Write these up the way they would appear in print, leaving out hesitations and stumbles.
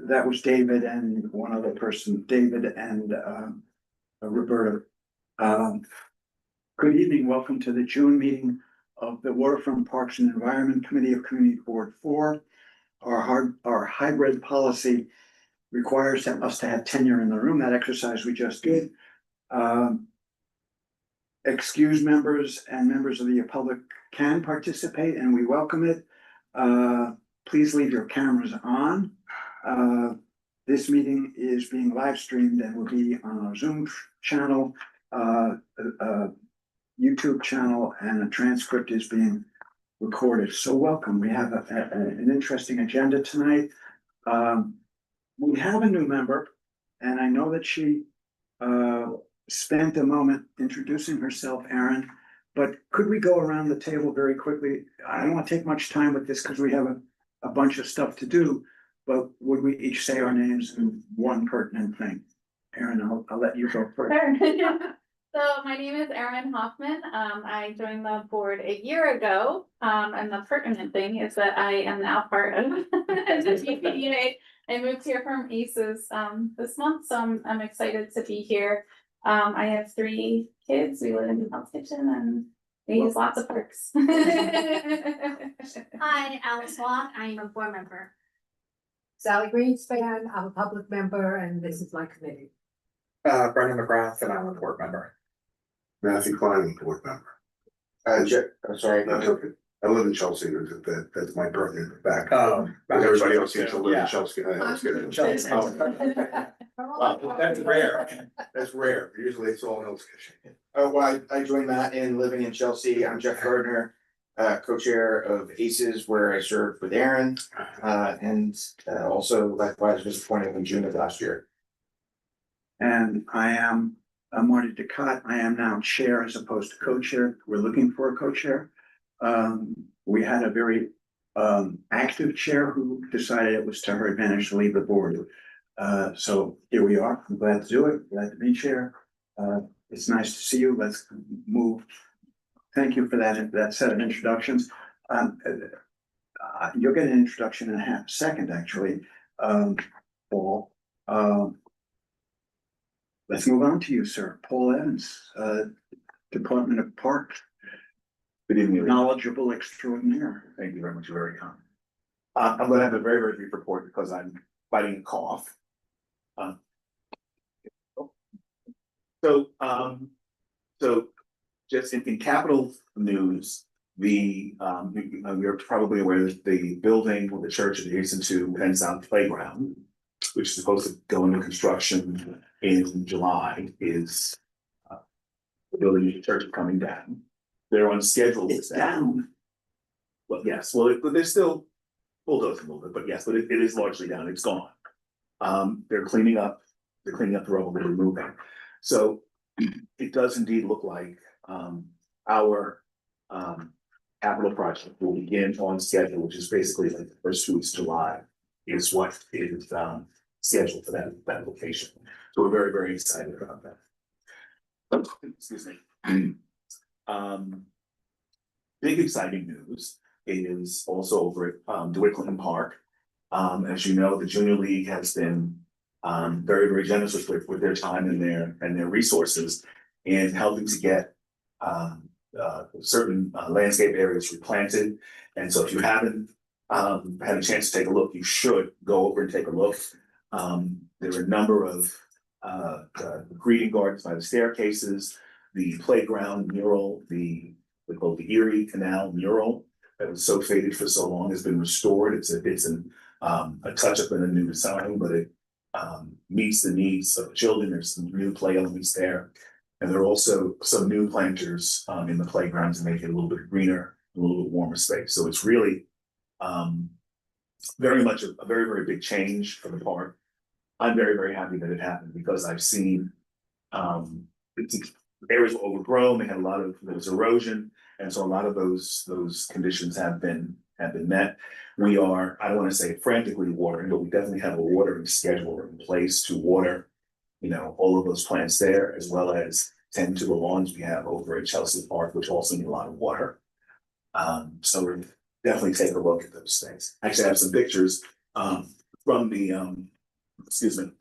that was David and one other person, David and Roberta. Good evening, welcome to the June meeting of the Waterfront Parks and Environment Committee of Community Board 4. Our hybrid policy requires us to have tenure in the room. That exercise we just did. Excused members and members of the public can participate and we welcome it. Please leave your cameras on. This meeting is being live streamed and will be on our Zoom channel, YouTube channel, and a transcript is being recorded. So welcome. We have an interesting agenda tonight. We have a new member, and I know that she spent a moment introducing herself, Erin, but could we go around the table very quickly? I don't want to take much time with this because we have a bunch of stuff to do, but would we each say our names and one pertinent thing? Erin, I'll let you go first. So my name is Erin Hoffman. I joined the board a year ago. And the pertinent thing is that I am now part of the TPDA. I moved here from ACES this month, so I'm excited to be here. I have 3 kids. We live in the house kitchen and we use lots of perks. Hi, Alice Watt. I am a board member. Sally Greenspan. I'm a public member and this is my committee. Brendan McGrath and I'm a board member. Matthew Klein, board member. I'm sorry, I live in Chelsea, that's my pertinent back. everybody Everybody else seems to live in Chelsea. Wow, that's rare. That's rare, usually it's all Hell's Kitchen. Well, I joined Matt in living in Chelsea. I'm Jeff Gardner, co-chair of ACES, where I served with Aaron. And also likewise was appointed in June of last year. And I am Marty Ducat. I am now chair as opposed to co-chair. We're looking for a co-chair. We had a very active chair who decided it was to her advantage to leave the board. So here we are. I'm glad to do it. Glad to be chair. It's nice to see you. Let's move. Thank you for that set of introductions. You'll get an introduction in a second, actually, Paul. Let's move on to you, sir. Paul Evans, Department of Parks. Good evening. Knowledgeable extraordinaire. Thank you very much. You're very kind. I'm going to have a very, very brief report because I'm fighting a cough. So just in capital news, you're probably aware that the building or the church adjacent to Penn South Playground, which is supposed to go into construction in July, is the building of the church is coming down. They're on schedule. It's down. Well, yes, well, they're still bulldozing a little bit, but yes, but it is largely down. It's gone. They're cleaning up the rubble they're removing. So it does indeed look like our capital project will begin on schedule, which is basically like the first 2 weeks of July is what is scheduled for that location. So we're very, very excited about that. Excuse me. Big exciting news is also over at DeWitt Park. As you know, the Junior League has been very, very generous with their time and their resources in helping to get certain landscape areas replanted. And so if you haven't had a chance to take a look, you should go over and take a look. There are a number of greeting gardens by the staircases, the playground mural, the Erie Canal mural that was so faded for so long has been restored. It's a touch up and a new design, but it meets the needs of children. There's some new play elements there. And there are also some new planters in the playgrounds to make it a little bit greener, a little bit warmer space. So it's really very much a very, very big change for the park. I'm very, very happy that it happened because I've seen areas were overgrown. They had there was erosion. And so a lot of those conditions have been met. We are, I don't want to say frantically watering, but we definitely have a watering schedule in place to water, all of those plants there, as well as tend to the lawns we have over at Chelsea Park, which also need a lot of water. So we're definitely take a look at those things. Actually, I have some pictures from the excuse me.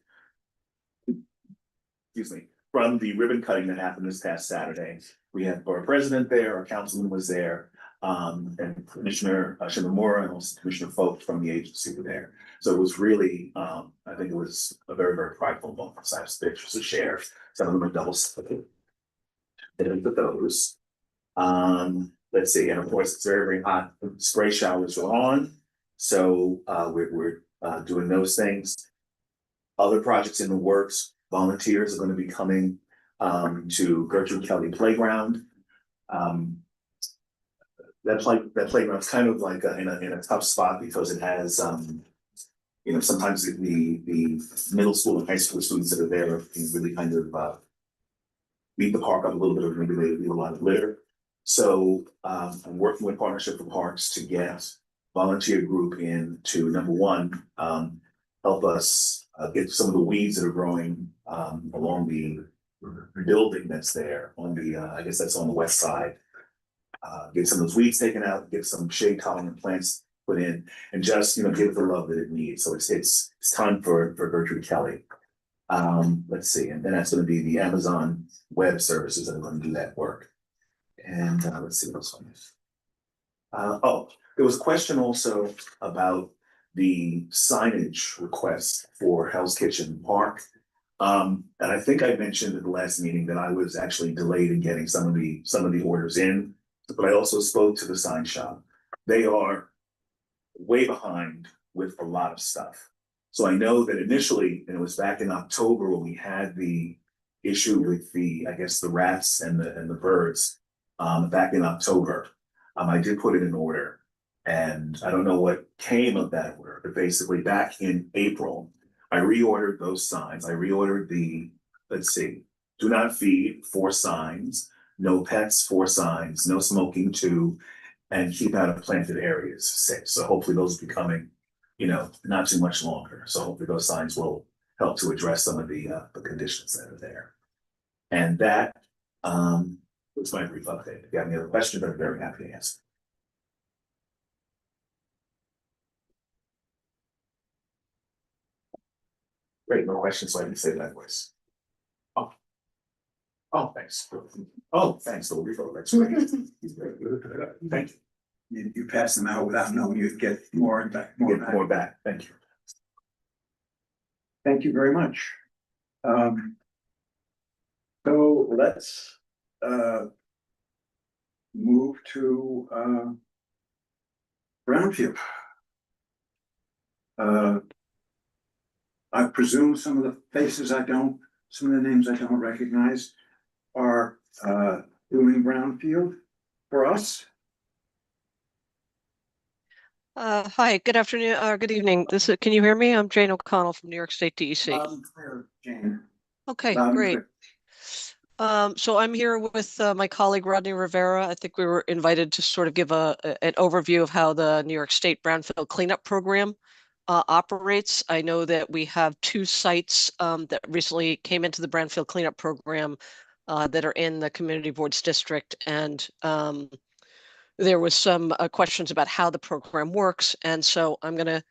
From the ribbon cutting that happened this past Saturday. We had our president there, our councilman was there, and Commissioner Shimamura and also Commissioner Folk from the agency were there. So it was really, I think it was a very, very prideful moment. So I have pictures to share. Some of them are double sided. And put those. Let's see, and of course, it's very, very hot. Spray showers are on. So we're doing those things. Other projects in the works, volunteers are going to be coming to Gertrude Kelly Playground. That playground's kind of like in a tough spot because it has you know, sometimes the middle school and high school students that are there can really kind of beat the park up a little bit, or maybe they leave a lot of litter. So I'm working with Partnership for Parks to get volunteer group in to, number one, help us get some of the weeds that are growing along the building that's there on the, I guess that's on the west side. Get some of those weeds taken out, get some shade tolerant plants put in, and just, you know, give it the love that it needs. So it's time for Gertrude Kelly. Let's see, and then that's going to be the Amazon Web Services that are going to do that work. And let's see what else on this. Oh, there was a question also about the signage request for Hell's Kitchen Park. And I think I mentioned at the last meeting that I was actually delayed in getting some of the orders in, but I also spoke to the sign shop. They are way behind with a lot of stuff. So I know that initially, and it was back in October when we had the issue with I guess the rats and the birds, back in October, I did put it in order, and I don't know what came of that order, but basically back in April, I reordered those signs. I reordered let's see, do not feed 4 signs, no pets 4 signs, no smoking 2, and keep out of planted areas 6. So hopefully those will be coming, you know, not too much longer. So hopefully those signs will help to address some of the conditions that are there. And that was my brief update. If you have any other questions, I'm very happy to answer. Great, no questions, so I can say that voice. Oh, thanks. Oh, thanks, the refill, that's great. Thank you. You pass them out without knowing you'd get more back. Get more back, thank you. Thank you very much. So let's move to Brownfield. I presume some of the faces some of the names I don't recognize are doing Brownfield for us. Hi, good afternoon, good evening. Can you hear me? I'm Jane O'Connell from New York State DEC. Clear, Jane. Okay, Loud and great. clear. So I'm here with my colleague Rodney Rivera. I think we were invited to sort of give an overview of how the New York State Brownfield Cleanup Program operates. I know that we have 2 sites that recently came into the Brownfield Cleanup Program that are in the Community Boards District, and there was some questions about how the program works. And so I'm going to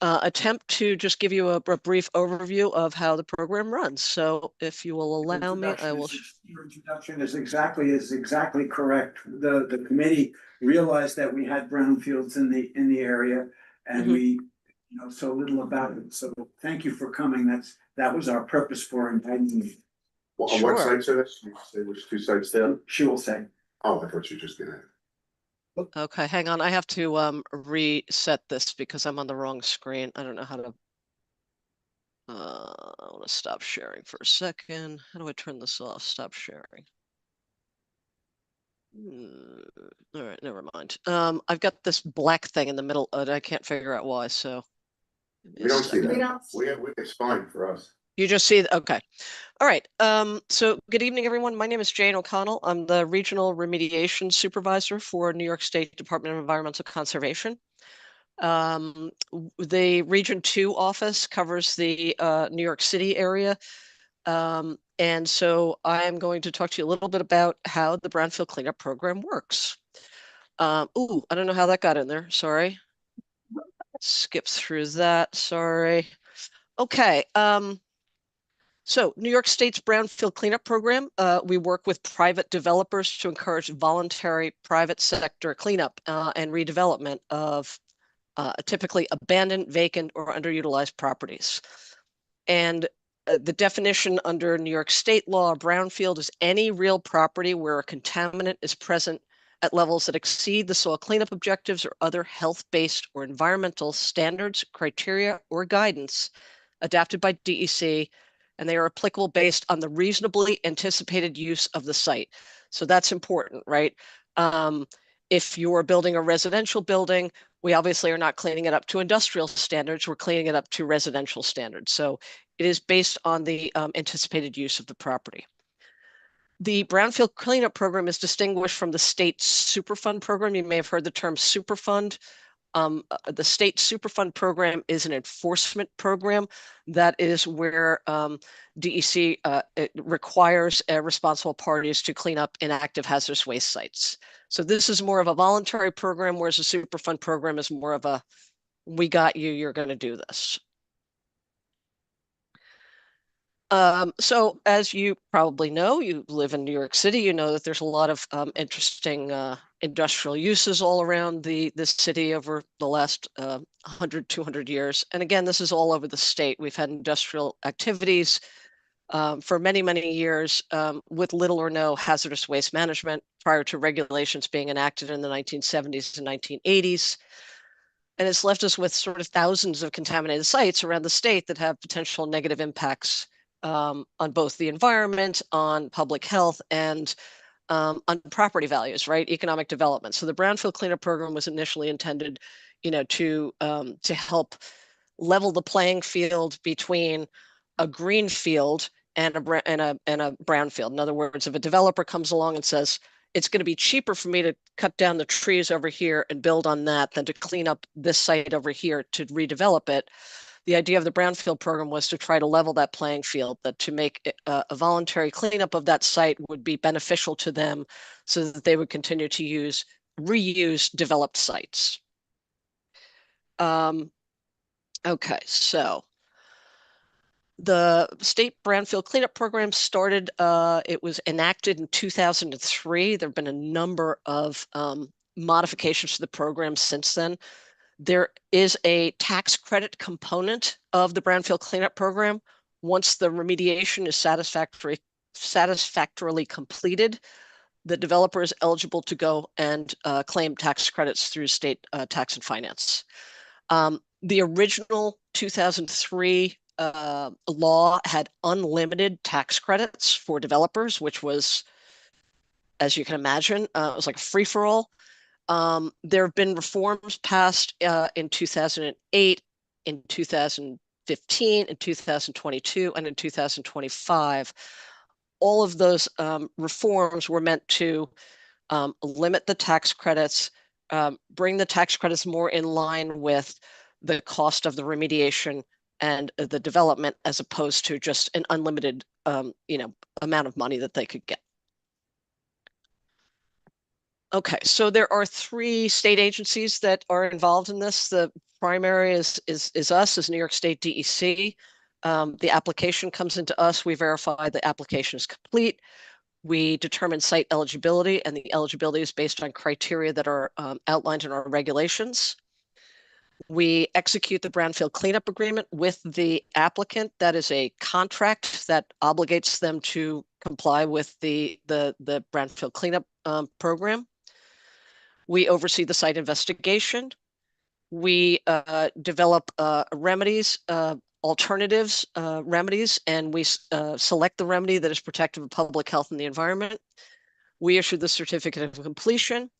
attempt to just give you a brief overview of how the program runs. So if you will allow me, I will. Your introduction is exactly correct. The committee realized that we had brownfields in the area, and we know so little about it. So thank you for coming. That was our purpose for inviting you. Well, on what sites are this? You say which 2 sites there? She will say. Oh, I thought you were just gonna. Okay, hang on. I have to reset this because I'm on the wrong screen. I don't know how to. I want to stop sharing for a second. How do I turn this off? Stop sharing. All right, never mind. I've got this black thing in the middle, and I can't figure out why. So We don't see that. It's fine for us. You just see, okay. All right, so good evening, everyone. My name is Jane O'Connell. I'm the Regional Remediation Supervisor for New York State Department of Environmental Conservation. The Region 2 office covers the New York City area. And so I'm going to talk to you a little bit about how the Brownfield Cleanup Program works. I don't know how that got in there, sorry. Skip through that, sorry. Okay, so New York State's Brownfield Cleanup Program, we work with private developers to encourage voluntary private sector cleanup and redevelopment of typically abandoned, vacant, or underutilized properties. And the definition under New York State law, brownfield is any real property where a contaminant is present at levels that exceed the soil cleanup objectives or other health-based or environmental standards, criteria, or guidance adapted by DEC, and they are applicable based on the reasonably anticipated use of the site. So that's important, right? If you're building a residential building, we obviously are not cleaning it up to industrial standards, we're cleaning it up to residential standards. So it is based on the anticipated use of the property. The Brownfield Cleanup Program is distinguished from the state Superfund program. You may have heard the term Superfund. The state Superfund program is an enforcement program. That is where DEC it requires responsible parties to clean up inactive hazardous waste sites. So this is more of a voluntary program, whereas the Superfund program is more of a, we got you, you're going to do this. So as you probably know, you live in New York City, you know that there's a lot of interesting industrial uses all around the city over the last 100, 200 years. And again, this is all over the state. We've had industrial activities for many, many years with little or no hazardous waste management prior to regulations being enacted in the 1970s and 1980s. And it's left us with sort of thousands of contaminated sites around the state that have potential negative impacts on both the environment, on public health, and on property values, right? Economic development. So the Brownfield Cleanup Program was initially intended, to help level the playing field between a green field and a brownfield. In other words, if a developer comes along and says, it's going to be cheaper for me to cut down the trees over here and build on that than to clean up this site over here to redevelop it. The idea of the Brownfield program was to try to level that playing field, that to make a voluntary cleanup of that site would be beneficial to them so that they would continue to reuse developed sites. Okay, so the state Brownfield Cleanup Program started, it was enacted in 2003. There have been a number of modifications to the program since then. There is a tax credit component of the Brownfield Cleanup Program. Once the remediation is satisfactorily completed, the developer is eligible to go and claim tax credits through state tax and finance. The original 2003 law had unlimited tax credits for developers, which was, as you can imagine, it was like a free-for-all. There have been reforms passed in 2008, in 2015, in 2022, and in 2025. All of those reforms were meant to limit the tax credits, bring the tax credits more in line with the cost of the remediation and the development, as opposed to just an unlimited, amount of money that they could get. Okay, so there are 3 state agencies that are involved in this. The primary is us, as New York State DEC. The application comes into us. We verify the application is complete. We determine site eligibility, and the eligibility is based on criteria that are outlined in our regulations. We execute the Brownfield Cleanup Agreement with the applicant. That is a contract that obligates them to comply with the Brownfield Cleanup program. We oversee the site investigation. We develop remedies, alternatives, remedies, and we select the remedy that is protective of public health and the environment. We issue the certificate of completion.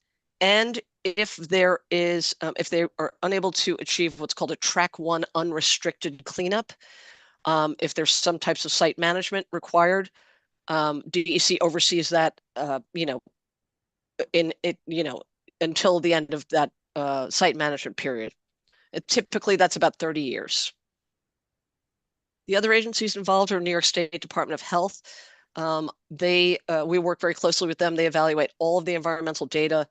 And if there is, if they are unable to achieve what's called a Track 1 unrestricted cleanup, if there's some types of site management required, DEC oversees that, until the end of that site management period. Typically, that's about 30 years. The other agencies involved are New York State Department of Health. We work very closely with them. They evaluate all of the environmental data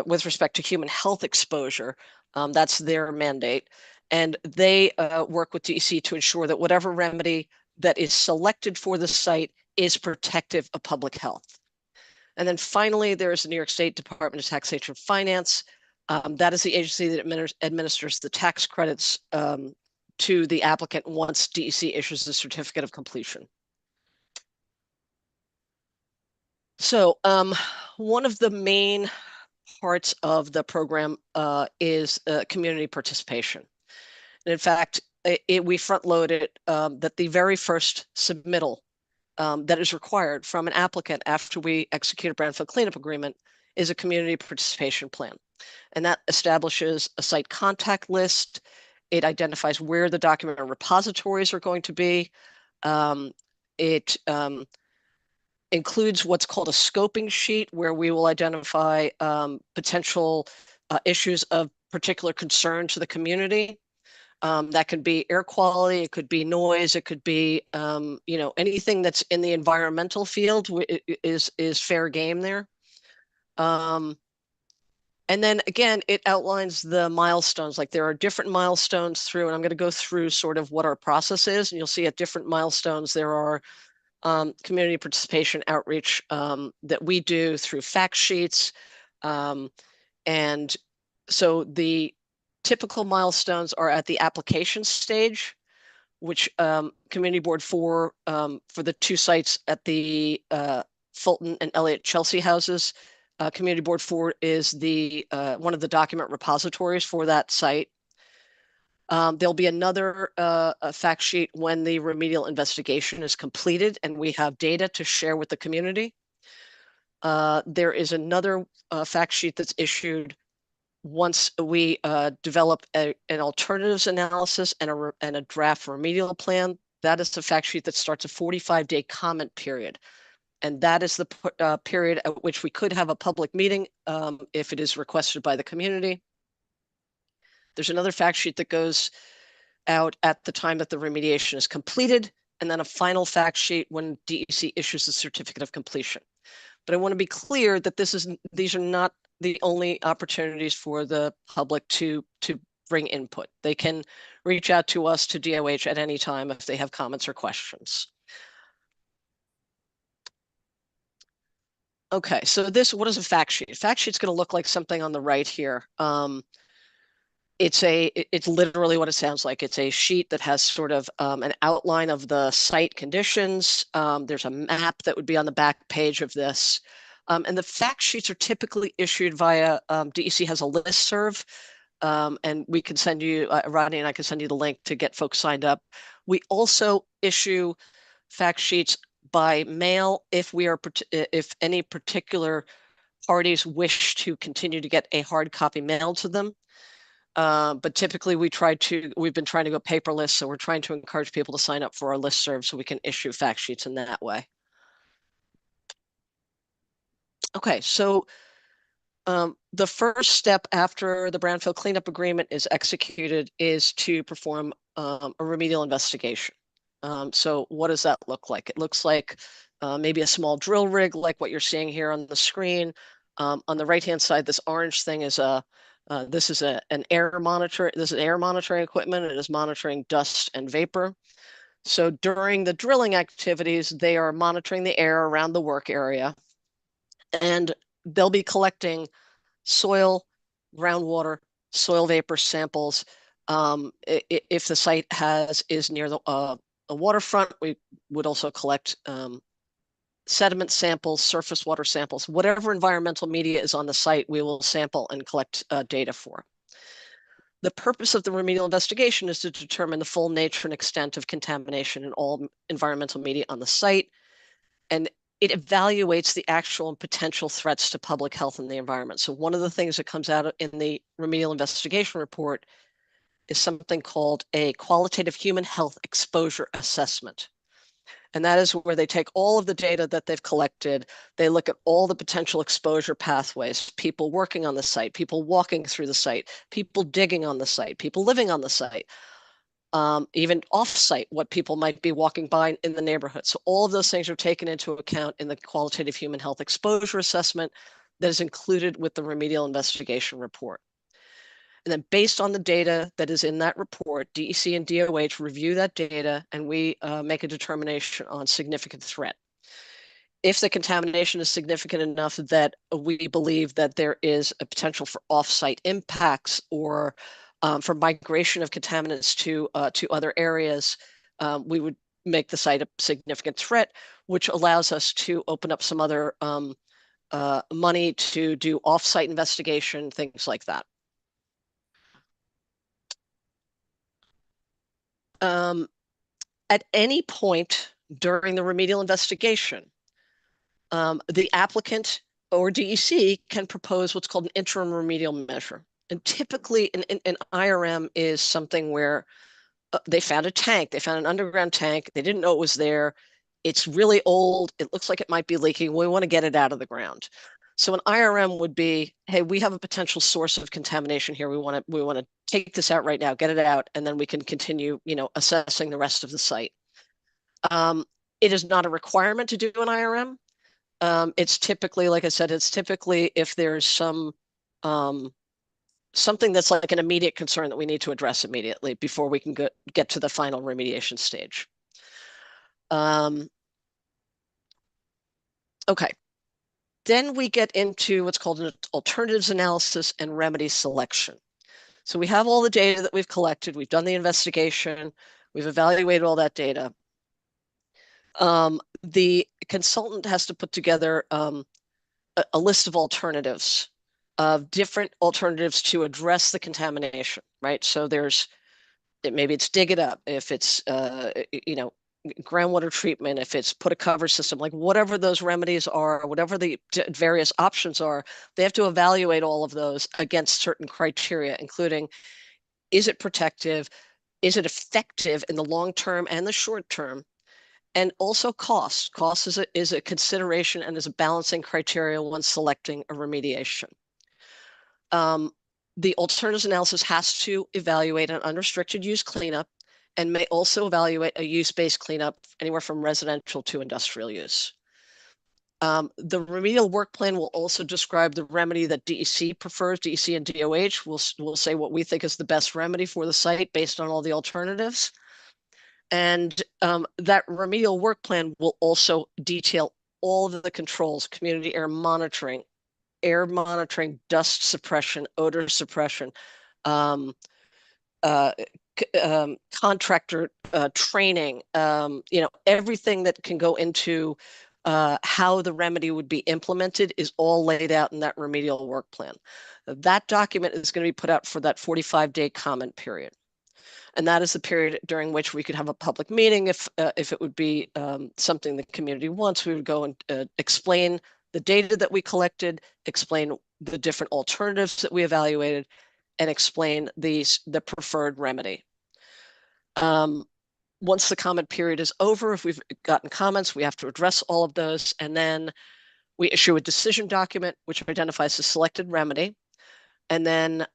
with respect to human health exposure. That's their mandate. And they work with DEC to ensure that whatever remedy that is selected for the site is protective of public health. And then finally, there is the New York State Department of Taxation and Finance. That is the agency that administers the tax credits to the applicant once DEC issues the certificate of completion. So one of the main parts of the program is community participation. And in fact, we front loaded that the very first submittal that is required from an applicant after we execute a brownfield cleanup agreement is a community participation plan. And that establishes a site contact list. It identifies where the document repositories are going to be. It includes what's called a scoping sheet, where we will identify potential issues of particular concern to the community. That could be air quality, it could be noise, it could be anything that's in the environmental field is fair game there. And then again, it outlines the milestones. Like there are different milestones through, and I'm going to go through sort of what our process is, and you'll see at different milestones there are community participation outreach that we do through fact sheets. And so the typical milestones are at the application stage, which Community Board 4 for the two sites at the Fulton and Elliott Chelsea houses. Community Board 4 is the one of the document repositories for that site. There'll be another fact sheet when the remedial investigation is completed and we have data to share with the community. There is another fact sheet that's issued once we develop an alternatives analysis and a draft remedial plan. That is the fact sheet that starts a 45-day comment period. And that is the period at which we could have a public meeting if it is requested by the community. There's another fact sheet that goes out at the time that the remediation is completed, and then a final fact sheet when DEC issues the certificate of completion. But I want to be clear that these are not the only opportunities for the public to bring input. They can reach out to us, to DOH, at any time if they have comments or questions. Okay, so what is a fact sheet? A fact sheet's going to look like something on the right here. It's literally what it sounds like. It's a sheet that has sort of an outline of the site conditions. There's a map that would be on the back page of this. And the fact sheets are typically issued via, DEC has a listserv, and we can send you, Rodney and I can send you the link to get folks signed up. We also issue fact sheets by mail if any particular parties wish to continue to get a hard copy mailed to them. But typically we've been trying to go paperless, so we're trying to encourage people to sign up for our listserv so we can issue fact sheets in that way. Okay, so the first step after the Brownfield cleanup agreement is executed is to perform a remedial investigation. So what does that look like? It looks like maybe a small drill rig like what you're seeing here on the screen. On the right-hand side, this orange thing is this is an air monitor. This is air monitoring equipment. It is monitoring dust and vapor. So during the drilling activities, they are monitoring the air around the work area, and they'll be collecting soil, groundwater, soil vapor samples. If the site is near the waterfront, we would also collect sediment samples, surface water samples, whatever environmental media is on the site, we will sample and collect data for. The purpose of the remedial investigation is to determine the full nature and extent of contamination in all environmental media on the site, and it evaluates the actual and potential threats to public health and the environment. So one of the things that comes out in the remedial investigation report is something called a qualitative human health exposure assessment. And that is where they take all of the data that they've collected. They look at all the potential exposure pathways, people working on the site, people walking through the site, people digging on the site, people living on the site, even off-site, what people might be walking by in the neighborhood. So all of those things are taken into account in the qualitative human health exposure assessment that is included with the remedial investigation report. And then based on the data that is in that report, DEC and DOH review that data and we make a determination on significant threat. If the contamination is significant enough that we believe that there is a potential for off-site impacts or for migration of contaminants to other areas, we would make the site a significant threat, which allows us to open up some other money to do off-site investigation, things like that. At any point during the remedial investigation, the applicant or DEC can propose what's called an interim remedial measure. And typically an IRM is something where they found a tank, they found an underground tank, they didn't know it was there. It's really old, it looks like it might be leaking, we want to get it out of the ground. So an IRM would be, hey, we have a potential source of contamination here. We want to take this out right now, get it out, and then we can continue, assessing the rest of the site. It is not a requirement to do an IRM. It's typically, like I said, it's typically if there's something that's like an immediate concern that we need to address immediately before we can get to the final remediation stage. Okay. Then we get into what's called an alternatives analysis and remedy selection. So we have all the data that we've collected, we've done the investigation, we've evaluated all that data. The consultant has to put together a list of alternatives, of different alternatives to address the contamination, right? So maybe it's dig it up, if it's, groundwater treatment, if it's put a cover system, like whatever those remedies are, whatever the various options are, they have to evaluate all of those against certain criteria, including, is it protective? Is it effective in the long term and the short term? And also cost. Cost is a consideration and is a balancing criteria when selecting a remediation. The alternatives analysis has to evaluate an unrestricted use cleanup and may also evaluate a use-based cleanup anywhere from residential to industrial use. The remedial work plan will also describe the remedy that DEC prefers. DEC and DOH will say what we think is the best remedy for the site based on all the alternatives. And that remedial work plan will also detail all of the controls, community air monitoring, dust suppression, odor suppression, contractor training, everything that can go into how the remedy would be implemented is all laid out in that remedial work plan. That document is going to be put out for that 45-day comment period. And that is the period during which we could have a public meeting if it would be something the community wants. We would go and explain the data that we collected, explain the different alternatives that we evaluated, and explain the preferred remedy. Once the comment period is over, if we've gotten comments, we have to address all of those. And then we issue a decision document, which identifies the selected remedy. And then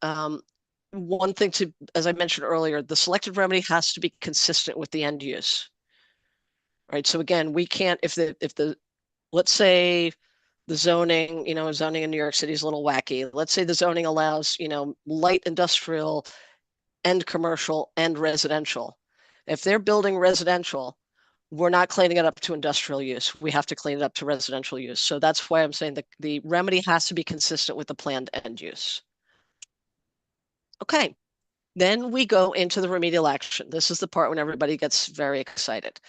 one thing as I mentioned earlier, the selected remedy has to be consistent with the end use, right? So again, we can't, let's say the zoning, zoning in New York City is a little wacky. Let's say the zoning allows, light industrial and commercial and residential. If they're building residential, we're not cleaning it up to industrial use. We have to clean it up to residential use. So that's why I'm saying that the remedy has to be consistent with the planned end use. Okay, then we go into the remedial action. This is the part when everybody gets very excited.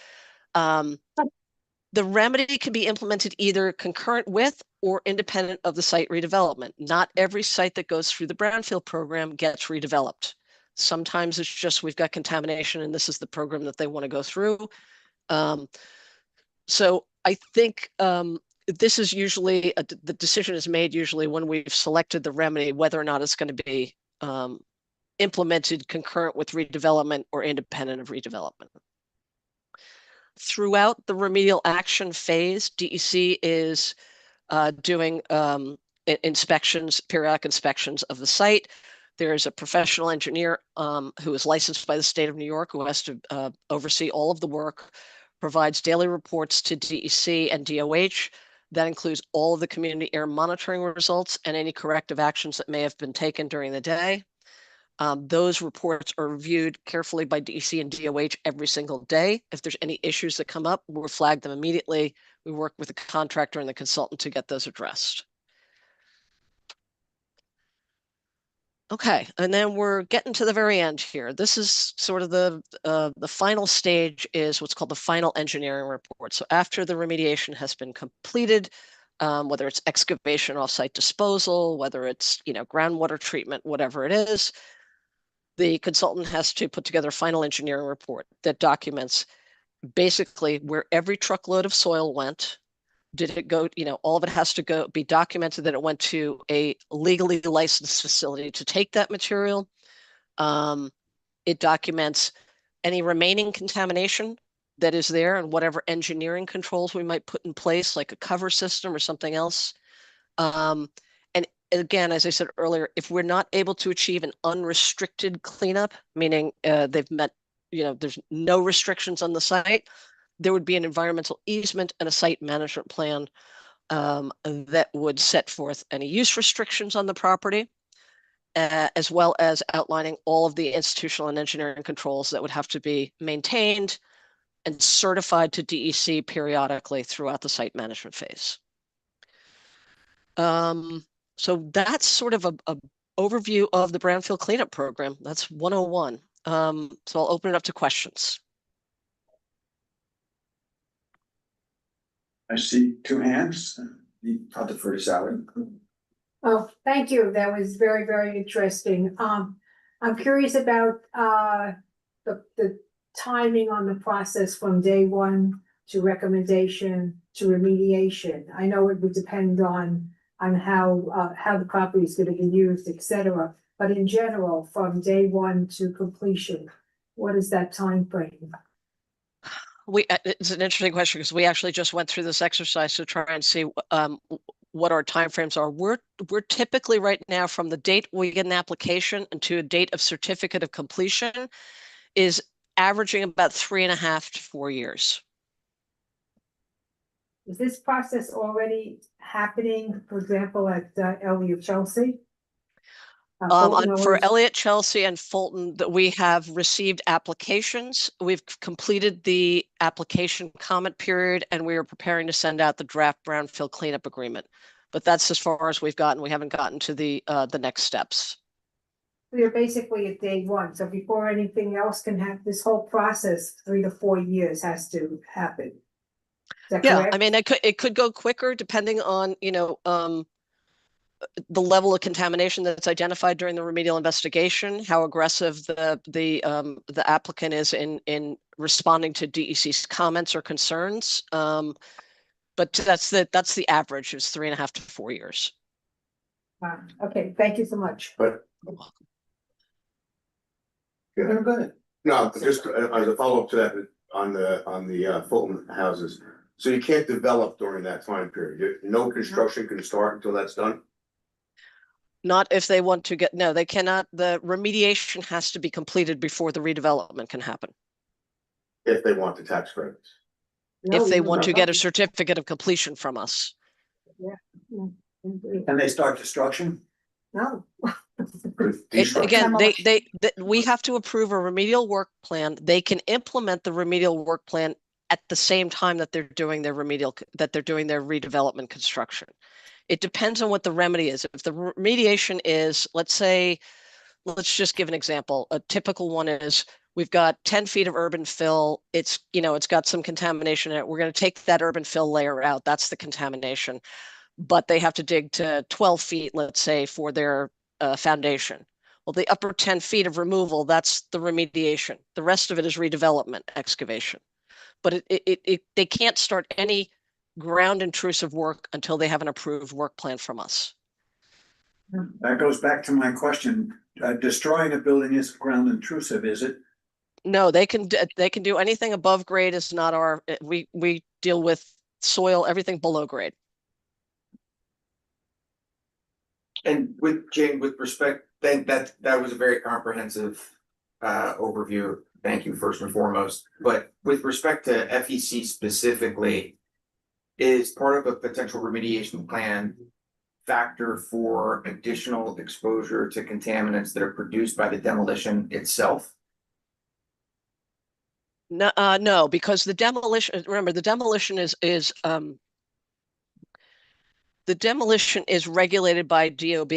The remedy can be implemented either concurrent with or independent of the site redevelopment. Not every site that goes through the Brownfield program gets redeveloped. Sometimes it's just we've got contamination and this is the program that they want to go through. So I think this is usually, the decision is made usually when we've selected the remedy, whether or not it's going to be implemented concurrent with redevelopment or independent of redevelopment. Throughout the remedial action phase, DEC is doing inspections, periodic inspections of the site. There's a professional engineer who is licensed by the state of New York who has to oversee all of the work, provides daily reports to DEC and DOH. That includes all of the community air monitoring results and any corrective actions that may have been taken during the day. Those reports are reviewed carefully by DEC and DOH every single day. If there's any issues that come up, we'll flag them immediately. We work with the contractor and the consultant to get those addressed. Okay, and then we're getting to the very end here. This is sort of the final stage is what's called the final engineering report. So after the remediation has been completed, whether it's excavation, off-site disposal, whether it's groundwater treatment, whatever it is, the consultant has to put together a final engineering report that documents basically where every truckload of soil went. Did it go, all of it has to be documented that it went to a legally licensed facility to take that material. It documents any remaining contamination that is there and whatever engineering controls we might put in place, like a cover system or something else. And again, as I said earlier, if we're not able to achieve an unrestricted cleanup, meaning they've met, there's no restrictions on the site, there would be an environmental easement and a site management plan that would set forth any use restrictions on the property, as well as outlining all of the institutional and engineering controls that would have to be maintained and certified to DEC periodically throughout the site management phase. So that's sort of a overview of the Brownfield cleanup program. That's 101. So I'll open it up to questions. I see two hands. I'll defer to Sally. Oh, thank you. That was very, very interesting. I'm curious about the timing on the process from day one to recommendation to remediation. I know it would depend on how the property is going to be used, et cetera. But in general, from day one to completion, what is that time frame? It's an interesting question because we actually just went through this exercise to try and see what our timeframes are. We're typically right now from the date we get an application and to a date of certificate of completion is averaging about 3.5 to 4 years. Is this process already happening, for example, at Elliott Chelsea? For Elliott, Chelsea, and Fulton, that we have received applications. We've completed the application comment period, and we are preparing to send out the draft Brownfield cleanup agreement. But that's as far as we've gotten. We haven't gotten to the next steps. We are basically at day one. So before anything else can happen, this whole process, 3 to 4 years has to happen. Is that correct? I mean, it could go quicker depending on the level of contamination that's identified during the remedial investigation, how aggressive the applicant is in responding to DEC's comments or concerns. But that's the average is 3.5 to 4 years. Wow. Okay, thank you so much. But Go ahead. no, just as a follow-up to that, on the Fulton houses. So you can't develop during that time period. No construction can start until that's done? Not if they want to no, they cannot. The remediation has to be completed before the redevelopment can happen. If they want the tax credits. If they want to get a certificate of completion from us. Can they start construction? No. Again, we have to approve a remedial work plan. They can implement the remedial work plan at the same time that they're doing their redevelopment construction. It depends on what the remedy is. If the remediation is, let's just give an example. A typical one is we've got 10 feet of urban fill. It's got some contamination in it. We're going to take that urban fill layer out. That's the contamination. But they have to dig to 12 feet, let's say, for their foundation. Well, the upper 10 feet of removal, that's the remediation. The rest of it is redevelopment excavation. But they can't start any ground intrusive work until they have an approved work plan from us. That goes back to my question. Destroying a building is ground intrusive, is it? No, they can do anything above grade. Is not our. We deal with soil, everything below grade. And with Jane, with respect, that was a very comprehensive overview. Thank you first and foremost. But with respect to FEC specifically, is part of a potential remediation plan factor for additional exposure to contaminants that are produced by the demolition itself? No, no, because the demolition, remember, the demolition is regulated by DOB.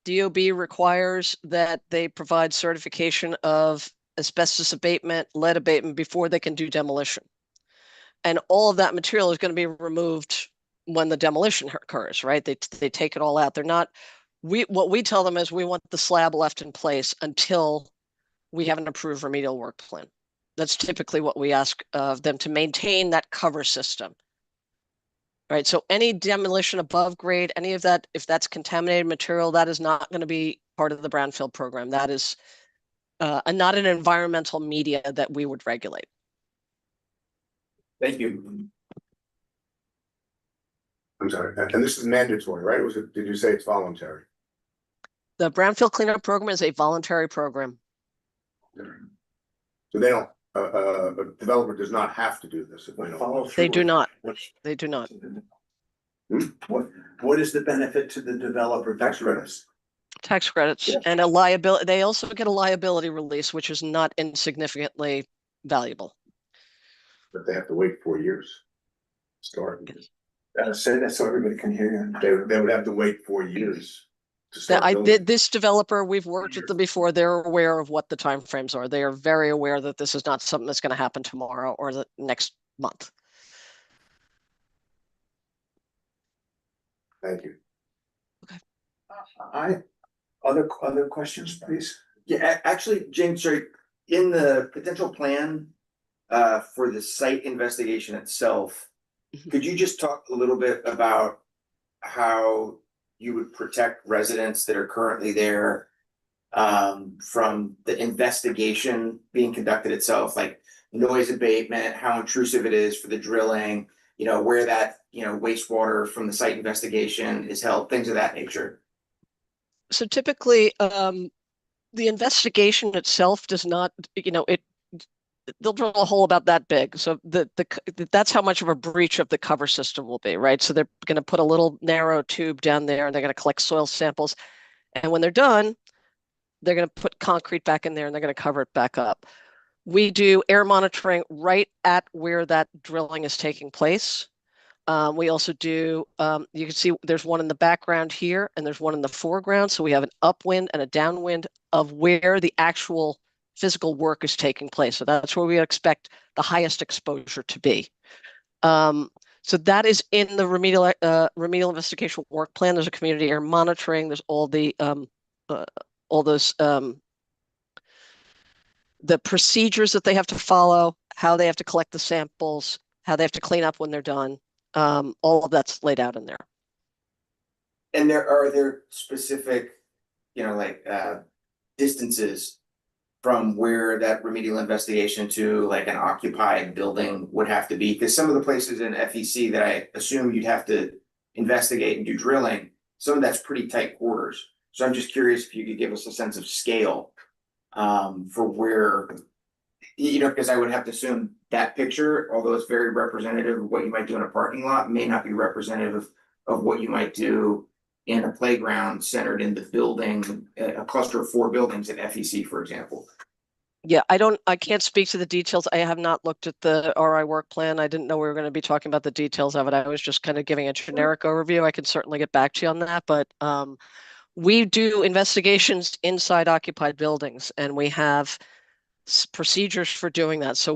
DOB requires that they provide certification of asbestos abatement, lead abatement before they can do demolition. And all of that material is going to be removed when the demolition occurs, right? They take it all out. They're not, what we tell them is we want the slab left in place until we have an approved remedial work plan. That's typically what we ask of them, to maintain that cover system. Right, so any demolition above grade, any of that, if that's contaminated material, that is not going to be part of the Brownfield program. That is not an environmental media that we would regulate. Thank you. I'm sorry, and this is mandatory, right? Was it, did you say it's voluntary? The Brownfield cleanup program is a voluntary program. So they don't, a developer does not have to do this if they don't. Follow They through do with not. what's- They do not. What is the benefit to the developer? Tax credits. Tax credits Yeah. and a liability. They also get a liability release, which is not insignificantly valuable. But they have to wait 4 years. to Start. Say that so everybody can hear you. They would have to wait 4 years to start building. This developer, we've worked with them before. They're aware of what the timeframes are. They are very aware that this is not something that's going to happen tomorrow or the next month. Thank you. Other questions, please? Yeah, actually, James, sorry, in the potential plan for the site investigation itself, could you just talk a little bit about how you would protect residents that are currently there from the investigation being conducted itself, like noise abatement, how intrusive it is for the drilling, you know, where that, you know, wastewater from the site investigation is held, things of that nature? So typically, the investigation itself does not, you know, they'll drill a hole about that big. So that's how much of a breach of the cover system will be, right? So they're going to put a little narrow tube down there and they're going to collect soil samples. And when they're done, they're going to put concrete back in there and they're going to cover it back up. We do air monitoring right at where that drilling is taking place. We also do, you can see there's one in the background here and there's one in the foreground. So we have an upwind and a downwind of where the actual physical work is taking place. So that's where we expect the highest exposure to be. So that is in the remedial investigation work plan. There's a community air monitoring. There's all those the procedures that they have to follow, how they have to collect the samples, how they have to clean up when they're done. All of that's laid out in there. And are there specific, you know, like distances from where that remedial investigation to like an occupied building would have to be? Because some of the places in FEC that I assume you'd have to investigate and do drilling, some of that's pretty tight quarters. So I'm just curious if you could give us a sense of scale for where, you know, because I would have to assume that picture, although it's very representative of what you might do in a parking lot, may not be representative of what you might do in a playground centered in the building, a cluster of 4 buildings at FEC, for example. Yeah, I can't speak to the details. I have not looked at the RI work plan. I didn't know we were going to be talking about the details of it. I was just kind of giving a generic overview. I can certainly get back to you on that, but we do investigations inside occupied buildings and we have procedures for doing that. So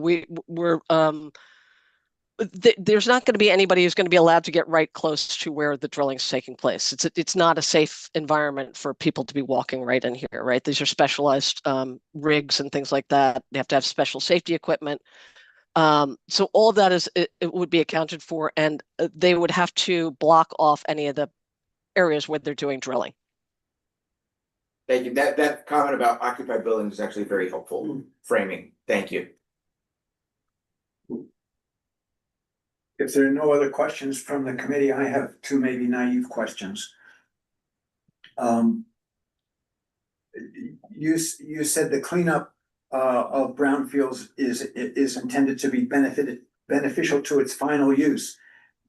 there's not going to be anybody who's going to be allowed to get right close to where the drilling is taking place. It's not a safe environment for people to be walking right in here, right? These are specialized rigs and things like that. They have to have special safety equipment. So all of that it would be accounted for, and they would have to block off any of the areas where they're doing drilling. Thank you. That comment about occupied buildings is actually very helpful framing. Thank you. If there are no other questions from the committee, I have 2 maybe naive questions. You said the cleanup of brownfields is intended to be beneficial to its final use.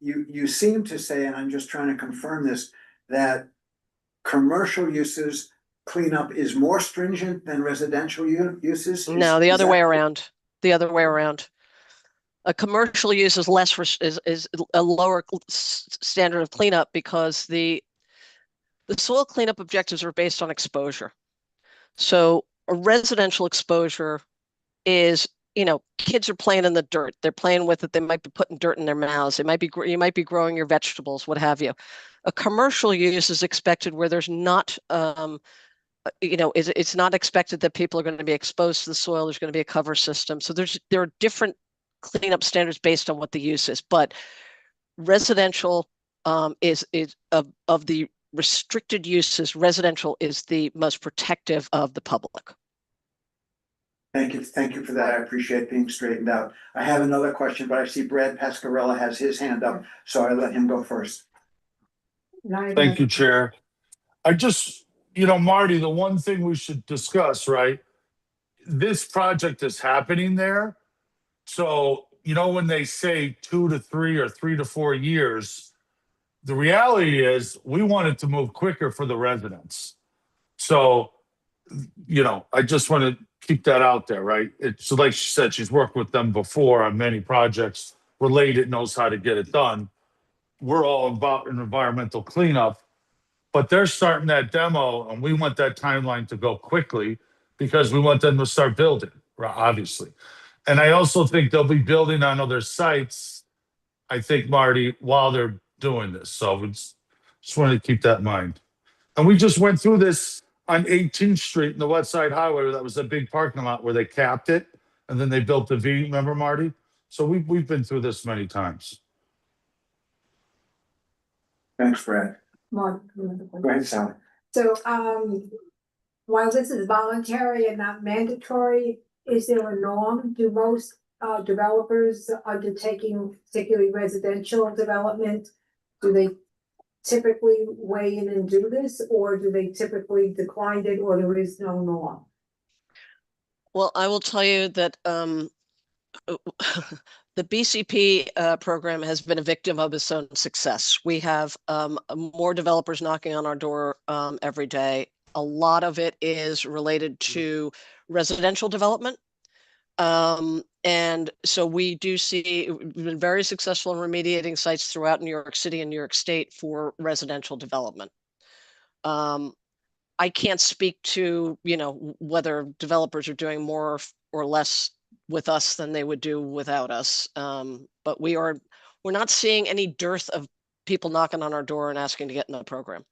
You seem to say, and I'm just trying to confirm this, that commercial uses cleanup is more stringent than residential uses? No, Is- the is other that- way around. The other way around. A commercial use is less is a lower standard of cleanup because the soil cleanup objectives are based on exposure. So a residential exposure is, kids are playing in the dirt. They're playing with it. They might be putting dirt in their mouths. You might be growing your vegetables, what have you. A commercial use is expected where there's not, it's not expected that people are going to be exposed to the soil. There's going to be a cover system. So there are different cleanup standards based on what the use is. But residential is of the restricted uses, residential is the most protective of the public. Thank you for that. I appreciate being straightened out. I have another question, but I see Brad Pascarella has his hand up, so I let him go first. Thank you, Chair. I just, Marty, the one thing we should discuss, right? This project is happening there. So, when they say 2 to 3 or 3 to 4 years, the reality is we wanted to move quicker for the residents. So, I just want to keep that out there, right? It's like she said, she's worked with them before on many projects related, knows how to get it done. We're all about an environmental cleanup, but they're starting that demo and we want that timeline to go quickly because we want them to start building, obviously. And I also think they'll be building on other sites, I think, Marty, while they're doing this. So we just wanted to keep that in mind. And we just went through this on 18th Street in the West Side Highway. That was a big parking lot where they capped it and then they built the V, remember, Marty? So we've been through this many times. Thanks, Brad. Mark, Go ahead, Sally. so, while this is voluntary and not mandatory, is there a norm? Do most developers undertaking particularly residential development, do they typically weigh in and do this, or do they typically decline it, or there is no norm? Well, I will tell you that the BCP program has been a victim of its own success. We have more developers knocking on our door every day. A lot of it is related to residential development. And so we do see we've been very successful in remediating sites throughout New York City and New York State for residential development. I can't speak to, whether developers are doing more or less with us than they would do without us. But we're not seeing any dearth of people knocking on our door and asking to get in the program.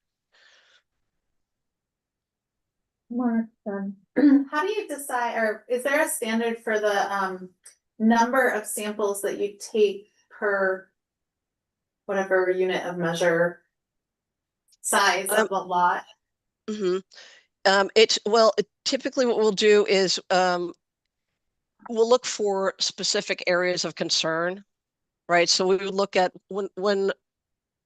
Mark, how do you decide, or is there a standard for the number of samples that you take per whatever unit of measure size of the lot? Typically what we'll do is we'll look for specific areas of concern, right? So we would look at when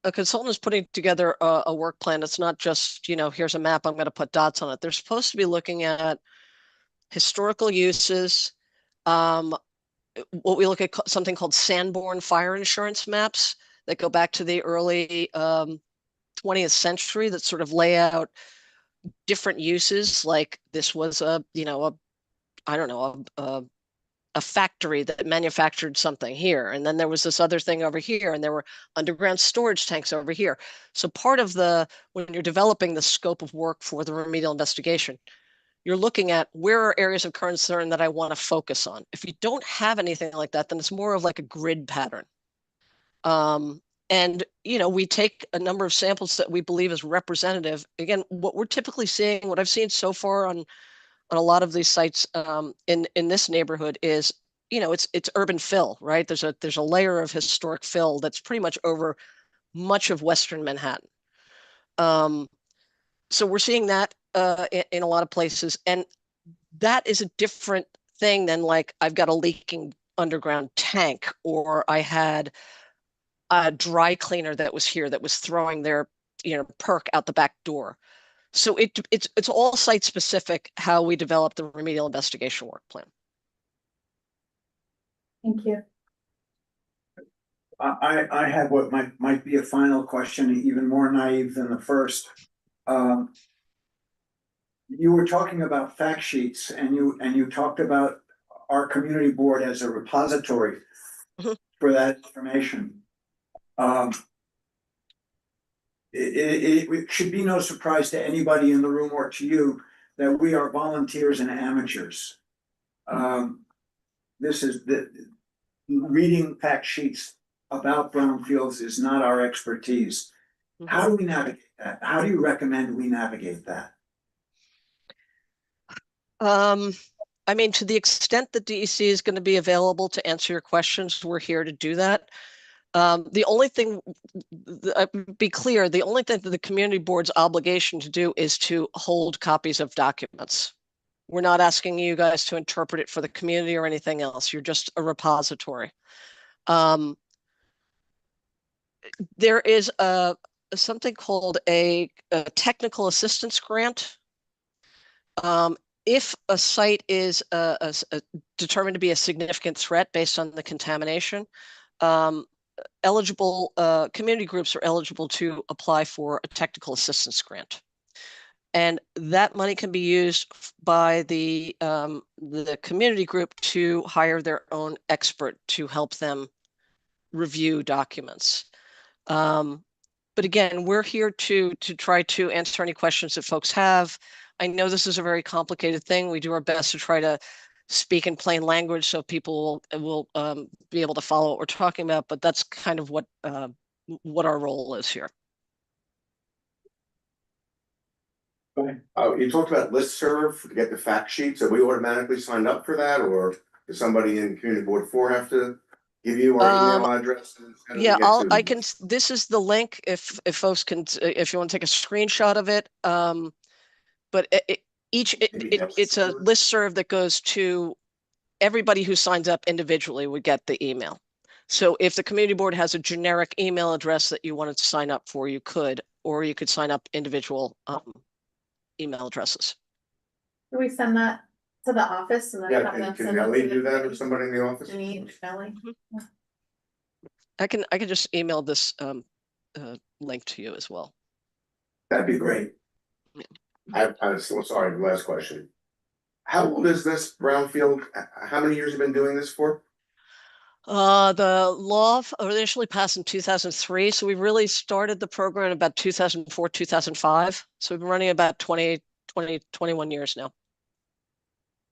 a consultant is putting together a work plan, it's not just, here's a map, I'm going to put dots on it. They're supposed to be looking at historical uses. What we look at something called Sanborn fire insurance maps that go back to the early 20th century that sort of lay out different uses. Like this was a factory that manufactured something here. And then there was this other thing over here, and there were underground storage tanks over here. So part of when you're developing the scope of work for the remedial investigation, you're looking at where are areas of concern that I want to focus on. If you don't have anything like that, then it's more of like a grid pattern. And, we take a number of samples that we believe is representative. Again, what we're typically seeing, what I've seen so far on a lot of these sites in this neighborhood is, it's urban fill, right? There's a layer of historic fill that's pretty much over much of Western Manhattan. So we're seeing that in a lot of places, and that is a different thing than like I've got a leaking underground tank, or I had a dry cleaner that was here that was throwing their perk out the back door. So it's all site specific how we develop the remedial investigation work plan. Thank you. I had what might be a final question, even more naive than the first. You were talking about fact sheets and you talked about our community board as a repository Mhm. for that information. It should be no surprise to anybody in the room or to you that we are volunteers and amateurs. This is reading fact sheets about brownfields is not our expertise. How do we navigate that? How do you recommend we navigate that? I mean, to the extent that DEC is going to be available to answer your questions, we're here to do that. The only thing, be clear, the only thing that the community board's obligation to do is to hold copies of documents. We're not asking you guys to interpret it for the community or anything else. You're just a repository. There is something called a technical assistance grant. If a site is determined to be a significant threat based on the contamination, eligible community groups are eligible to apply for a technical assistance grant. And that money can be used by the community group to hire their own expert to help them review documents. But again, we're here to try to answer any questions that folks have. I know this is a very complicated thing. We do our best to try to speak in plain language so people will be able to follow what we're talking about, but that's kind of what our role is here. You talked about listserv to get the fact sheets. Are we automatically signed up for that, or does somebody in community board 4 have to give you our email address? Yeah, I can. This is the link if folks can, if you want to take a screenshot of it. But it's a listserv that goes to everybody who signs up individually would get the email. So if the community board has a generic email address that you wanted to sign up for, you could, or you could sign up individual email addresses. Do we send that to the office and then have Yeah, them can send it Ellie to do that, or the somebody in the office? Janine, Ellie? I can just email this link to you as well. That'd be great. I'm so sorry, last question. How old is this brownfield? How many years have you been doing this for? The law initially passed in 2003, so we really started the program in about 2004, 2005. So we've been running about 21 years now.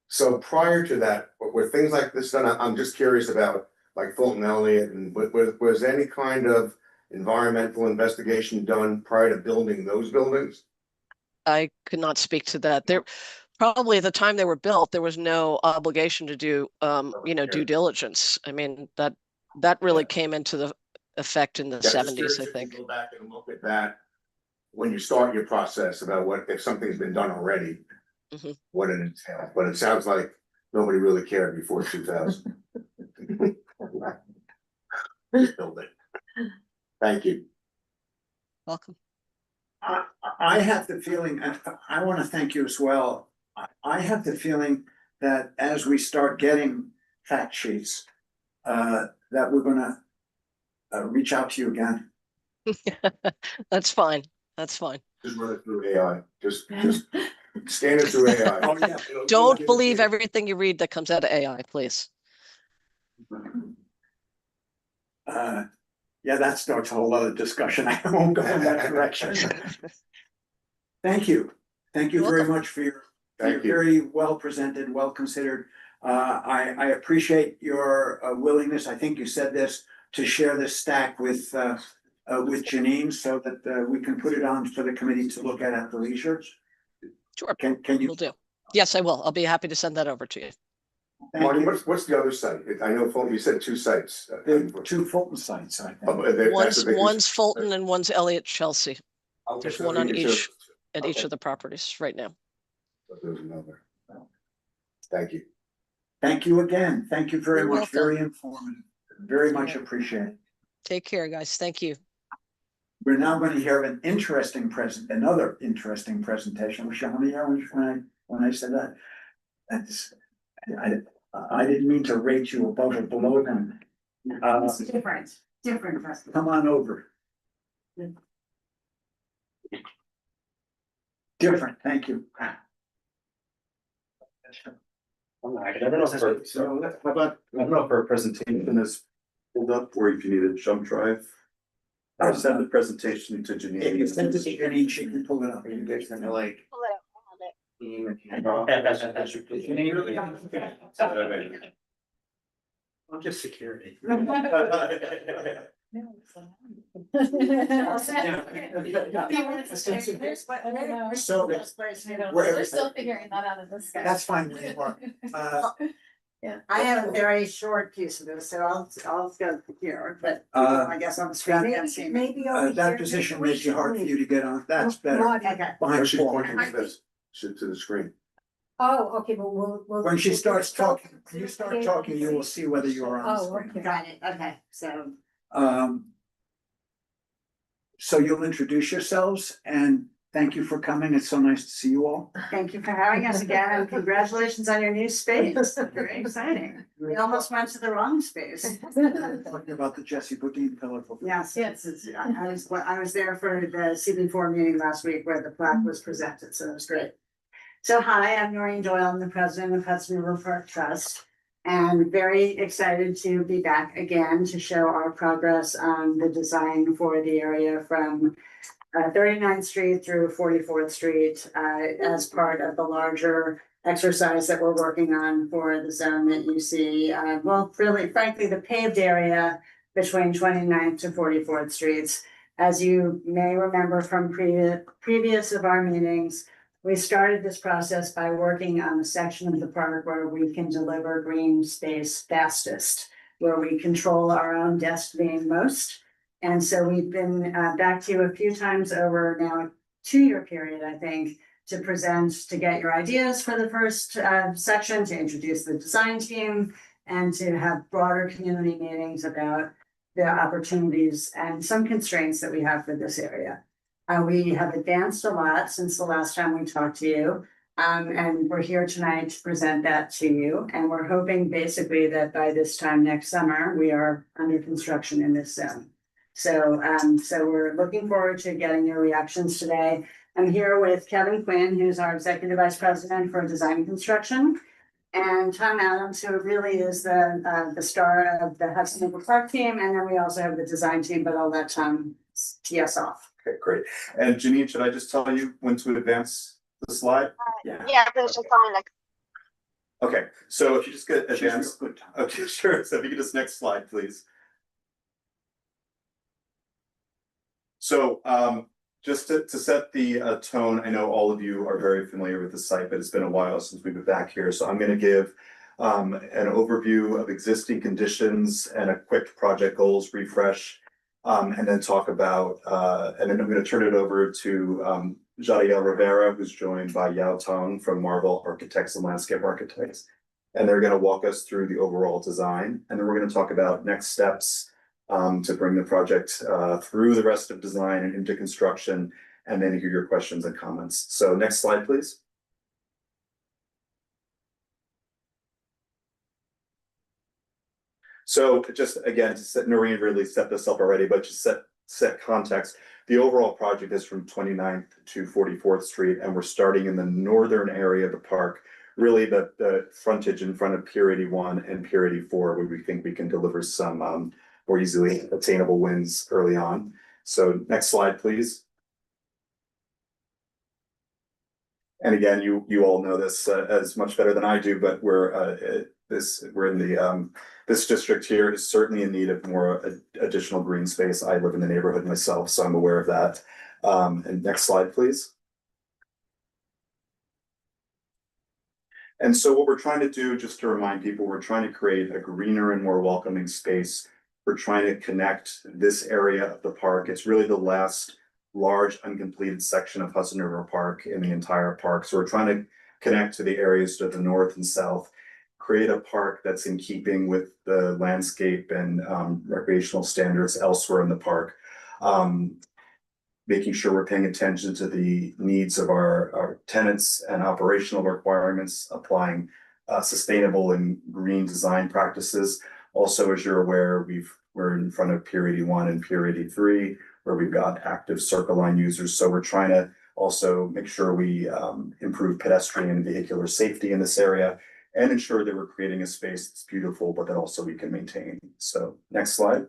So prior to that, were things like this done? I'm just curious about like Fulton Elliott, and was any kind of environmental investigation done prior to building those buildings? I could not speak to that. There probably at the time they were built, there was no obligation to do due diligence. I mean, that really came into the effect in the 70s, I think. Go back and look at that when you start your process about what if something's been done already, what it entails. But it sounds like nobody really cared before 2000. Build it. Thank you. Welcome. I have the feeling, and I want to thank you as well. I have the feeling that as we start getting fact sheets, that we're gonna reach out to you again. That's fine. That's fine. Just run it through AI. Just scan it through AI. Oh, yeah. Don't believe everything you read that comes out of AI, please. Yeah, that starts a whole other discussion. I won't go in that direction. Thank you. Thank you very much for your very well presented, well considered. I appreciate your willingness. I think you said this, to share this stack with Janine so that we can put it on for the committee to look at the leisure. Sure. Can you? Will do. Yes, I will. I'll be happy to send that over to you. Marty, what's the other site? I know Fulton, you said 2 sites. There are 2 Fulton sites, I think. One's Fulton and one's Elliott Chelsea. Okay, There's so one on you each said- at each of the properties right now. There's another. Thank you. Thank you again. Thank you very You're much. welcome. Very informative. Very much appreciated. Take care, guys. Thank you. We're now going to hear another interesting presentation. Was Shani here when I said that? I didn't mean to rate you above or below them. It's different. Different festival. Come on over. Different, thank you. I don't know if So, how about, I don't know if our presentation is pulled up or if you need a jump drive. I'll send the presentation to if you send it to Janine. Jenny, she can pull it up. You guys kind of like. I'm just security. So, We're still figuring that out in this guy. that's fine where you are. I have a very short piece of this, so I'll go here, but I guess I'm screening and seeing. Maybe That position makes it hard for you to get on, that's better. Okay. Behind She's Paul. pointing to this, to the screen. Oh, okay, but we'll. When she starts talking, when you start talking, you will see whether you're on the Oh, screen. okay. Got it, okay, so So you'll introduce yourselves and thank you for coming. It's so nice to see you all. thank you for having us again and congratulations on your new space. Very exciting. We almost went to the wrong space. Talking about the Jesse Boudin pillar. Yes, Yes. I was there for the CB4 meeting last week where the plaque was presented, so it was great. So hi, I'm Noreen Doyle, I'm the president of Hudson River Park Trust. And very excited to be back again to show our progress on the design for the area from 39th Street through 44th Street as part of the larger exercise that we're working on for the zone that you see. Well, really, frankly, the paved area between 29th to 44th Streets. As you may remember from previous of our meetings, we started this process by working on the section of the park where we can deliver green space fastest, where we control our own destiny most. And so we've been back to you a few times over now a 2-year period, I think, to present, to get your ideas for the first section, to introduce the design team, and to have broader community meetings about the opportunities and some constraints that we have for this area. We have advanced a lot since the last time we talked to you. And we're here tonight to present that to you. And we're hoping basically that by this time next summer, we are under construction in this zone. So we're looking forward to getting your reactions today. I'm here with Kevin Quinn, who's our Executive Vice President for Design and Construction. And Tom Adams, who really is the star of the Hudson River Park team. And then we also have the design team, but I'll let Tom tee us off. Okay, great. And Janine, should I just tell you when to advance the slide? Yeah. There's just on like. Okay, so if you just get She's real advance, good, Tom. okay, sure. So if you could just next slide, please. So just to set the tone, I know all of you are very familiar with the site, but it's been a while since we've been back here. So I'm going to give an overview of existing conditions and a quick project goals refresh. And then talk about, and then I'm going to turn it over to Jadiel Rivera, who's joined by Yao Tong from Marvel Architects and Landscape Architects. And they're going to walk us through the overall design. And then we're going to talk about next steps to bring the project through the rest of design and into construction, and then hear your questions and comments. So next slide, please. So just again, to set, Noreen really set this up already, but just set context. The overall project is from 29th to 44th Street, and we're starting in the northern area of the park, really the frontage in front of Pier 81 and Pier 84, where we think we can deliver some more easily attainable wins early on. So next slide, please. And again, you all know this as much better than I do, but we're in the this district here is certainly in need of more additional green space. I live in the neighborhood myself, so I'm aware of that. And next slide, please. And so what we're trying to do, just to remind people, we're trying to create a greener and more welcoming space. We're trying to connect this area of the park. It's really the last large uncompleted section of Hudson River Park in the entire park. So we're trying to connect to the areas to the north and south, create a park that's in keeping with the landscape and recreational standards elsewhere in the park. Making sure we're paying attention to the needs of our tenants and operational requirements, applying sustainable and green design practices. Also, as you're aware, We're in front of Pier 81 and Pier 83, where we've got active Circle Line users. So we're trying to also make sure we improve pedestrian and vehicular safety in this area and ensure that we're creating a space that's beautiful, but that also we can maintain. So next slide.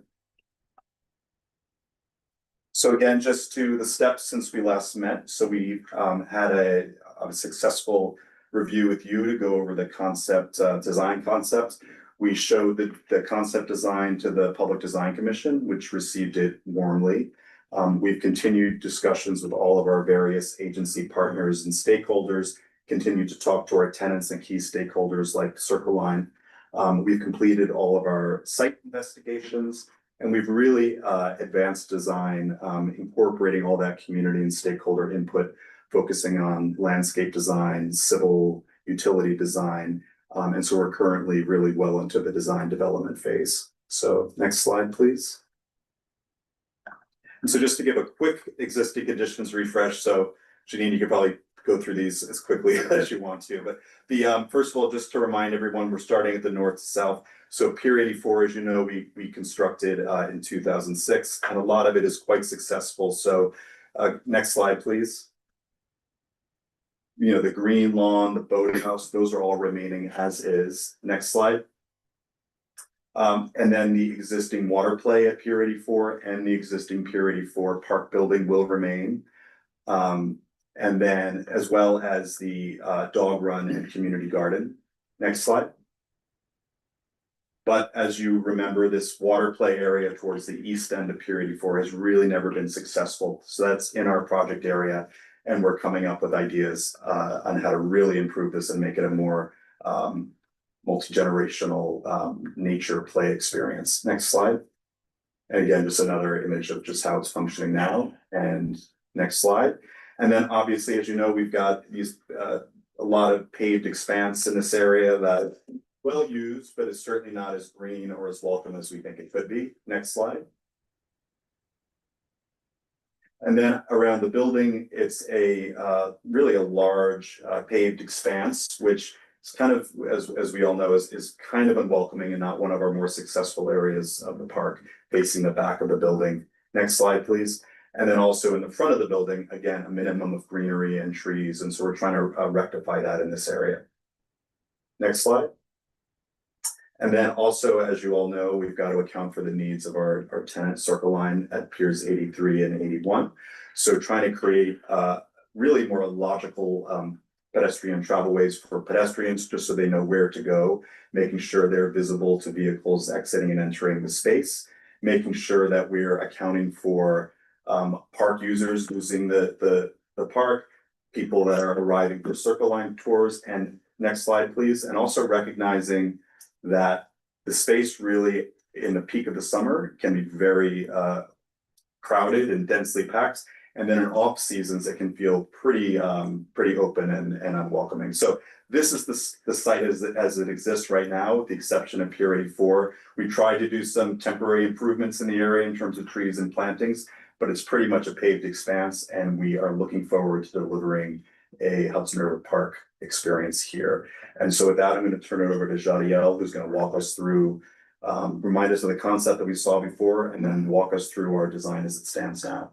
So again, just to the steps since we last met. So we had a successful review with you to go over the concept, design concept. We showed the concept design to the Public Design Commission, which received it warmly. We've continued discussions with all of our various agency partners and stakeholders, continued to talk to our tenants and key stakeholders like Circle Line. We've completed all of our site investigations, and we've really advanced design, incorporating all that community and stakeholder input, focusing on landscape design, civil utility design. And so we're currently really well into the design development phase. So next slide, please. And so just to give a quick existing conditions refresh. So Janine, you could probably go through these as quickly as you want to, but the first of all, just to remind everyone, we're starting at the north to south. So Pier 84, as you know, we constructed in 2006, and a lot of it is quite successful. So next slide, please. You know, the green lawn, the boating house, those are all remaining as is. Next slide. And then the existing water play at Pier 84 and the existing Pier 84 park building will remain. And then as well as the dog run and community garden. Next slide. But as you remember, this water play area towards the east end of Pier 84 has really never been successful. So that's in our project area. And we're coming up with ideas on how to really improve this and make it a more multi-generational nature play experience. Next slide. And again, just another image of just how it's functioning now. And next slide. And then obviously, as you know, we've got these a lot of paved expanse in this area that well used, but is certainly not as green or as welcome as we think it could be. Next slide. And then around the building, it's a really a large paved expanse, which is kind of, as we all know, is kind of unwelcoming and not one of our more successful areas of the park, facing the back of the building. Next slide, please. And then also in the front of the building, again, a minimum of greenery and trees. And so we're trying to rectify that in this area. Next slide. And then also, as you all know, we've got to account for the needs of our tenant Circle Line at Piers 83 and 81. So trying to create really more logical pedestrian travelways for pedestrians, just so they know where to go, making sure they're visible to vehicles exiting and entering the space, making sure that we're accounting for park users using the park, people that are arriving for Circle Line tours. And next slide, please. And also recognizing that the space really in the peak of the summer can be very crowded and densely packed. And then in off seasons, it can feel pretty open and unwelcoming. So this is the site as it exists right now, with the exception of Pier 84. We tried to do some temporary improvements in the area in terms of trees and plantings, but it's pretty much a paved expanse, and we are looking forward to delivering a Hudson River Park experience here. And so with that, I'm going to turn it over to Jadiel, who's going to walk us through, remind us of the concept that we saw before, and then walk us through our design as it stands now.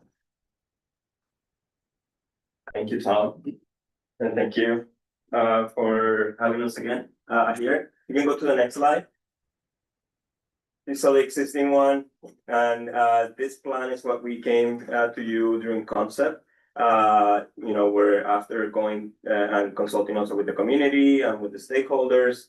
Thank you, Tom. And thank you for having us again here. You can go to the next slide. This is the existing one, and this plan is what we came to you during concept. We're after going and consulting also with the community and with the stakeholders.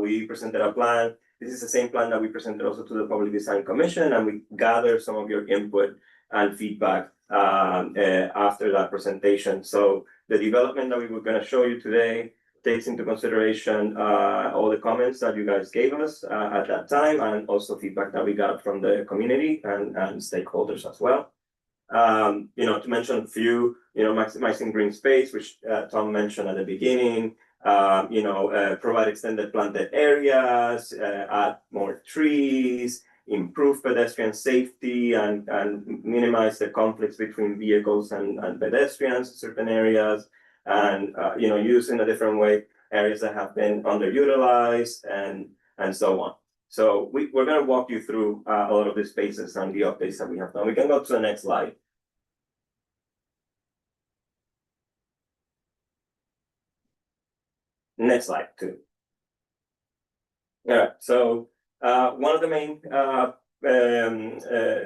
We presented a plan. This is the same plan that we presented also to the Public Design Commission, and we gathered some of your input and feedback after that presentation. So the development that we were going to show you today takes into consideration all the comments that you guys gave us at that time, and also feedback that we got from the community and stakeholders as well. To mention a few, maximizing green space, which Tom mentioned at the beginning, provide extended planted areas, add more trees, improve pedestrian safety, and minimize the conflicts between vehicles and pedestrians in certain areas, and use in a different way areas that have been underutilized and so on. So we're gonna walk you through a lot of the spaces and the updates that we have done. We can go to the next slide. Next slide, too. Yeah, so one of the main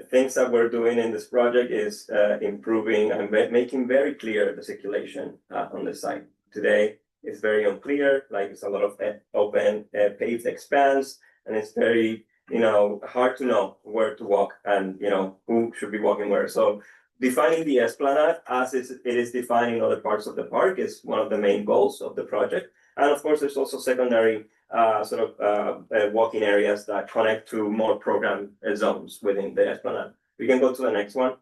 things that we're doing in this project is improving and making very clear the circulation on the site. Today, it's very unclear, like it's a lot of open paved expanse, and it's very, hard to know where to walk and, who should be walking where. So defining the esplanade as it is defined in other parts of the park is one of the main goals of the project. And of course, there's also secondary walking areas that connect to more program zones within the esplanade. We can go to the next one.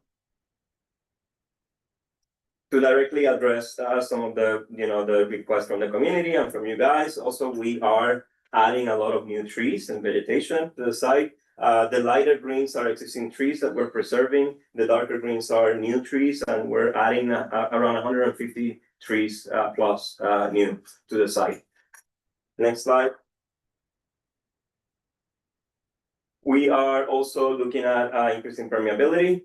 To directly address some of the, the requests from the community and from you guys. Also, we are adding a lot of new trees and vegetation to the site. The lighter greens are existing trees that we're preserving. The darker greens are new trees, and we're adding around 150 trees plus new to the site. Next slide. We are also looking at increasing permeability.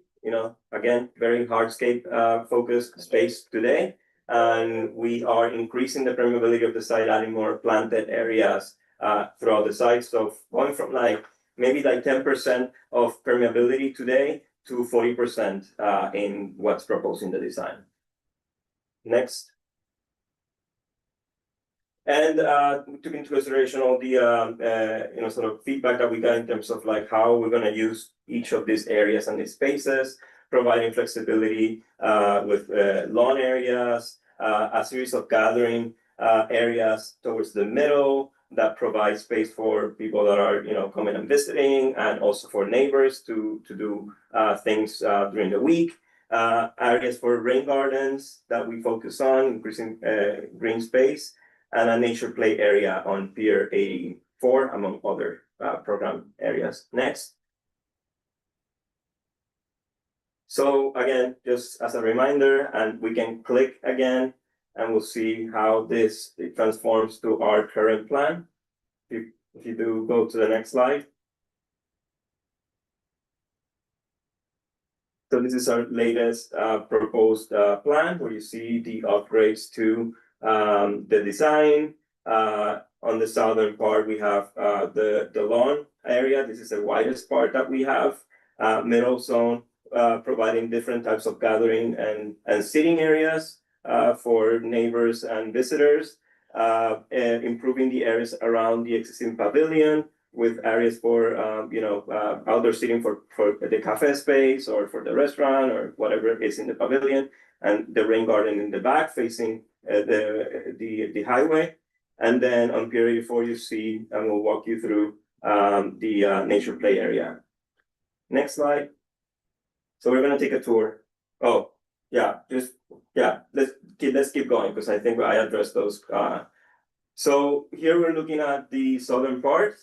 Again, very hardscape focused space today. And we are increasing the permeability of the site, adding more planted areas throughout the site. So going from maybe 10% of permeability today to 40% in what's proposed in the design. Next. And took into consideration all the sort of feedback that we got in terms of how we're going to use each of these areas and these spaces, providing flexibility with lawn areas, a series of gathering areas towards the middle that provide space for people that are coming and visiting, and also for neighbors to do things during the week. Areas for rain gardens that we focus on, increasing green space, and a nature play area on Pier 84, among other program areas. Next. So again, just as a reminder, and we can click again, and we'll see how it transforms to our current plan. If you do go to the next slide. So this is our latest proposed plan, where you see the upgrades to the design. On the southern part, we have the lawn area. This is the widest part that we have. Middle zone, providing different types of gathering and sitting areas for neighbors and visitors. And improving the areas around the existing pavilion with areas for outdoor seating for the cafe space or for the restaurant or whatever is in the pavilion, and the rain garden in the back facing the highway. And then on Pier 84 you see, and we'll walk you through the nature play area. Next slide. So we're gonna take a tour. Oh, yeah, let's keep going, because I think I addressed those. So here we're looking at the southern part.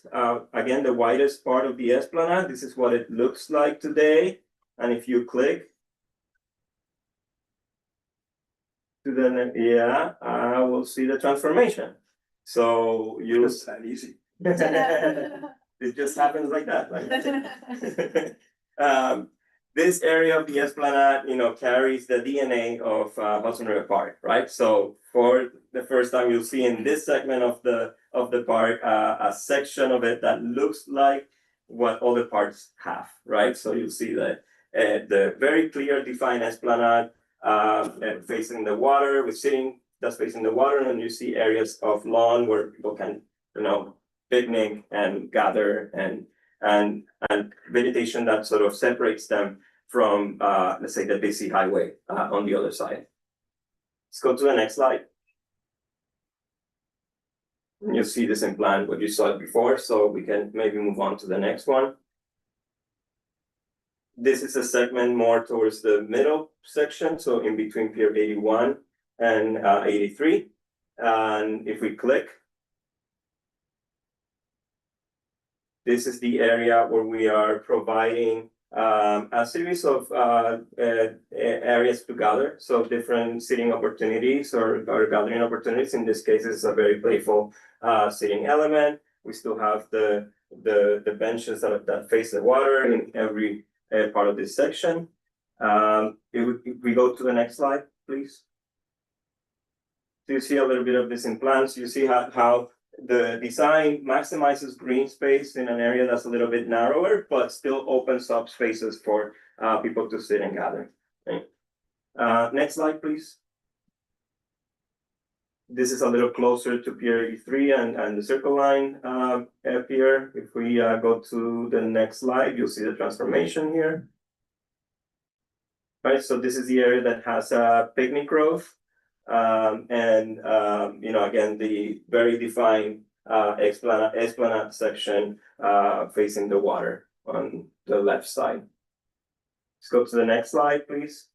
Again, the widest part of the esplanade. This is what it looks like today. And if you click to the we'll see the transformation. So you It's that easy. it just happens like that. Right? This area of the esplanade, carries the DNA of Hudson River Park, right? So for the first time, you'll see in this segment of the park a section of it that looks like what other parks have, right? So you'll see that the very clear defined esplanade facing the water, with sitting that's facing the water, and you see areas of lawn where people can, picnic and gather, and vegetation that sort of separates them from, let's say, the busy highway on the other side. Let's go to the next slide. You'll see this in plan, what you saw before, so we can maybe move on to the next one. This is a segment more towards the middle section, so in between Pier 81 and 83. And if we click, this is the area where we are providing a series of areas to gather. So different sitting opportunities or gathering opportunities. In this case, it's a very playful sitting element. We still have the the benches that face the water in every part of this section. If we go to the next slide, please. So you see a little bit of this in plans. You see how the design maximizes green space in an area that's a little bit narrower, but still opens up spaces for people to sit and gather. Okay. Next slide, please. This is a little closer to Pier 83 and the Circle Line pier. If we go to the next slide, you'll see the transformation here. Right, so this is the area that has picnic grove. Again, the very defined esplanade section facing the water on the left side. Let's go to the next slide, please.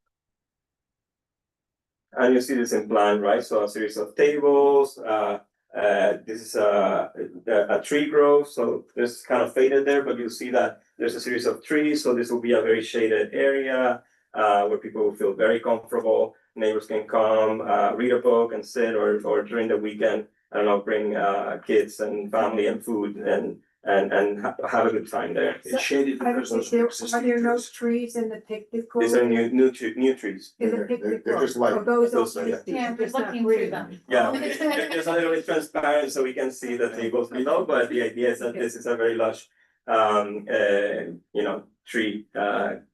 And you see this in plan, right? So a series of tables. This is a tree grove, so this kind of faded there, but you'll see that there's a series of trees. So this will be a very shaded area where people will feel very comfortable. Neighbors can come, read a book and sit, or during the weekend, I don't know, bring kids and family and food and have a good time there. It's shaded because those are existing Are there no trees. trees in the picnic grove? These are new trees. In the They're- picnic they're grove? just like- Oh, those those are are, yeah. existing, Yeah, we're just not looking green. through them. Yeah, it's a little bit transparent, so we can see the tables below, but the idea is that this is a very lush, tree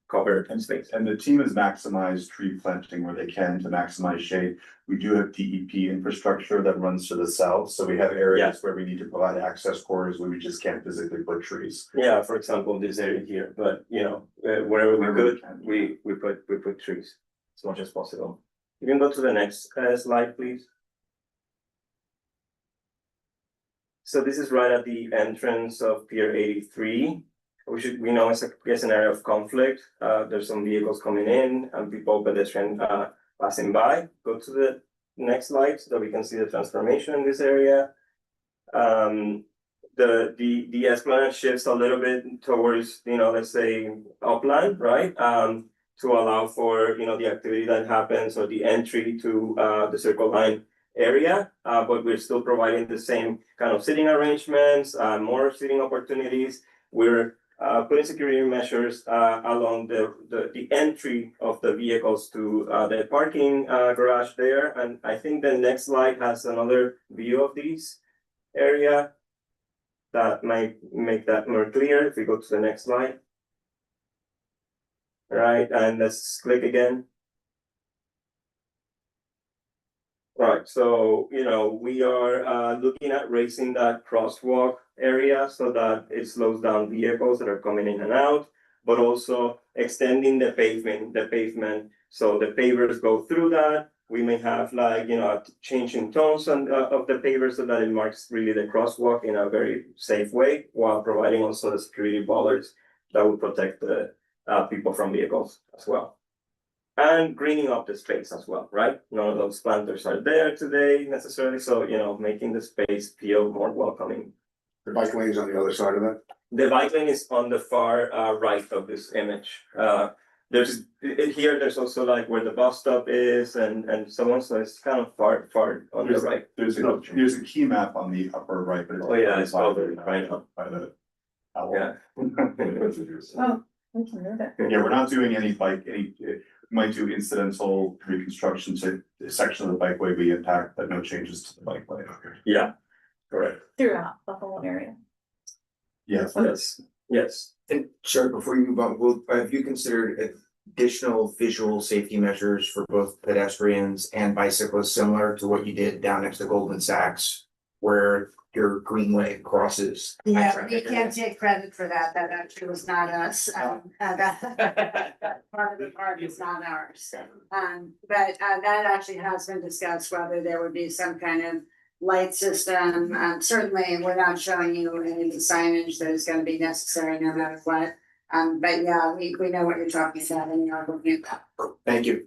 covered space. And the team has maximized tree planting where they can to maximize shade. We do have DEP infrastructure that runs to the south, so we have areas where we need to provide access corridors where we just can't physically put trees. Yeah, for example, this area here, but wherever we could, we put trees as much as possible. You can go to the next slide, please. So this is right at the entrance of Pier 83. We know it's an area of conflict. There's some vehicles coming in and people, pedestrian passing by. Go to the next slide so that we can see the transformation in this area. The esplanade shifts a little bit towards, let's say upland, right? To allow for, the activity that happens or the entry to the Circle Line area. But we're still providing the same kind of sitting arrangements, more sitting opportunities. We're putting security measures along the entry of the vehicles to the parking garage there. And I think the next slide has another view of these area that might make that more clear. If we go to the next slide. All right, and let's click again. Right, so we are looking at raising that crosswalk area so that it slows down vehicles that are coming in and out, but also extending the pavement so the pavers go through that. We may have a change in tones of the pavers so that it marks really the crosswalk in a very safe way, while providing also the security bollards that will protect the people from vehicles as well. And greening up the space as well, right? None of those planters are there today necessarily, so making the space feel more welcoming. The bike lane's on the other side of that? The bike lane is on the far right of this image. There's also where the bus stop is and so on, so it's kind of far on the right. There's a key map on the upper right, but it's. Oh, yeah, it's over right now. By the owl. Yeah. Oh, we can move it. Yeah, we're not doing any might do incidental reconstruction to the section of the bikeway we impact, but no changes to the bikeway. Yeah, correct. Throughout the whole area. Yes. Yes. And sir, before you move on, have you considered additional visual safety measures for both pedestrians and bicyclists, similar to what you did down next to Goldman Sachs, where your greenway crosses? Yeah, we can't take credit for that. That actually was not us. That part of the park is not ours. But that actually has been discussed, whether there would be some kind of light system. Certainly, we're not showing you any of the signage that is gonna be necessary no matter what. But yeah, we know what you're talking about and you're looking at that. Thank you.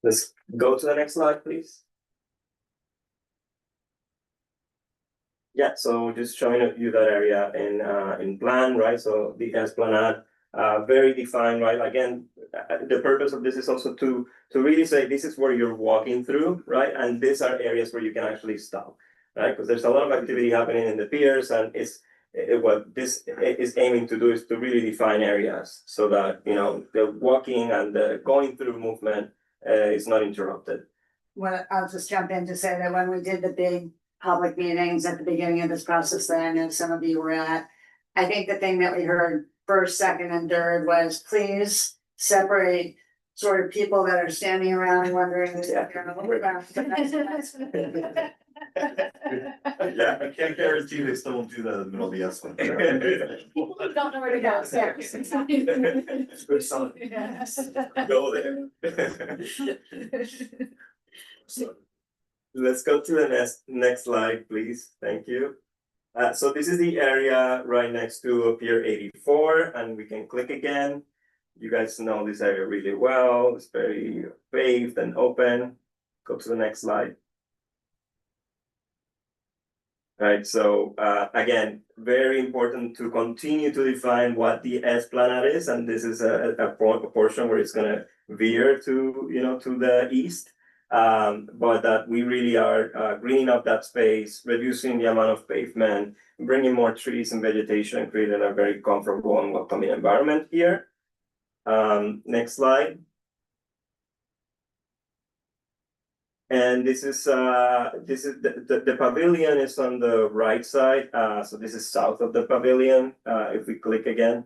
Let's go to the next slide, please. Yeah, so just showing you that area in plan, right? So the esplanade, very defined, right? Again, the purpose of this is also to really say this is where you're walking through, right? And these are areas where you can actually stop, right? Because there's a lot of activity happening in the piers, and what this is aiming to do is to really define areas so that, you know, the walking and the going through movement is not interrupted. Well, I'll just jump in to say that when we did the big public meetings at the beginning of this process that I know some of you were at, I think the thing that we heard first, second, and third was please separate sort of people that are standing around wondering. Yeah, I can't guarantee they still won't do that in the middle of the S one. People who don't know where to go. It's good sign. Yes. Go there. So, let's go to the next slide, please. Thank you. So this is the area right next to Pier 84, and we can click again. You guys know this area really well. It's very paved and open. Go to the next slide. Right, so again, very important to continue to define what the esplanade is, and this is a portion where it's gonna veer to, you know, to the east. But that we really are greening up that space, reducing the amount of pavement, bringing more trees and vegetation, creating a very comfortable and welcoming environment here. Next slide. And this is the pavilion is on the right side. So this is south of the pavilion. If we click again.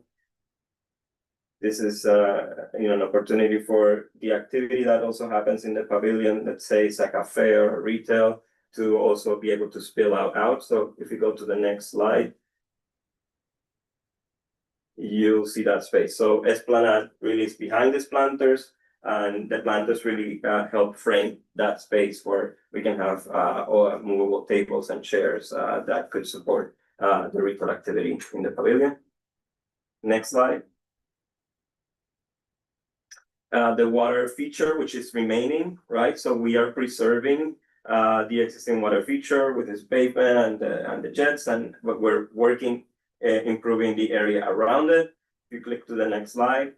This is you know, an opportunity for the activity that also happens in the pavilion, let's say it's a cafe or retail, to also be able to spill out. So if you go to the next slide, you'll see that space. So Esplanade really is behind these planters, and the planters really help frame that space where we can have movable tables and chairs that could support the retail activity in the pavilion. Next slide. The water feature, which is remaining, right? So we are preserving the existing water feature with its pavement and the jets, but we're working improving the area around it. If you click to the next slide,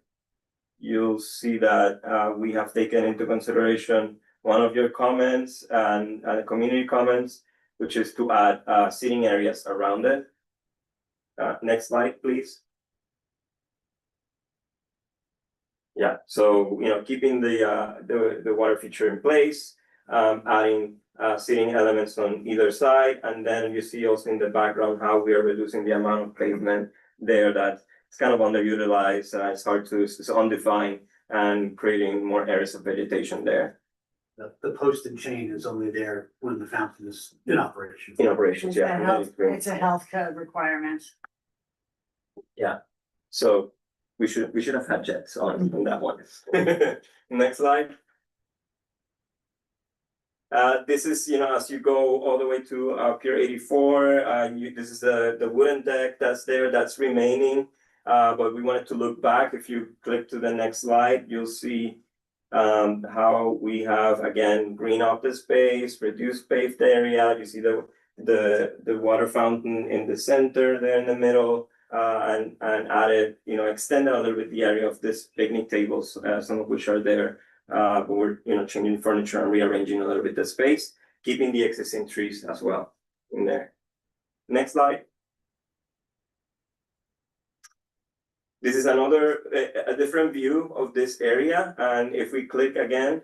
you'll see that we have taken into consideration one of your comments and community comments, which is to add seating areas around it. Next slide, please. Yeah, so you know, keeping the water feature in place, adding seating elements on either side, and then you see also in the background how we are reducing the amount of pavement there that it's kind of underutilized, it's hard to, it's undefined, and creating more areas of vegetation there. The post and chain is only there when the fountain is in operation. In operations, yeah. It's a health code requirement. Yeah, so we should have had jets on that one. Next slide. This is, you know, as you go all the way to Pier 84, this is the wooden deck that's there, that's remaining. But we wanted to look back. If you click to the next slide, you'll see how we have, again, green up the space, reduced paved area. You see the water fountain in the center there in the middle. And added, you know, extended a little bit the area of this picnic tables, some of which are there. But we're, you know, changing furniture and rearranging a little bit the space, keeping the existing trees as well in there. Next slide. This is a different view of this area. And if we click again,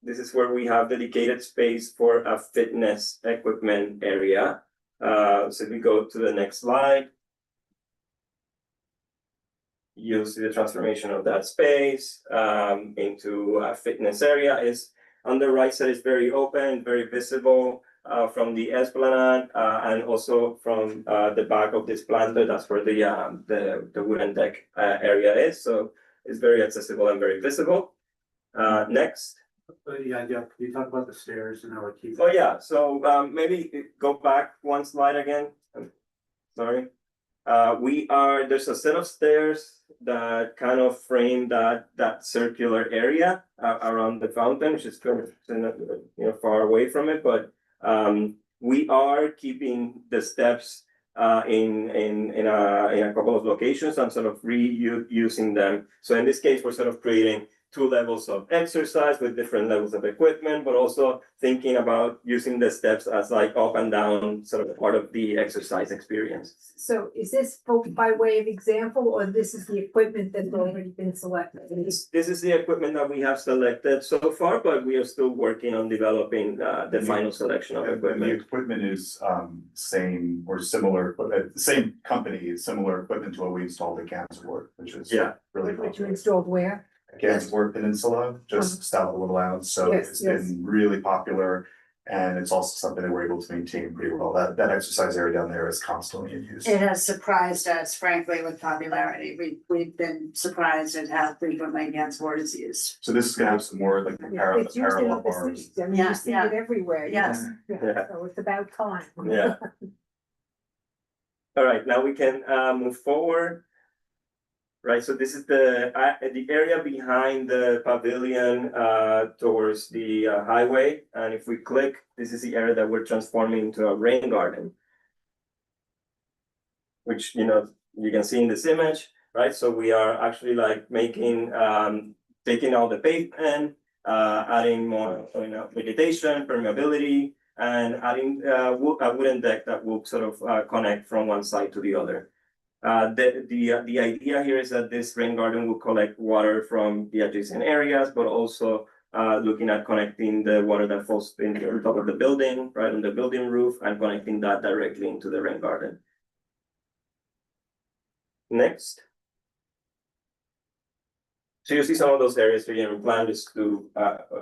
this is where we have dedicated space for a fitness equipment area. So if we go to the next slide, you'll see the transformation of that space into a fitness area. Is on the right side is very open, very visible from the esplanade, and also from the back of this planter. That's where the wooden deck area is. So it's very accessible and very visible. Next. Yeah, can you talk about the stairs and how it keeps? Oh yeah, so maybe go back one slide again. Sorry. There's a set of stairs that kind of frame that circular area around the fountain, which is kind of, you know, far away from it, but we are keeping the steps in a couple of locations and sort of reusing them. So in this case, we're sort of creating two levels of exercise with different levels of equipment, but also thinking about using the steps as like up and down, sort of part of the exercise experience. So is this by way of example, or this is the equipment that's already been selected? This is the equipment that we have selected so far, but we are still working on developing the final selection of And the equipment. equipment is same or similar, the same company, similar equipment to what we installed at Gansevoort, which is Yeah. really Which you popular. installed where? Gansevoort Peninsula, just south of Little Island, so Yes, it's yes. been really popular. And it's also something that we're able to maintain pretty well. That exercise area down there is constantly in use. It has surprised us, frankly, with popularity. We've been surprised at how frequently Gansevoort is used. So this is gonna have some more like Yeah, it's used in parallel other bars. cities. I mean, Yeah, you see yeah. it everywhere. Yes. Yeah. So it's about time. Yeah. All right, now we can move forward. Right, so this is the area behind the pavilion towards the highway. And if we click, this is the area that we're transforming into a rain garden. Which, you know, you can see in this image, right? So we are actually like making, taking out the pavement, adding more, you know, vegetation, permeability, and adding a wooden deck that will sort of connect from one side to the other. The idea here is that this rain garden will collect water from the adjacent areas, but also looking at connecting the water that falls into on top of the building, right on the building roof, and connecting that directly into the rain garden. Next. So you see some of those areas here in plan is to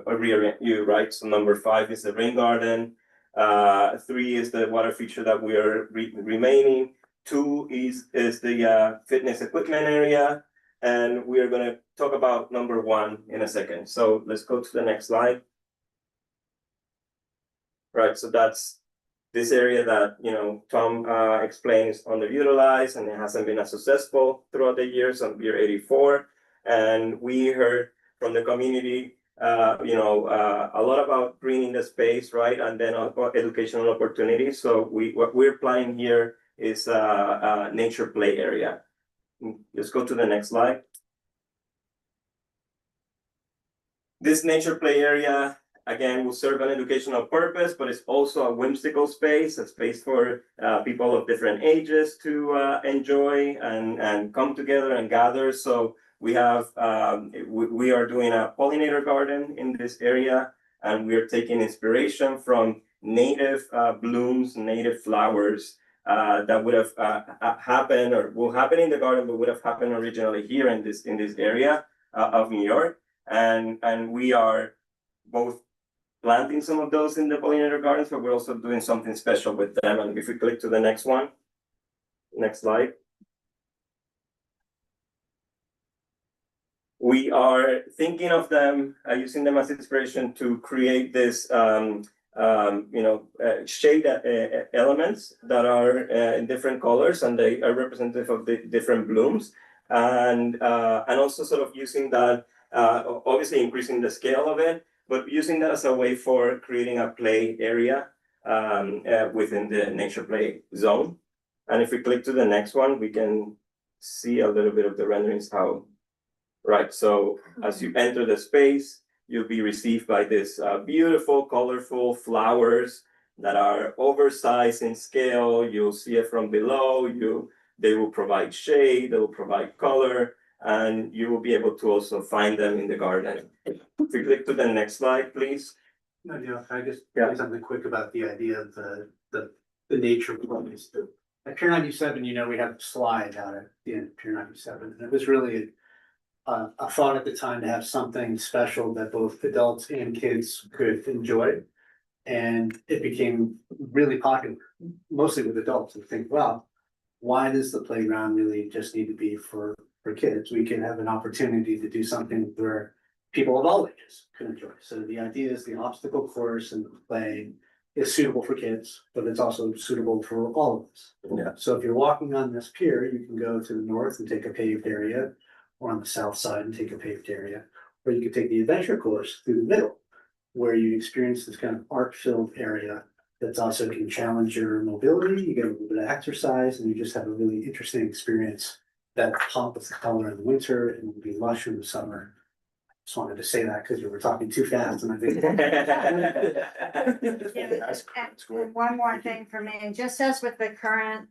reorient you, right? So number 5 is the rain garden. 3 is the water feature that we are remaining. 2 is the fitness equipment area, and we are going to talk about number 1 in a second. So let's go to the next slide. Right, so that's this area that, you know, Tom explained is underutilized and it hasn't been as successful throughout the years on Pier 84. And we heard from the community, you know, a lot about greening the space, right? And then educational opportunities. So what we're planning here is a nature play area. Let's go to the next slide. This nature play area, again, will serve an educational purpose, but it's also a whimsical space, a space for people of different ages to enjoy and come together and gather. So we have, we are doing a pollinator garden in this area, and we are taking inspiration from native blooms, native flowers that would have happened or will happen in the garden, but would have happened originally here in this area of New York. And we are both planting some of those in the pollinator gardens, but we're also doing something special with them. And if we click to the next one, next slide. We are thinking of them, using them as inspiration to create this, you know, shade elements that are in different colors, and they are representative of the different blooms. And also sort of using that, obviously increasing the scale of it, but using that as a way for creating a play area within the nature play zone. And if we click to the next one, we can see a little bit of the renderings how, right? So as you enter the space, you'll be received by this beautiful, colorful flowers that are oversized in scale. You'll see it from below. They will provide shade, they will provide color, and you will be able to also find them in the garden. If we click to the next slide, please. No, you know, I just Yeah. say something quick about the idea of the nature place. At Pier 97, you know, we had a slide out at the end of Pier 97, and it was really a thought at the time to have something special that both adults and kids could enjoy. And it became really popular, mostly with adults, and think, well, why does the playground really just need to be for kids? We can have an opportunity to do something where people of all ages can enjoy. So the idea is the obstacle course and the play is suitable for kids, but it's also suitable for all of us. Yeah. So if you're walking on this pier, you can go to the north and take a paved area, or on the south side and take a paved area, or you could take the adventure course through the middle, where you experience this kind of art-filled area that's also can challenge your mobility, you get a little bit of exercise, and you just have a really interesting experience that pop with the color in the winter and will be lush in the summer. Just wanted to say that because you were talking too fast and I think. And one more thing for me, just as with the current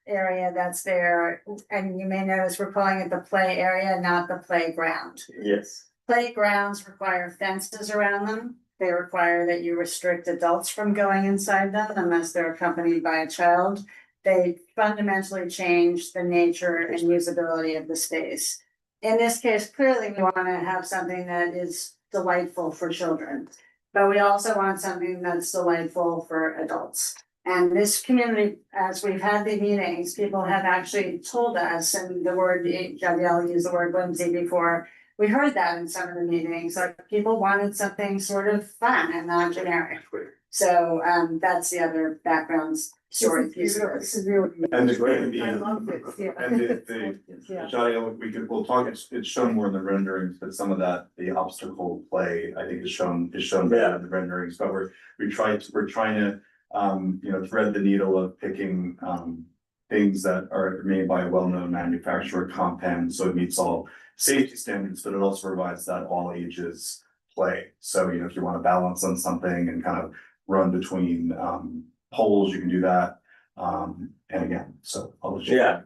area that's there, and you may notice we're calling it the play area, not the playground. Yes. Playgrounds require fences around them. They require that you restrict adults from going inside them unless they're accompanied by a child. They fundamentally change the nature and usability of the space. In this case, clearly we want to have something that is delightful for children, but we also want something that's delightful for adults. And this community, as we've had the meetings, people have actually told us, and the word, Gabrielle used the word whimsy before. We heard that in some of the meetings, like people wanted something sort of fun and not generic. So that's the other background story piece. This is really. And the great, I love this, yeah. and Yeah. Johnny, we'll talk, it's shown more in the renderings, but some of that, the obstacle play, I think is shown better in the renderings, but we're trying to, thread the needle of picking, things that are made by a well-known manufacturer, Compen, so it meets all safety standards, but it also provides that all ages play. So, if you want to balance on something and kind of run between, poles, you can do that. And again, so I'll let you.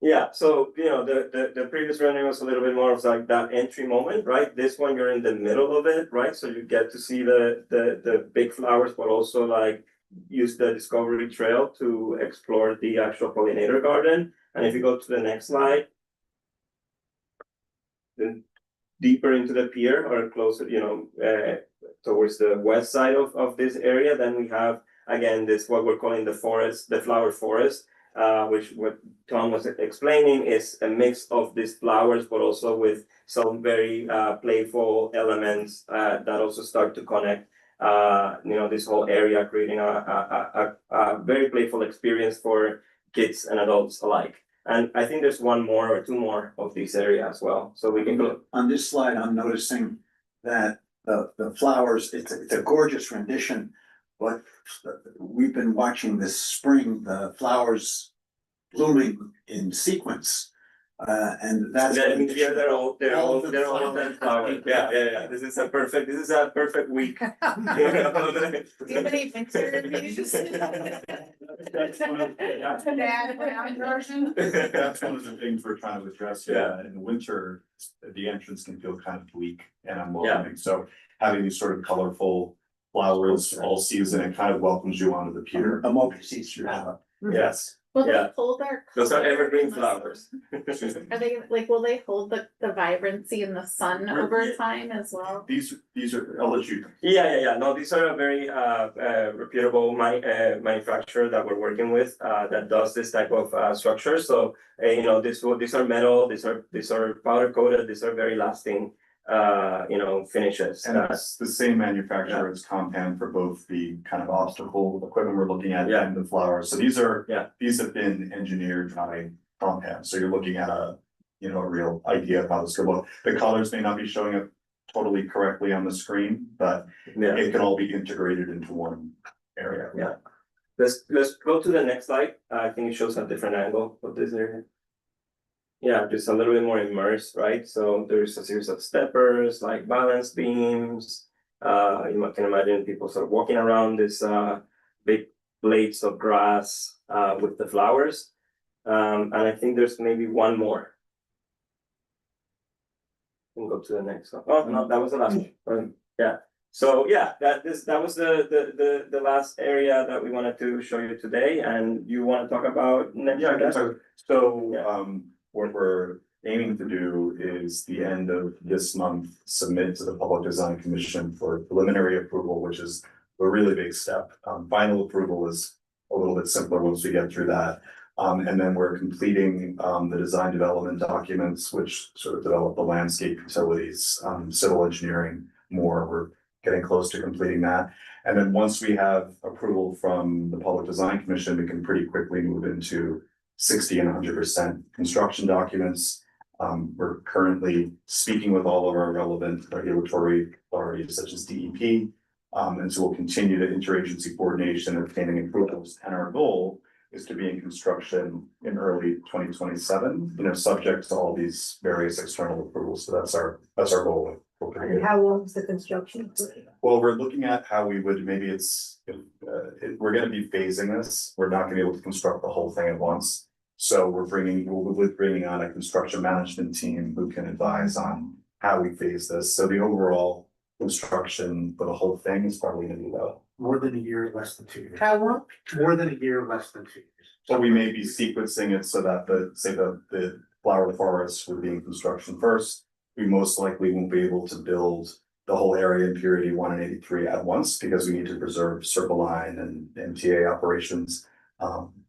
Yeah, so the previous rendering was a little bit more of like that entry moment, right? This one, you're in the middle of it, right? So you get to see the big flowers, but also like use the discovery trail to explore the actual pollinator garden. And if you go to the next slide, then deeper into the pier or closer, towards the west side of this area, then we have again this what we're calling the forest, the flower forest, which what Tom was explaining is a mix of these flowers, but also with some very playful elements that also start to connect this whole area, creating a very playful experience for kids and adults alike. And I think there's one more or two more of this area as well, so we can go. On this slide, I'm noticing that the flowers, it's a gorgeous rendition, but we've been watching this spring, the flowers blooming in sequence. And that's. Yeah, they're all that flowers. Yeah. This is a perfect week. Do you have any winter reviews? That's one of the things we're trying to address. In the winter, the entrance can feel kind of bleak and unwelcoming. So having these sort of colorful flowers all season, it kind of welcomes you onto the pier. I'm open seats you have. Yes. Will they hold their? Those are color evergreen in the flowers. sun? Are they like, will they hold the vibrancy in the sun over time as well? These are, I'll let you. Yeah. No, these are a very reputable manufacturer that we're working with that does this type of structure. So these are metal, these are powder coated, these are very lasting finishes. And it's the same manufacturer as Compan for both the kind of obstacle equipment we're looking at and the flowers. So these have been engineered by Compan. So you're looking at a real idea of how this could look. The colors may not be showing up totally correctly on the screen, but it can all be integrated into one area. Yeah. Let's go to the next slide. I think it shows a different angle of this area. Yeah, just a little bit more immersed, right? So there's a series of steppers, like balance beams. You can imagine people sort of walking around this big blades of grass with the flowers. And I think there's maybe one more. We can go to the next one. Oh, no, that was the last one. Yeah. So yeah, that was the last area that we wanted to show you today. And you want to talk about next? What we're aiming to do is the end of this month, submit to the Public Design Commission for preliminary approval, which is a really big step. Final approval is a little bit simpler once we get through that. And then we're completing the design development documents, which sort of develop the landscape utilities, civil engineering more. We're getting close to completing that. And then once we have approval from the Public Design Commission, we can pretty quickly move into 60 and 100% construction documents. We're currently speaking with all of our relevant regulatory authorities such as DEP. And so we'll continue the interagency coordination, obtaining approvals. And our goal is to be in construction in early 2027, subject to all these various external approvals. So that's our goal. And how long is the construction? Well, we're looking at how we would, maybe we're gonna be phasing this. We're not gonna be able to construct the whole thing at once. So we'll be bringing on a construction management team who can advise on how we phase this. So the overall construction for the whole thing is probably gonna be about. More than a year, less than 2 years. How long? More than a year, less than 2 years. So we may be sequencing it so that the flower forest would be in construction first. We most likely won't be able to build the whole area in Pier 81 and 83 at once because we need to preserve Circle Line and MTA operations.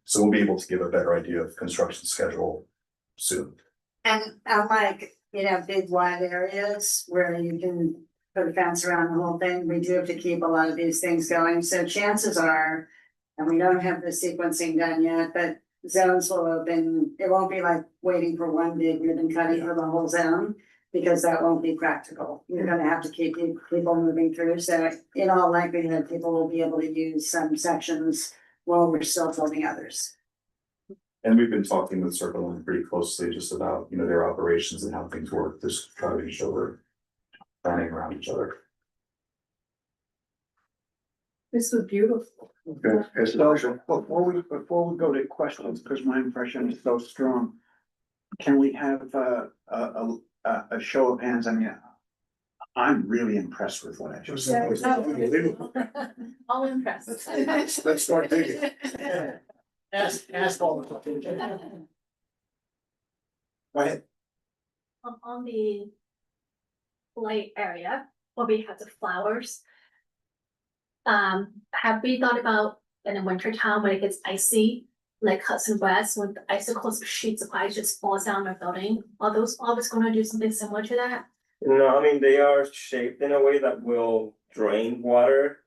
So we'll be able to give a better idea of construction schedule soon. And unlike, big wide areas where you can put a fence around the whole thing, we do have to keep a lot of these things going. So chances are, and we don't have the sequencing done yet, but zones will open. It won't be like waiting for one big ribbon cutting for the whole zone, because that won't be practical. You're gonna have to keep people moving through. So in all likelihood, people will be able to use some sections while we're still building others. And we've been talking with Circle Line pretty closely just about, their operations and how things work, just trying to make sure we're planning around each other. This was beautiful. So before we go to questions, because my impression is so strong, can we have a show of hands? I mean, I'm really impressed with what I just saw. All impressed. Let's start digging. Ask all the questions. Go ahead. On the light area where we have the flowers. Have we thought about in the winter time when it gets icy, like Hudson West, when the icicles sheets of ice just falls down our building? Are those always gonna do something similar to that? No, I mean, they are shaped in a way that will drain water,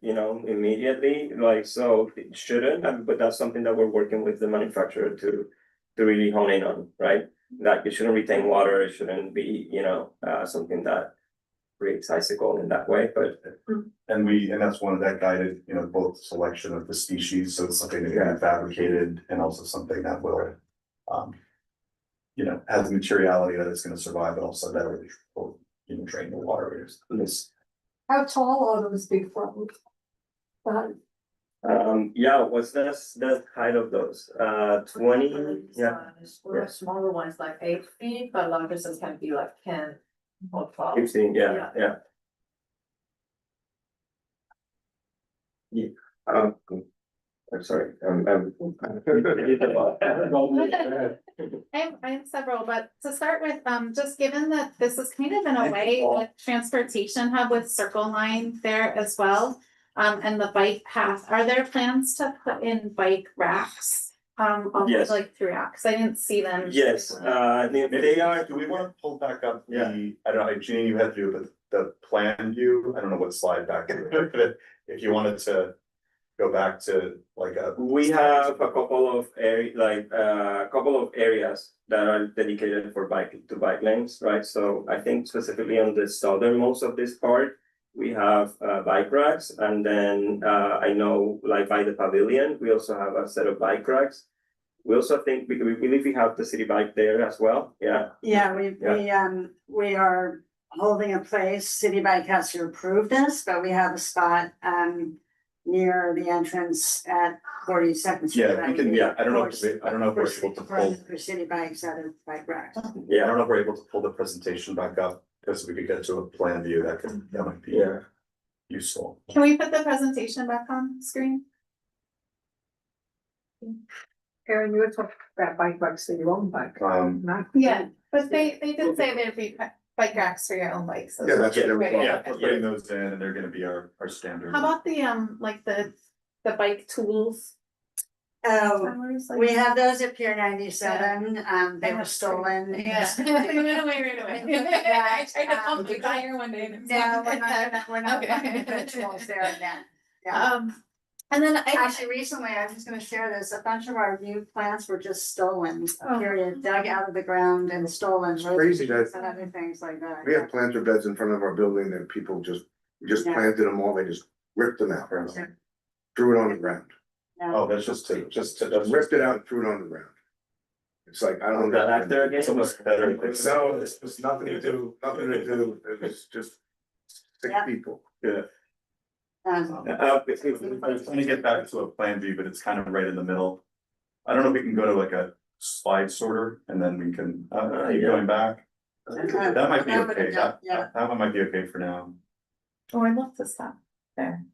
immediately, so it shouldn't, but that's something that we're working with the manufacturer to really hone in on, right? That it shouldn't retain water, it shouldn't be, something that creates icicle in that way, but. And that's one of that guided, both selection of the species, so it's something that can be fabricated and also something that will, has the materiality that it's gonna survive, but also that will, drain the water. How tall are those big flowers? What's the height of those? 20, yeah. Smaller ones like 8 feet, but larger ones can be like 10 or 12. 15, yeah. I'm sorry, I have several, but to start with, just given that this is kind of in a way a transportation hub with Circle Line there as well. And the bike path, are there plans to put in bike racks? Yes. Like throughout, because I didn't see them. Yes, they are. Do we wanna pull back up I don't know, Jeannie, you had to do it, but the plan view, I don't know what slide back, but if you wanted to go back to We have a couple of areas that are dedicated for bike lanes, right? So I think specifically on the southernmost of this part, we have bike racks, and then I know by the pavilion, we also have a set of bike racks. We also think we believe we have the city bike there as well, yeah. Yeah, we are holding a place. City Bike has to approve this, but we have a spot near the entrance at 42nd Street. Yeah, we can, I don't know if we're able to pull. For city bikes out of bike racks. Yeah, I don't know if we're able to pull the presentation back up, because we could get to a plan view that might be useful. Can we put the presentation back on screen? Karen, you were talking about bike racks for your own bike. Yeah, but they did say there'd be bike racks for your own bikes. Yeah, that's what they were talking Yeah, Okay. we're putting those in, and they're gonna be our standard. How about the the bike tools? We have those at Pier 97, they were stolen. Yeah. They went away right away. I tried to pump the tire one day. No, we're not Okay. rituals there again. Yeah. And then Actually, recently, I'm just gonna share this, a bunch of our new plants were just stolen, period, dug out of the ground and stolen. Crazy that- And other things like that. We have planter beds in front of our building that people just Yeah. planted them all, they just ripped them out, Yeah. threw it on the ground. Oh, that's just Just ripped it out and threw it on the ground. It's like, I don't know. That actor again? It's almost better. No, it's nothing to do, it was just six Yeah. people. Yeah. Um, I'm trying to get back to a plan view, but it's kind of right in the middle. I don't know if we can go to like a slide sorter and then we can, keep going back. That might be okay, Yeah. that one might be okay for now. Oh, I'd love to stop there.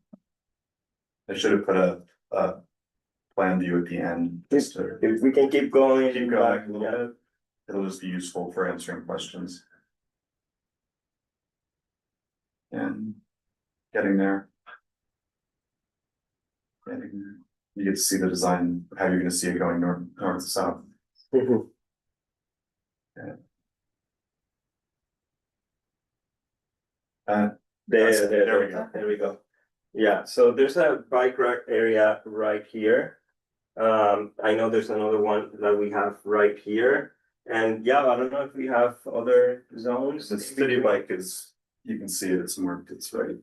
I should have put a plan view at the end, just to If we can keep going. keep going a little Yeah. bit. It'll just be useful for answering questions. And getting there. Getting there. You get to see the design, how you're gonna see it going north to south. Mhm. There we go. Yeah, so there's a bike rack area right here. I know there's another one that we have right here. And yeah, I don't know if we have other zones. The city bike is, you can see it, it's marked, it's right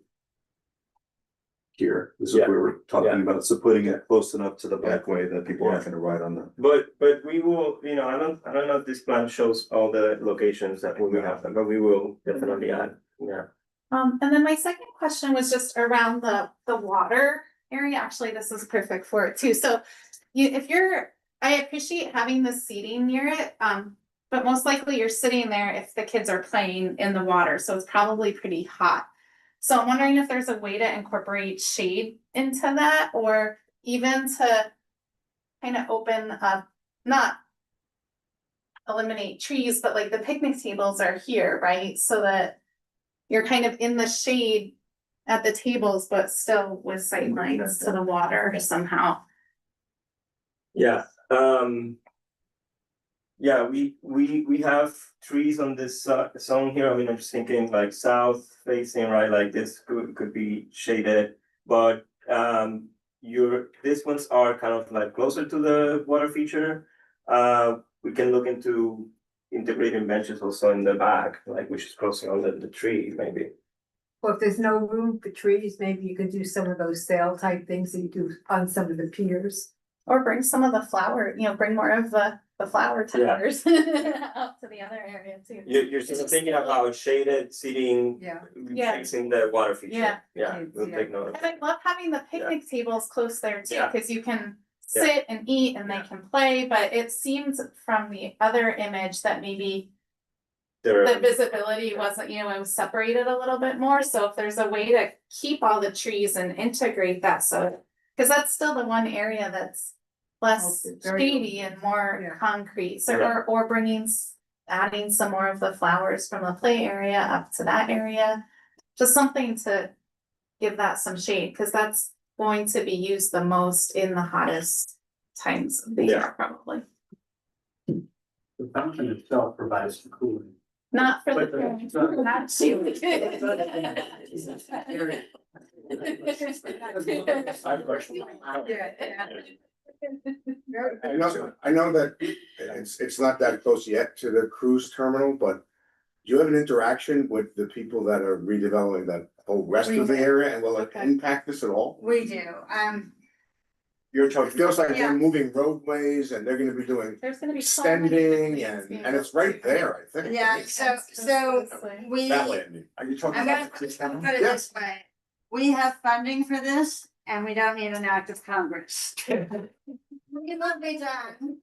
here. This is Yeah. what we were talking Yeah. about, so putting it close enough to the bikeway that people aren't gonna ride on the. But we will, I don't know if this plan shows all the locations that we have them, but we will definitely add, yeah. And then my second question was just around the water area. Actually, this is perfect for it too. So I appreciate having the seating near it. But most likely you're sitting there if the kids are playing in the water, so it's probably pretty hot. So I'm wondering if there's a way to incorporate shade into that, or even to kind of open up, not eliminate trees, but like the picnic tables are here, right? So that you're kind of in the shade at the tables, but still with sight lines to the water somehow. Yeah, yeah, we have trees on this zone here. I mean, I'm just thinking like south facing, right? Like this could be shaded, but these ones are kind of like closer to the water feature. We can look into integrating benches also in the back, like which is closer on the tree, maybe. Well, if there's no room for trees, maybe you could do some of those sail type things that you do on some of the piers. Or bring some of the flower, bring more of the flower towers up to the other area too. You're just thinking about shaded seating. Yeah. Facing the water feature. Yeah. Yeah, we'll take note of And I love having the picnic tables close there too, Yeah. because you can Yeah. sit and eat and they can play, but it seems from the other image that maybe the visibility wasn't, it was separated a little bit more, so if there's a way to keep all the trees and integrate that, so. Cause that's still the one area that's less shady and more concrete, so, or adding some more of the flowers from the play area up to that area. Just something to give that some shade, cause that's going to be used the most in the hottest times of the year, probably. The fountain itself provides some cooling. Not for the But parents, the- not you. I know that it's not that close yet to the cruise terminal, but do you have an interaction with the people that are redeveloping that whole rest of the area, and will it impact this at all? We do, It feels like Yeah. they're moving roadways and they're gonna be doing There's gonna be so many extending things being and it's right there, I think. yeah, so we. That way, I mean. Are you talking I'm gonna about? put it this way, we have funding for this and we don't need an act of Congress. It will be done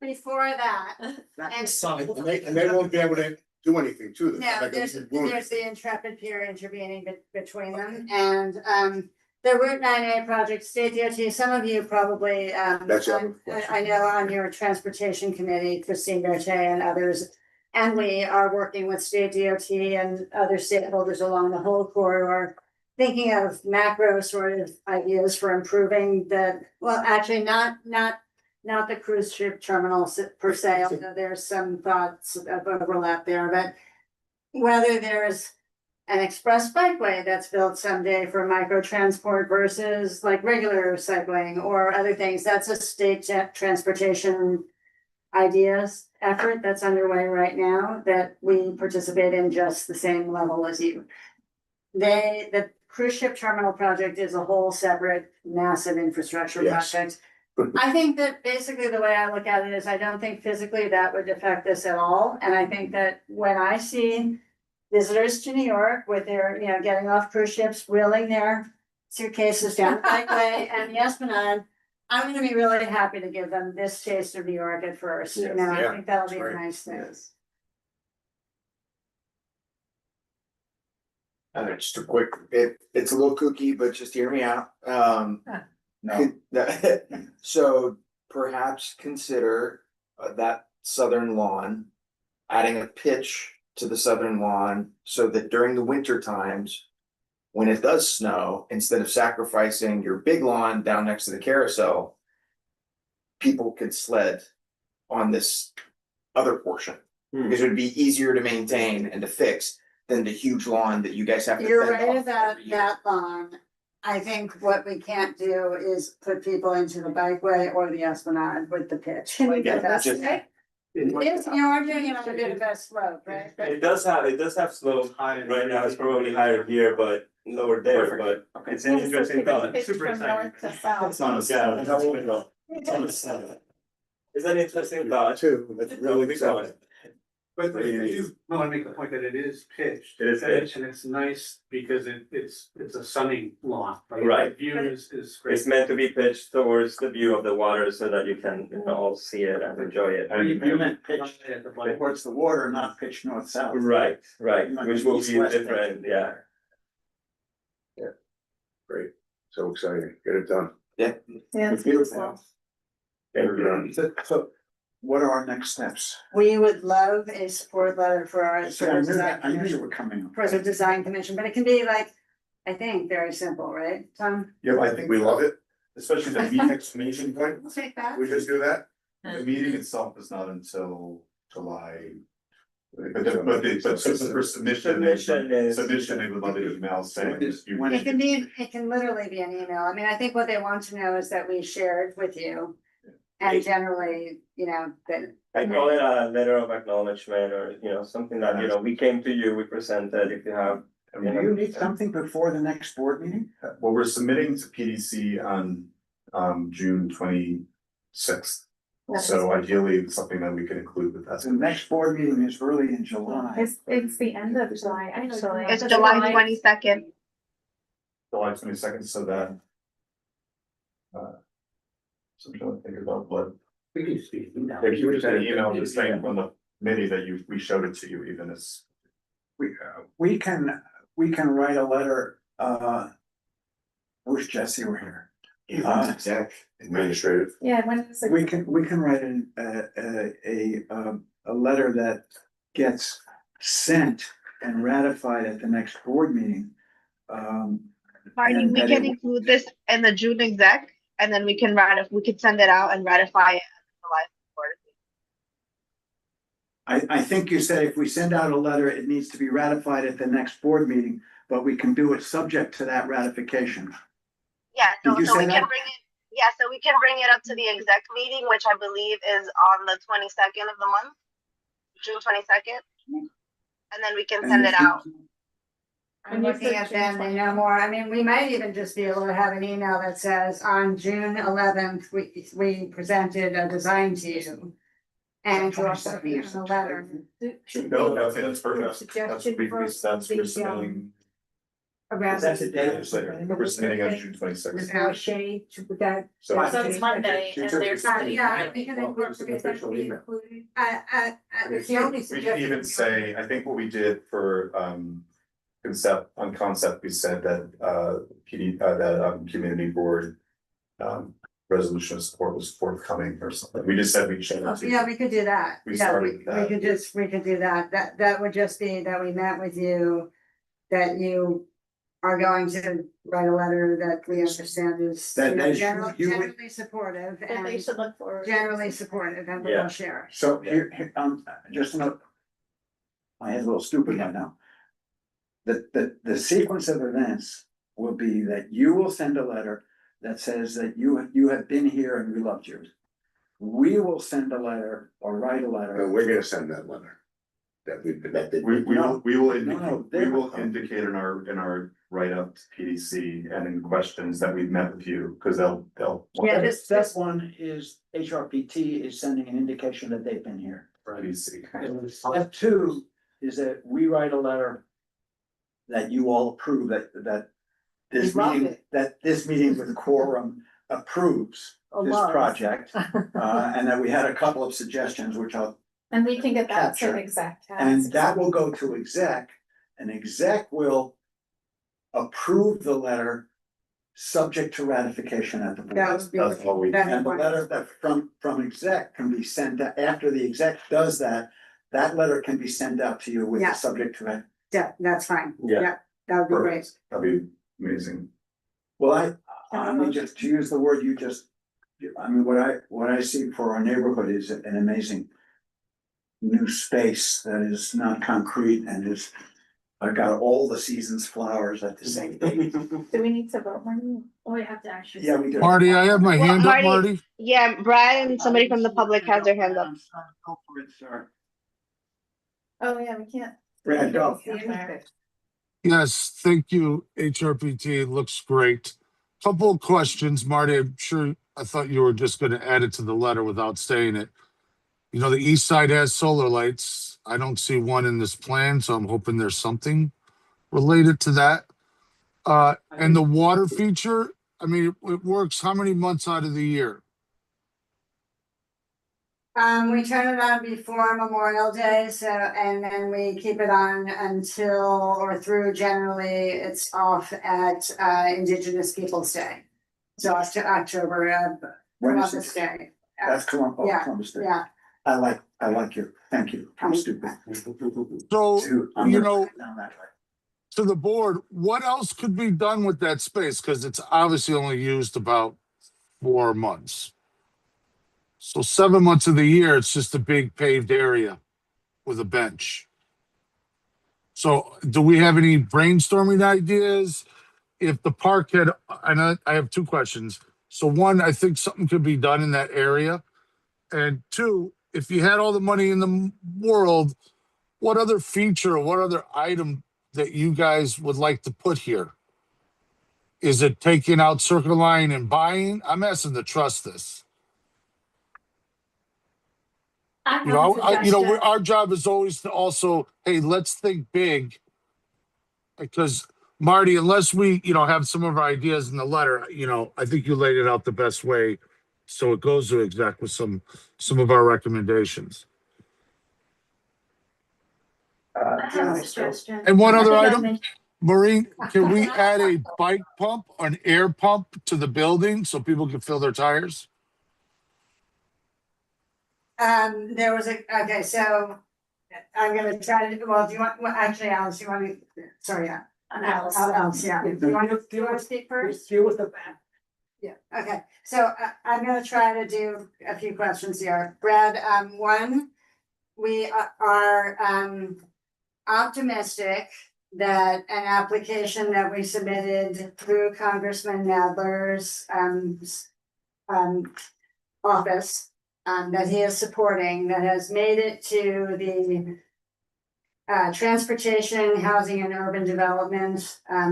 before that. And they won't be able to do anything to them. No, Like, there's wounded. the Intrepid Pier intervening between them and the Route 9A project, State DOT, some of you probably That's the other question. I know on your transportation committee, Christine Berthet and others. And we are working with State DOT and other stakeholders along the whole corridor. Thinking of macro sort of ideas for improving actually not the cruise ship terminals per se, although there's some thoughts of overlap there, but. Whether there's an express bikeway that's built someday for micro transport versus like regular cycling or other things, that's a state transportation ideas effort that's underway right now that we participate in just the same level as you. The cruise ship terminal project is a whole separate massive infrastructure Yes. project. I think that basically the way I look at it is I don't think physically that would affect this at all. And I think that when I see visitors to New York with their, you know, getting off cruise ships, wheeling their suitcases down the bikeway and the Esplanade, I'm gonna be really happy to give them this taste of New York at first, you know, Yeah, I think that'll be a that's right. nice thing. Just a quick, it's a little kooky, but just hear me out. No, So perhaps consider that southern lawn, adding a pitch to the southern lawn so that during the winter times, when it does snow, instead of sacrificing your big lawn down next to the carousel, people could sled on this other portion. Because it would be easier to maintain and to fix than the huge lawn that you guys have to. You're fend right off about every year. that lawn. I think what we can't do is put people into the bikeway or the Esplanade with the pitch. Can we Yeah, go this just- way? It is, you are doing it on a bit of a slope, right? It does have slope, right now it's probably higher here, but lower there, but it's an interesting thought. It's Super from exciting. north to south. It's on a Yeah, side. that's what we know. It's on the side. It's an interesting thought. Too, that's really exciting. But I do wanna make the point that it is pitched. It is pitched. And it's nice because it's a sunny lawn. Right. The view is great. It's meant to be pitched towards the view of the water so that you can, you know, all see it and enjoy it. you meant pitch towards the water, not pitch north-south. Right, right, You might which be will be east-west. different, yeah. Great, so exciting, get it done. Yeah, it's beautiful. So what are our next steps? We would love a support letter for our. So I knew you were coming. For the design commission, but it can be like, I think, very simple, right, Tom? Yeah, I think we love it, especially the meeting exclamation point. We'll take that. We just do that? The meeting itself is not until July. But for submission, they would love an email saying. It can literally be an email. I mean, I think what they want to know is that we shared with you. And generally, you know, that. I call it a letter of acknowledgement or, you know, something that, you know, we came to you, we presented, if you have. Do you need something before the next board meeting? Well, we're submitting to PDC on June 26th. So ideally, it's something that we can include with that. The next board meeting is early in July. It's the end of July, actually. It's July 22nd. July 22nd, so that. So I'm trying to think about what, We can speak. if you sent an email just saying from the committee that we showed it to you even as. We can write a letter, I wish Jesse were here. Exec, administrative. Yeah, when is it? We can write a letter that gets sent and ratified at the next board meeting. Marty, And we that can it- include this in the June exec, and then we can send it out and ratify it at the July board. I think you said if we send out a letter, it needs to be ratified at the next board meeting, but we can do it subject to that ratification. Yeah, so Did you so we say can that? bring it, yeah, so we can bring it up to the exec meeting, which I believe is on the 22nd of the month, June 22nd. And then we can send it out. I'm looking at them, they know more. I mean, we might even just be able to have an email that says, on June 11th, we presented a design to you. And to also be in the letter. No, I think that's perfect. That's Suggestion for that's the, for submitting. Around. That's a day. We're submitting on June 26th. Without shade, with that. So So it's Monday and there's. Yeah, we can incorporate that to be included. The only We can suggestion. even say, I think what we did for concept, we said that community board resolution of support was forthcoming or something. We just said we should. Yeah, we could do that. We Yeah, started with that. we could do that. That would just be that we met with you, that you are going to write a letter that we understand is That is, you would- generally supportive That they and should look forward. generally supportive and we Yeah. will share. So here, just a note. My head's a little stupid right now. The sequence of events will be that you will send a letter that says that you have been here and we loved you. We will send a letter or write a letter. And we're gonna send that letter. that we've been. We will No, we will indicate in our write-up to PDC and in questions that we've met with you, because they'll. Yeah, Step one is HRPT is sending an indication that they've been here. PDC. Step two is that we write a letter that you all approve, that this We love meeting, it. that this meeting with quorum approves Oh, this love. project. And that we had a couple of suggestions, which I'll, And we can get that to Capture. exec. and that will go to exec, and exec will approve the letter subject to ratification at the board. That's That's all we. That's And the fine. letter that from exec can be sent, after the exec does that, that letter can be sent out to you with Yeah. the subject to it. Yeah, that's fine. Yeah. That would be great. That'd be amazing. Well, I mean, just to use the word you just, I mean, what I see for our neighborhood is an amazing new space that is not concrete and is, I've got all the season's flowers at the same time. Do we need to vote, Marty? Or we have to actually. Yeah, we do. Marty, I have my Well, hand up, Marty- Marty. Yeah, Brad and somebody from the public has their hand up. Go for it, sir. Oh, yeah, we can't. Brad, go. Yes, thank you, HRPT. It looks great. Couple of questions, Marty. I'm sure, I thought you were just gonna add it to the letter without saying it. You know, the east side has solar lights. I don't see one in this plan, so I'm hoping there's something related to that. And the water feature, I mean, it works how many months out of the year? We turn it on before Memorial Day, so, and then we keep it on until or through, generally, it's off at Indigenous Peoples' Day. So October, When is Columbus it? Day. That's Columbus Day. Yeah, I like you. Thank you. I'm stupid. So, Dude, I'm you gonna know, put it down that way. to the board, what else could be done with that space? Because it's obviously only used about 4 months. So 7 months of the year, it's just a big paved area with a bench. So do we have any brainstorming ideas? If the park had, and I have two questions. So one, I think something could be done in that area. And two, if you had all the money in the world, what other feature, what other item that you guys would like to put here? Is it taking out Circle Line and buying? I'm asking to trust this. I You know, have a suggestion. our job is always to also, hey, let's think big. Because Marty, unless we, have some of our ideas in the letter, I think you laid it out the best way. So it goes to exec with some of our recommendations. I have a suggestion. And one I other think I item, mentioned- Maureen, can we add a bike pump, an air pump to the building so people can fill their tires? there was okay, so I'm gonna try to, well, do you want, well, actually, Alice, you want to, sorry, yeah. Alice, yeah. Do you want to speak first? Deal with the back. Yeah, okay, so I'm gonna try to do a few questions here. Brad, one, we are optimistic that an application that we submitted through Congressman Nadler's office that he is supporting, that has made it to the Transportation, Housing and Urban Development,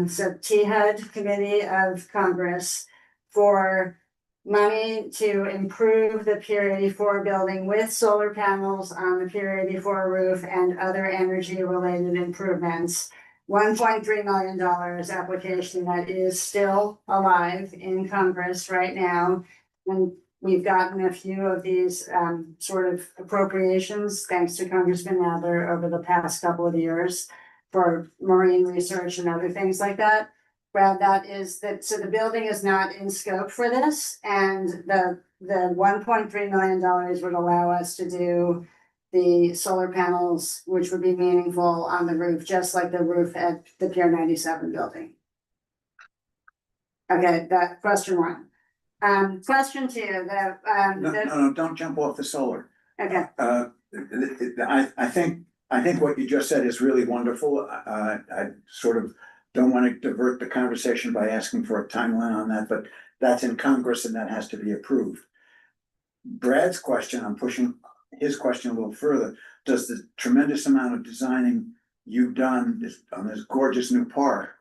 so THUD Committee of Congress, for money to improve the Pier 84 building with solar panels on the Pier 84 roof and other energy related improvements. $1.3 million application that is still alive in Congress right now. And we've gotten a few of these sort of appropriations, thanks to Congressman Nadler, over the past couple of years for marine research and other things like that. Brad, so the building is not in scope for this, and the $1.3 million would allow us to do the solar panels, which would be meaningful on the roof, just like the roof at the Pier 97 building. Okay, that question one. Question two, No, don't jump off the solar. okay, I think what you just said is really wonderful. I sort of don't want to divert the conversation by asking for a timeline on that, but that's in Congress and that has to be approved. Brad's question, I'm pushing his question a little further. does the tremendous amount of designing you've done on this gorgeous new park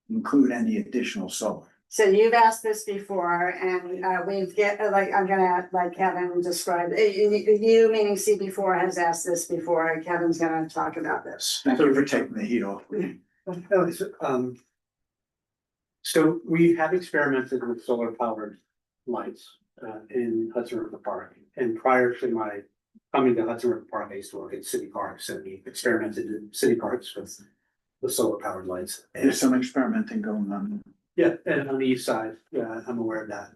include any additional solar? So you've asked this before and we've like, I'm gonna let Kevin describe, you meaning CB4 has asked this before, Kevin's gonna talk about this. Thank you for taking the heat off. So we have experimented with solar powered lights in Hudson River Park. And prior to my coming to Hudson River Park, I used to work at City Parks, and we experimented in City Parks with solar powered lights. There's some experimenting going on. Yeah, and on the east side, yeah, I'm aware of that.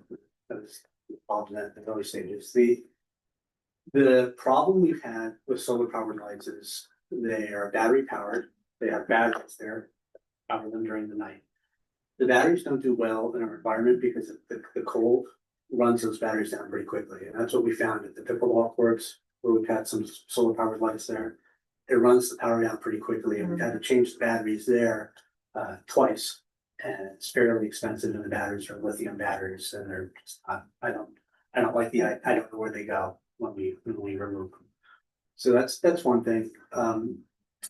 I was involved in that in the early stages. The problem we've had with solar powered lights is they are battery powered. They have batteries there, power them during the night. The batteries don't do well in our environment because the cold runs those batteries down pretty quickly. And that's what we found at the pickleball courts where we've had some solar powered lights there. It runs the power down pretty quickly, and we've had to change the batteries there twice. And it's fairly expensive, and the batteries are lithium batteries, and they're just I don't like I don't know where they go when we remove them. So that's one thing.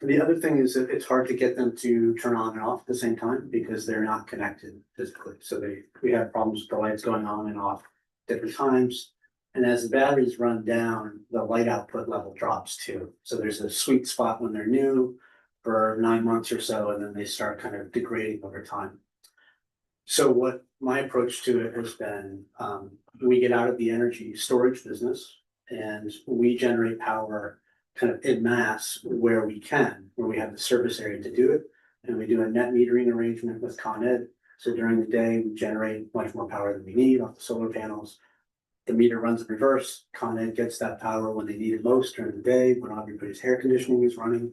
The other thing is that it's hard to get them to turn on and off at the same time because they're not connected physically. So we have problems with the lights going on and off different times. And as the batteries run down, the light output level drops too. So there's a sweet spot when they're new for 9 months or so, and then they start kind of degrading over time. So what my approach to it has been, we get out of the energy storage business and we generate power kind of en masse where we can, where we have the surface area to do it. And we do a net metering arrangement with Con Ed. So during the day, we generate much more power than we need off the solar panels. The meter runs in reverse. Con Ed gets that power when they need it most during the day, when everybody's air conditioning is running.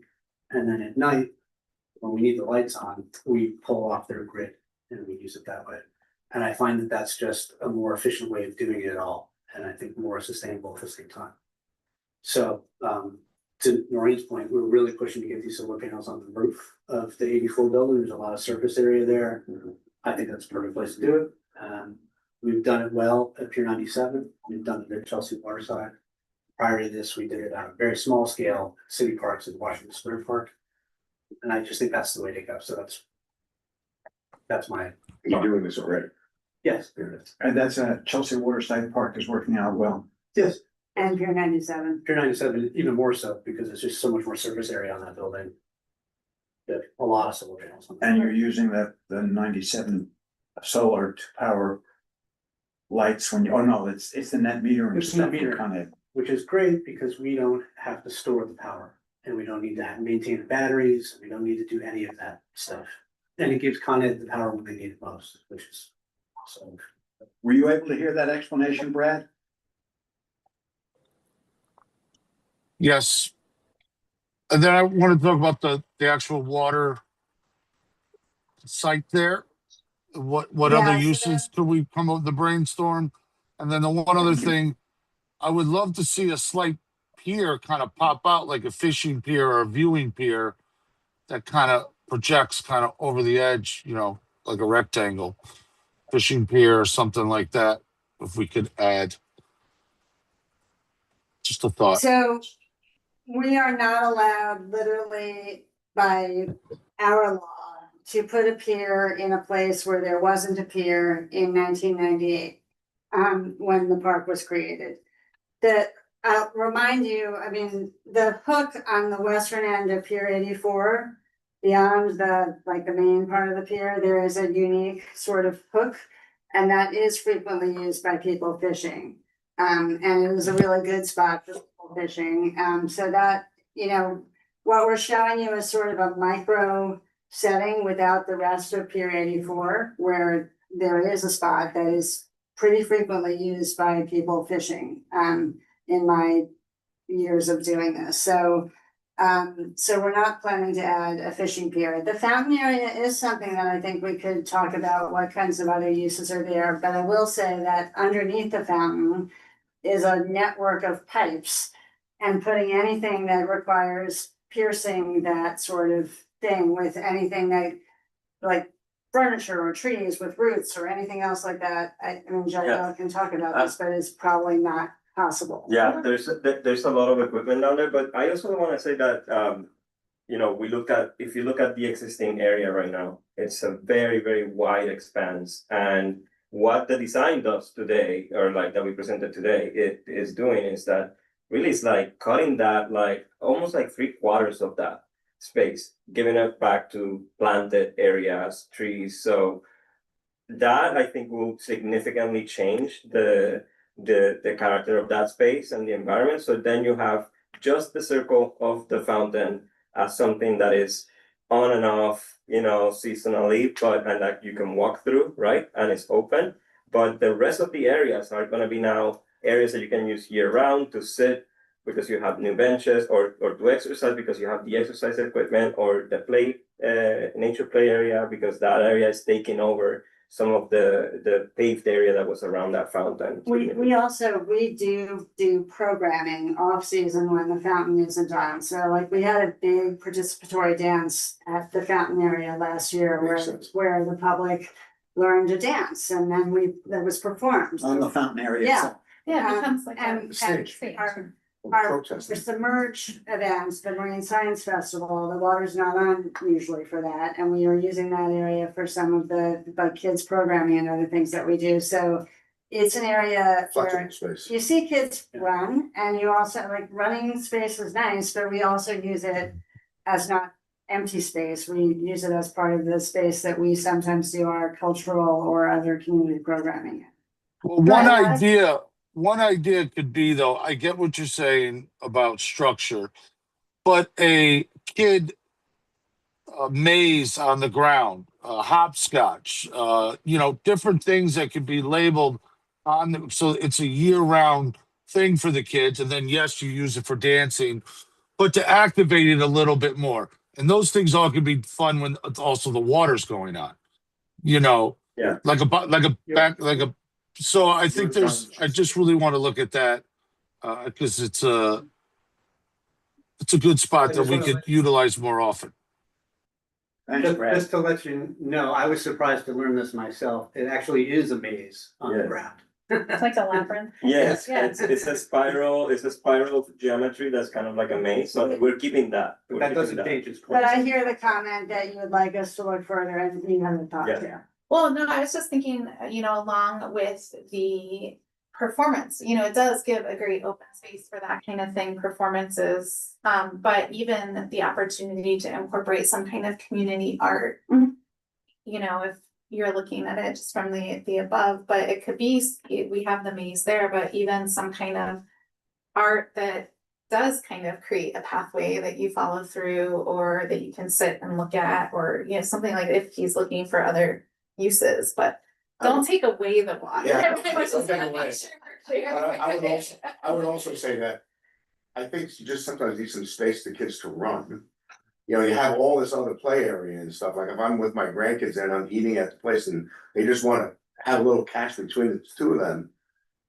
And then at night, when we need the lights on, we pull off their grid and we use it that way. And I find that that's just a more efficient way of doing it all. And I think more sustainable at the same time. So to Noreen's point, we're really pushing to get these solar panels on the roof of the 84 building. There's a lot of surface area there. I think that's a perfect place to do it. We've done it well at Pier 97. We've done it at Chelsea Waterside. Prior to this, we did it on a very small scale, City Parks in Washington Square Park. And I just think that's the way to go. So that's my. You're doing this already. Yes. And that's Chelsea Waterside Park is working out well. Yes. And Pier 97. Pier 97, even more so, because it's just so much more surface area on that building. That a lot of solar panels. And you're using the 97 solar to power lights when you, oh no, it's the net metering. It's net metering. Kind of. Which is great because we don't have to store the power and we don't need to maintain the batteries. We don't need to do any of that stuff. And it gives Con Ed the power when they need it most, which is awesome. Were you able to hear that explanation, Brad? Yes. And then I want to talk about the actual water site there. What Yeah, other so uses could we come up with the brainstorm? And then the one other thing, I would love to see a slight pier kind of pop out like a fishing pier or a viewing pier that kind of projects kind of over the edge, you know, like a rectangle fishing pier or something like that. If we could add, just a thought. So we are not allowed literally by our law to put a pier in a place where there wasn't a pier in 1998, when the park was created. I'll remind you, I mean, the hook on the western end of Pier 84, beyond the main part of the pier, there is a unique sort of hook, and that is frequently used by people fishing. And it was a really good spot for people fishing. So that, you know, what we're showing you is sort of a micro setting without the rest of Pier 84, where there is a spot that is pretty frequently used by people fishing, in my years of doing this. So we're not planning to add a fishing pier. The fountain area is something that I think we could talk about what kinds of other uses are there, but I will say that underneath the fountain is a network of pipes, and putting anything that requires piercing that sort of thing with anything that, like furniture or trees with roots or anything else like that, I mean, Joe can talk about this, but it's probably not possible. Yeah, there's a lot of equipment down there, but I also wanna say that, you know, if you look at the existing area right now, it's a very, very wide expanse. And what the design does today, or like that we presented today, it is doing is that really it's like cutting that like almost like 3/4 of that space, giving it back to planted areas, trees. So that I think will significantly change the character of that space and the environment. So then you have just the circle of the fountain as something that is on and off, you know, seasonally, but and that you can walk through, right? And it's open. But the rest of the areas are gonna be now areas that you can use year round to sit because you have new benches, or to exercise because you have the exercise equipment, or the play nature play area because that area is taking over some of the paved area that was around that fountain. We also do programming off season when the fountain isn't on. So like we had a big participatory dance at the fountain area last year where the public learned to dance, and then that was performed. On the fountain area Yeah. itself. Yeah, it becomes like And a stage. stage. Our submerge events, the Marine Science Festival, the water's not on usually for that, and we are using that area for some of the kids programming and other things that we do, so. It's an area where Flexible space. you see kids run, and you also like running space is nice, but we also use it as not empty space. We use it as part of the space that we sometimes do our cultural or other community programming in. Well, one idea could be, though, I get what you're saying about structure, but a kid maze on the ground, hopscotch, you know, different things that could be labeled on, so it's a year-round thing for the kids. And then, yes, you use it for dancing, but to activate it a little bit more. And those things all could be fun when also the water's going on, you know, Yeah. So I think I just really want to look at that because it's a good spot that we could utilize more often. Thanks, Brad. Just to let you know, I was surprised to learn this myself. It actually is a maze on the ground. It's like a labyrinth. Yes, Yeah. it's a spiral geometry that's kind of like a maze, so we're keeping that. That doesn't change its But course. I hear the comment that you would like us to look further, and you haven't thought to. Well, no, I was just thinking, you know, along with the performance, you know, it does give a great open space for that kind of thing, performances. But even the opportunity to incorporate some kind of community art, you know, if you're looking at it just from the above, but it could be, we have the maze there, but even some kind of art that does kind of create a pathway that you follow through, or that you can sit and look at, or, you know, something like if he's looking for other uses, but don't take away the water. Yeah, don't take away. I would also say that I think you just sometimes need some space for kids to run. You know, you have all this other play area and stuff, like if I'm with my grandkids and I'm eating at the place and they just wanna have a little catch between the two of them.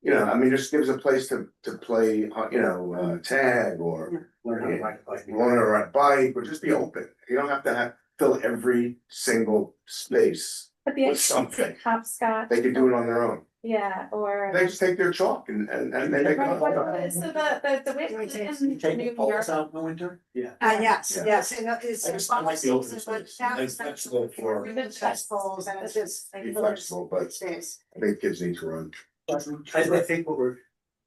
You know, I mean, just gives a place to play, you know, tag or Learn how to ride a bike. learn how to ride a bike, or just be open. You don't have to fill every single space. But the with something. hopscotch. They could do it on their own. Yeah, or. They just take their chalk and they make it. So the width You take the in New poles York. out in the winter? Yeah. Yes, Yeah. yes, and it's. I just like the open But space. that- It's flexible for, Festivals, and it's just. be flexible, but Space. I think kids need to run. I think what we're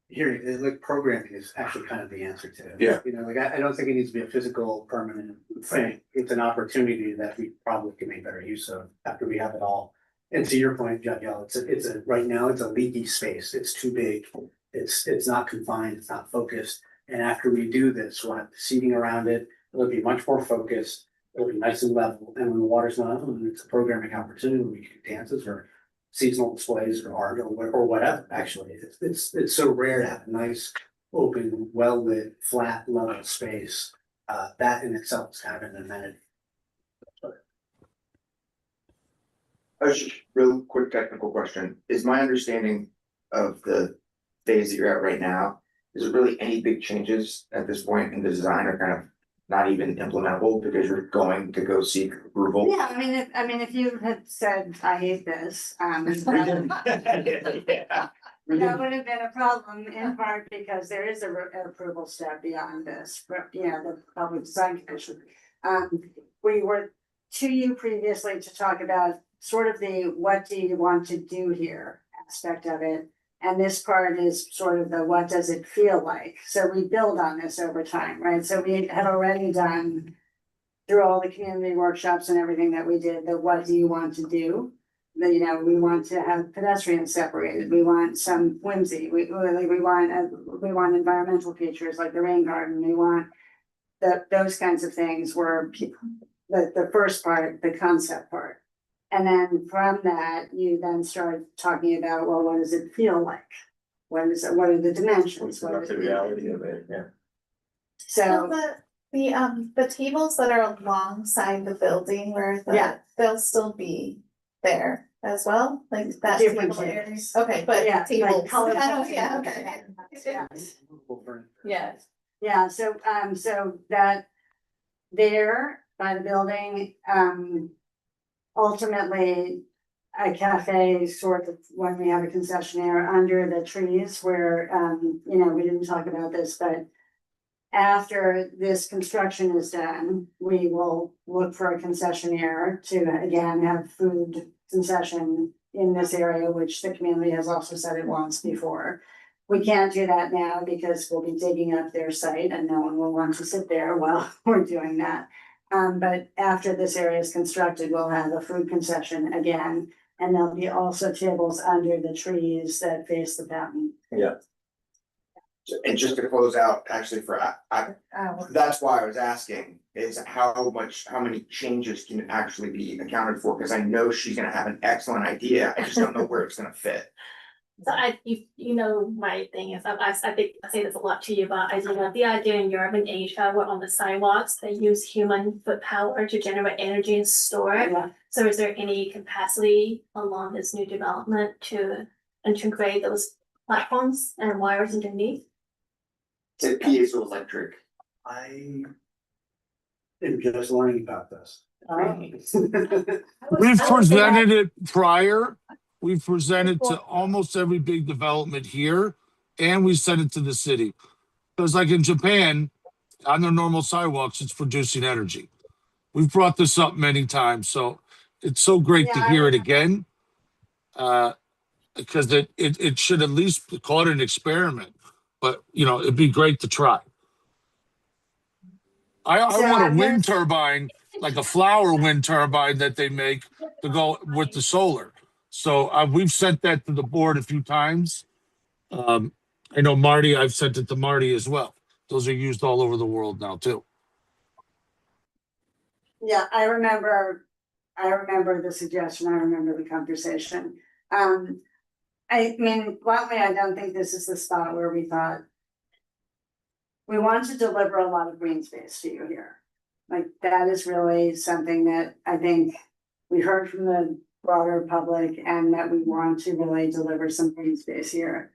hearing is like programming is actually kind of the answer to it. Yeah. You know, like I don't think it needs to be a physical permanent thing. It's an opportunity that we probably can make better use of after we have it all. And to your point, Javier, it's a right now it's a leaky space. It's too big. It's not confined, it's not focused. And after we do this, we'll have seating around it. It'll be much more focused. It'll be nice and level. And when the water's not on, it's a programming opportunity. We can do dances or seasonal displays or art or whatever. Actually, it's so rare to have a nice, open, well lit, flat, level space. That in itself is kind of an amenity. Just real quick technical question. Is my understanding of the phase that you're at right now, is it really any big changes at this point in the design, or kind of not even implementable because you're going to go seek approval? Yeah, I mean, if you had said, I hate this, Yeah. That would have been a problem in part because there is an approval step beyond this, but the public design commission. We were to you previously to talk about sort of the what do you want to do here aspect of it. And this part is sort of the what does it feel like? So we build on this over time, right? So we had already done through all the community workshops and everything that we did, the what do you want to do? We want to have pedestrians separated. We want some whimsy. We want environmental features like the rain garden. We want those kinds of things were the first part, the concept part. And then from that, you then start talking about, well, what does it feel like? What are the dimensions? What What's the reality of it, yeah. So the tables that are alongside the building where they'll still be there as well, like that Different table area. tables. Okay, but Yeah, like tables. color- Yeah, okay. Yes. Yeah, so that there by the building, ultimately a cafe sort of when we have a concessionaire under the trees where, we didn't talk about this, but after this construction is done, we will look for a concessionaire to again have food concession in this area, which the community has also said it wants before. We can't do that now because we'll be digging up their site and no one will want to sit there while we're doing that. But after this area is constructed, we'll have a food concession again, and there'll be also tables under the trees that face the fountain. Yeah. And just to close out, actually that's why I was asking, is how many changes can actually be accounted for? Because I know she's gonna have an excellent idea, I just don't know where it's gonna fit. So my thing is, I think I say this a lot to you, but I love the idea in Europe and Asia where on the sidewalks, they use human foot power to generate energy and store it. Yeah. So is there any capacity along this new development to integrate those platforms and wires underneath? It's piezoelectric. I am just learning about this. We've presented it prior. We've presented to almost every big development here, and we sent it to the city. Because like in Japan, on their normal sidewalks, it's producing energy. We've brought this up many times, so it's so great to hear it again. Because it should at least be called an experiment, but it'd be great to try. I want a wind turbine, like a flower wind turbine that they make to go with the solar. So we've sent that to the board a few times. I know Marty, I've sent it to Marty as well. Those are used all over the world now too. Yeah, I remember the suggestion, I remember the conversation. I mean, bluntly, I don't think this is the spot where we thought we want to deliver a lot of green space to you here. Like that is really something that I think we heard from the broader public and that we want to really deliver some green space here.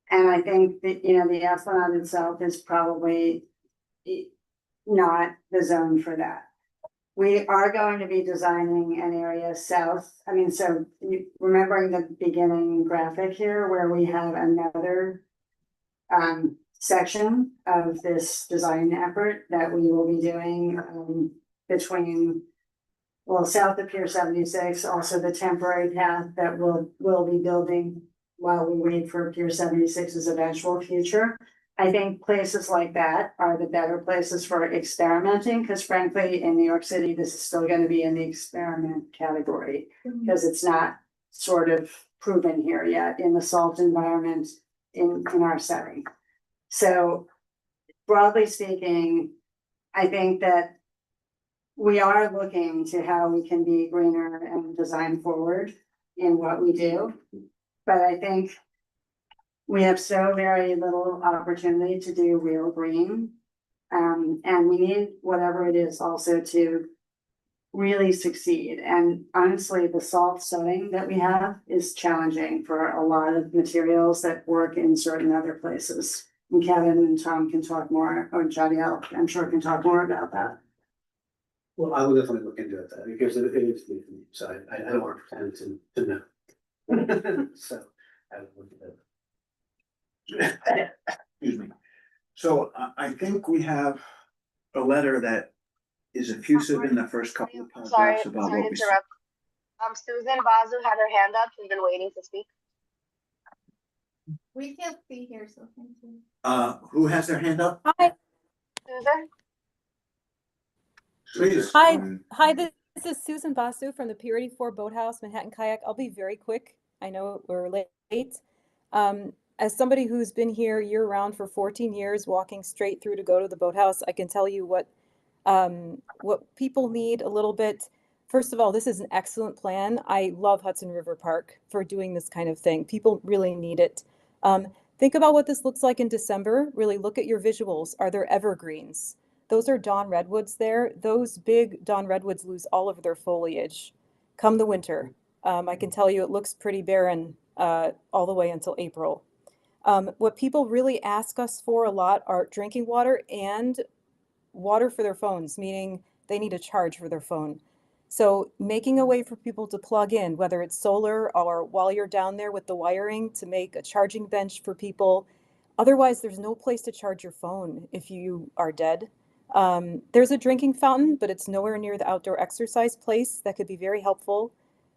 And I think that, the Esplanade itself is probably not the zone for that. We are going to be designing an area south. I mean, so remembering the beginning graphic here where we have another section of this design effort that we will be doing between south of Pier 76, also the temporary path that we'll be building while we wait for Pier 76's eventual future. I think places like that are the better places for experimenting, because frankly, in New York City, this is still going to be in the experiment category, because it's not sort of proven here yet in the salt environment in our setting. So broadly speaking, I think that we are looking to how we can be greener and design forward in what we do. But I think we have so very little opportunity to do real green. And we need whatever it is also to really succeed. And honestly, the salt setting that we have is challenging for a lot of materials that work in certain other places. And Kevin and Tom can talk more, or Jadiel, I'm sure can talk more about that. Well, I will definitely look into it because it is new to me, so I don't want to pretend to know. So I will look at it. Excuse me. So I think we have a letter that is effusive in the first couple of Sorry, paragraphs about sorry what to we. interrupt. Susan Bazu had her hand up. She's been waiting to speak. We can't see here, so thank you. Who has their hand up? Hi, Susan? Please. hi, this is Susan Basu from the Pier 84 Boathouse, Manhattan Kayak. I'll be very quick. I know we're late. As somebody who's been here year-round for 14 years, walking straight through to go to the boathouse, I can tell you what people need a little bit. First of all, this is an excellent plan. I love Hudson River Park for doing this kind of thing. People really need it. Think about what this looks like in December. Really look at your visuals. Are there evergreens? Those are dawn redwoods there. Those big dawn redwoods lose all of their foliage come the winter. I can tell you it looks pretty barren all the way until April. What people really ask us for a lot are drinking water and water for their phones, meaning they need a charge for their phone. So making a way for people to plug in, whether it's solar or while you're down there with the wiring, to make a charging bench for people. Otherwise, there's no place to charge your phone if you are dead. There's a drinking fountain, but it's nowhere near the outdoor exercise place. That could be very helpful.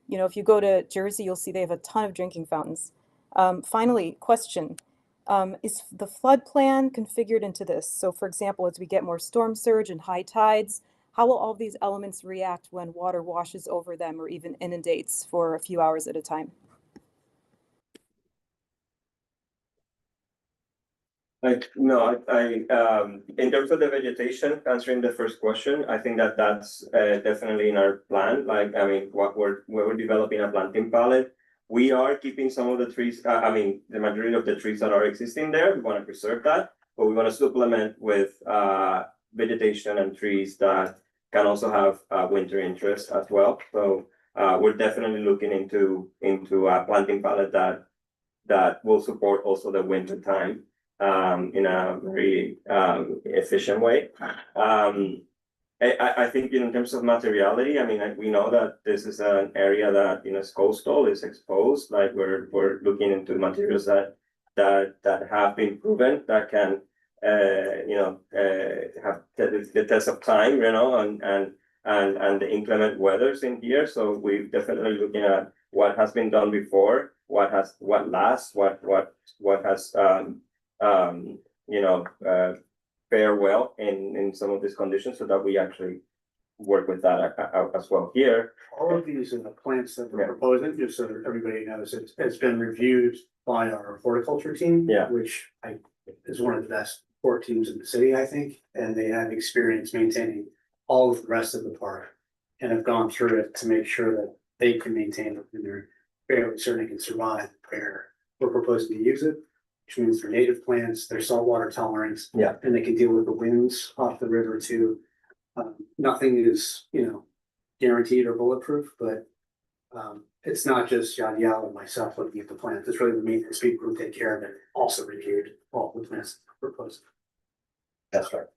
You know, if you go to Jersey, you'll see they have a ton of drinking fountains. Finally, question. Is the flood plan configured into this? So for example, as we get more storm surge and high tides, how will all these elements react when water washes over them or even inundates for a few hours at a time? In terms of the vegetation, answering the first question, I think that that's definitely in our plan. Like, I mean, we're developing a planting palette. We are keeping some of the trees, the majority of the trees that are existing there. We want to preserve that, but we want to supplement with vegetation and trees that can also have winter interest as well. So we're definitely looking into a planting palette that will support also the winter time in a very efficient way. I think in terms of materiality, I mean, we know that this is an area that, you know, is coastal, is exposed. Like we're looking into materials that have been proven, that can have the test of time, you know, and the inclement weathers in here. So we're definitely looking at what has been done before, what lasts, what has fare well in some of these conditions, so that we actually work with that as well here. All of these are the plants that we're proposing, just so that everybody knows, it's been reviewed by our horticulture team. Yeah. Which is one of the best hort teams in the city, I think, and they have experience maintaining all of the rest of the park. And have gone through it to make sure that they can maintain it, and they're fairly certain it can survive where we're proposing to use it. Which means they're native plants, they're saltwater tolerant. Yeah. And they can deal with the winds off the river too. Nothing is, guaranteed or bulletproof, but it's not just Yadi and myself looking at the plants. It's really the maintenance people who take care of it, also reviewed all the plants proposed. That's right.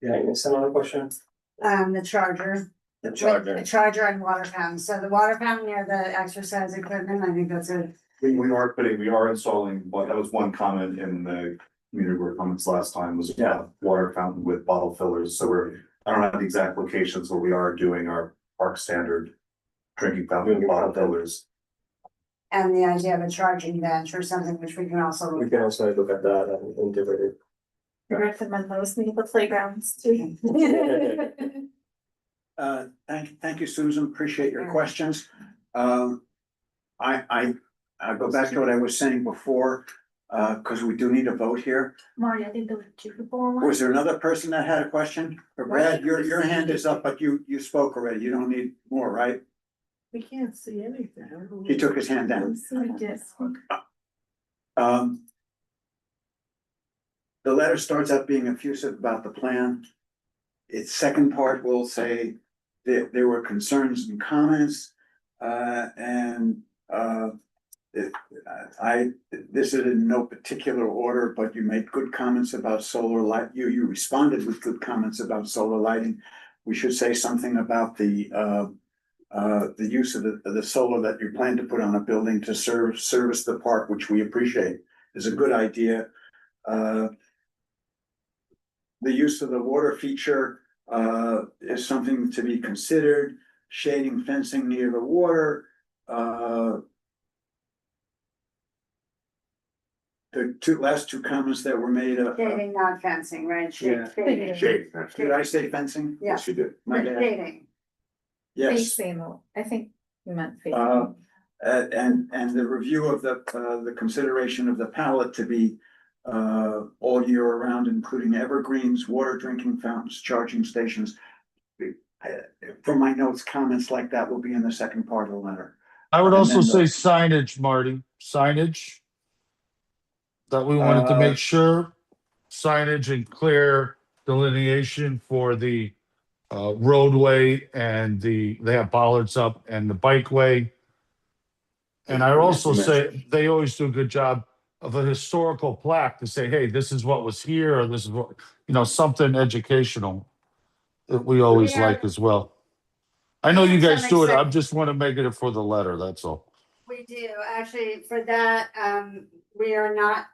Yeah, is another question? The charger. The charger. The charger and water fountain. So the water fountain near the exercise equipment, I think that's it. We are installing, but that was one comment in the community board comments last time, was water fountain with bottle fillers. So I don't have the exact locations, but we are doing our park standard drinking fountain with bottle fillers. And the idea of a charging bench or something, which we can also. We can also look at that and integrate it. I recommend those near the playgrounds too. Thank you, Susan. Appreciate your questions. I go back to what I was saying before, because we do need a vote here. Marty, I think there were two people online. Was there another person that had a question? Brad, your hand is up, but you spoke already. You don't need more, right? We can't see anything. He took his hand down. The letter starts out being effusive about the plan. Its second part will say that there were concerns and comments, this is in no particular order, but you made good comments about solar light. You responded with good comments about solar lighting. We should say something about the use of the solar that you plan to put on a building to service the park, which we appreciate. is a good idea. The use of the water feature is something to be considered, shading fencing near the water. The last two comments that were made. Shading, not fencing, right? Yeah. Shading. Shade. Did I say fencing? Yeah. Yes, you did. My bad. Shading. Yes. I think you meant And the review of the consideration of the palette to be all year around, including evergreens, water drinking fountains, charging stations. From my notes, comments like that will be in the second part of the letter. I would And also then say the- signage, Marty, signage. That we wanted to make sure, signage and clear delineation for the roadway and they have bollards up and the bikeway. And I also say, they always do a good job of a historical plaque to say, hey, this is what was here, or this is what, something educational that we always Yeah. like as well. I know you Yeah, guys that do makes it, I sense. just want to make it for the letter, that's all. We do, actually, for that, we are not,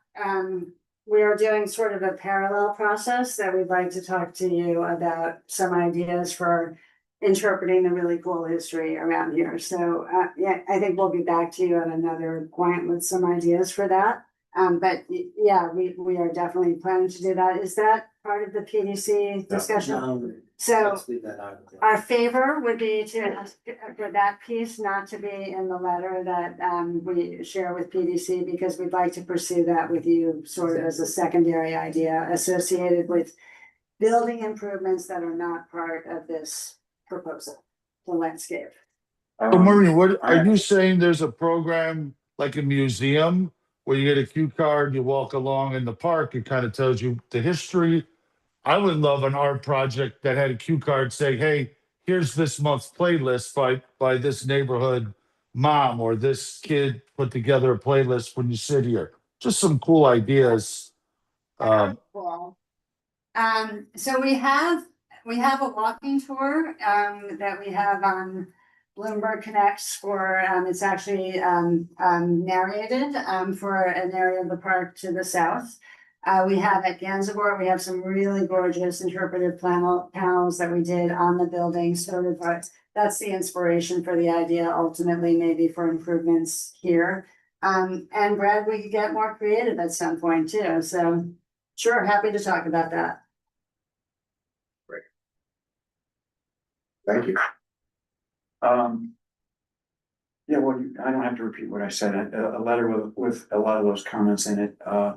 we are doing sort of a parallel process that we'd like to talk to you about some ideas for interpreting the really cool history around here. So, yeah, I think we'll be back to you at another point with some ideas for that. But yeah, we are definitely planning to do that. Is that part of the PDC discussion? So Let's leave that out. our favor would be to ask for that piece not to be in the letter that we share with PDC, because we'd like to pursue that with you sort of as a secondary idea associated with building improvements that are not part of this proposal, the landscape. So Maureen, what, are you saying there's a program like a museum where you get a cue card, you walk along in the park, it kind of tells you the history? I would love an art project that had a cue card saying, hey, here's this month's playlist by this neighborhood mom, or this kid put together a playlist when you sit here. Just some cool ideas. Cool. So we have a walking tour that we have on Bloomberg Connects for, it's actually narrated for an area of the park to the south. We have at Gansevoort, we have some really gorgeous interpretive panels that we did on the building, sort of, that's the inspiration for the idea, ultimately maybe for improvements here. And Brad, we could get more creative at some point too, so sure, happy to talk about that. Great. Thank you. Yeah, well, I don't have to repeat what I said. A letter with a lot of those comments in it. I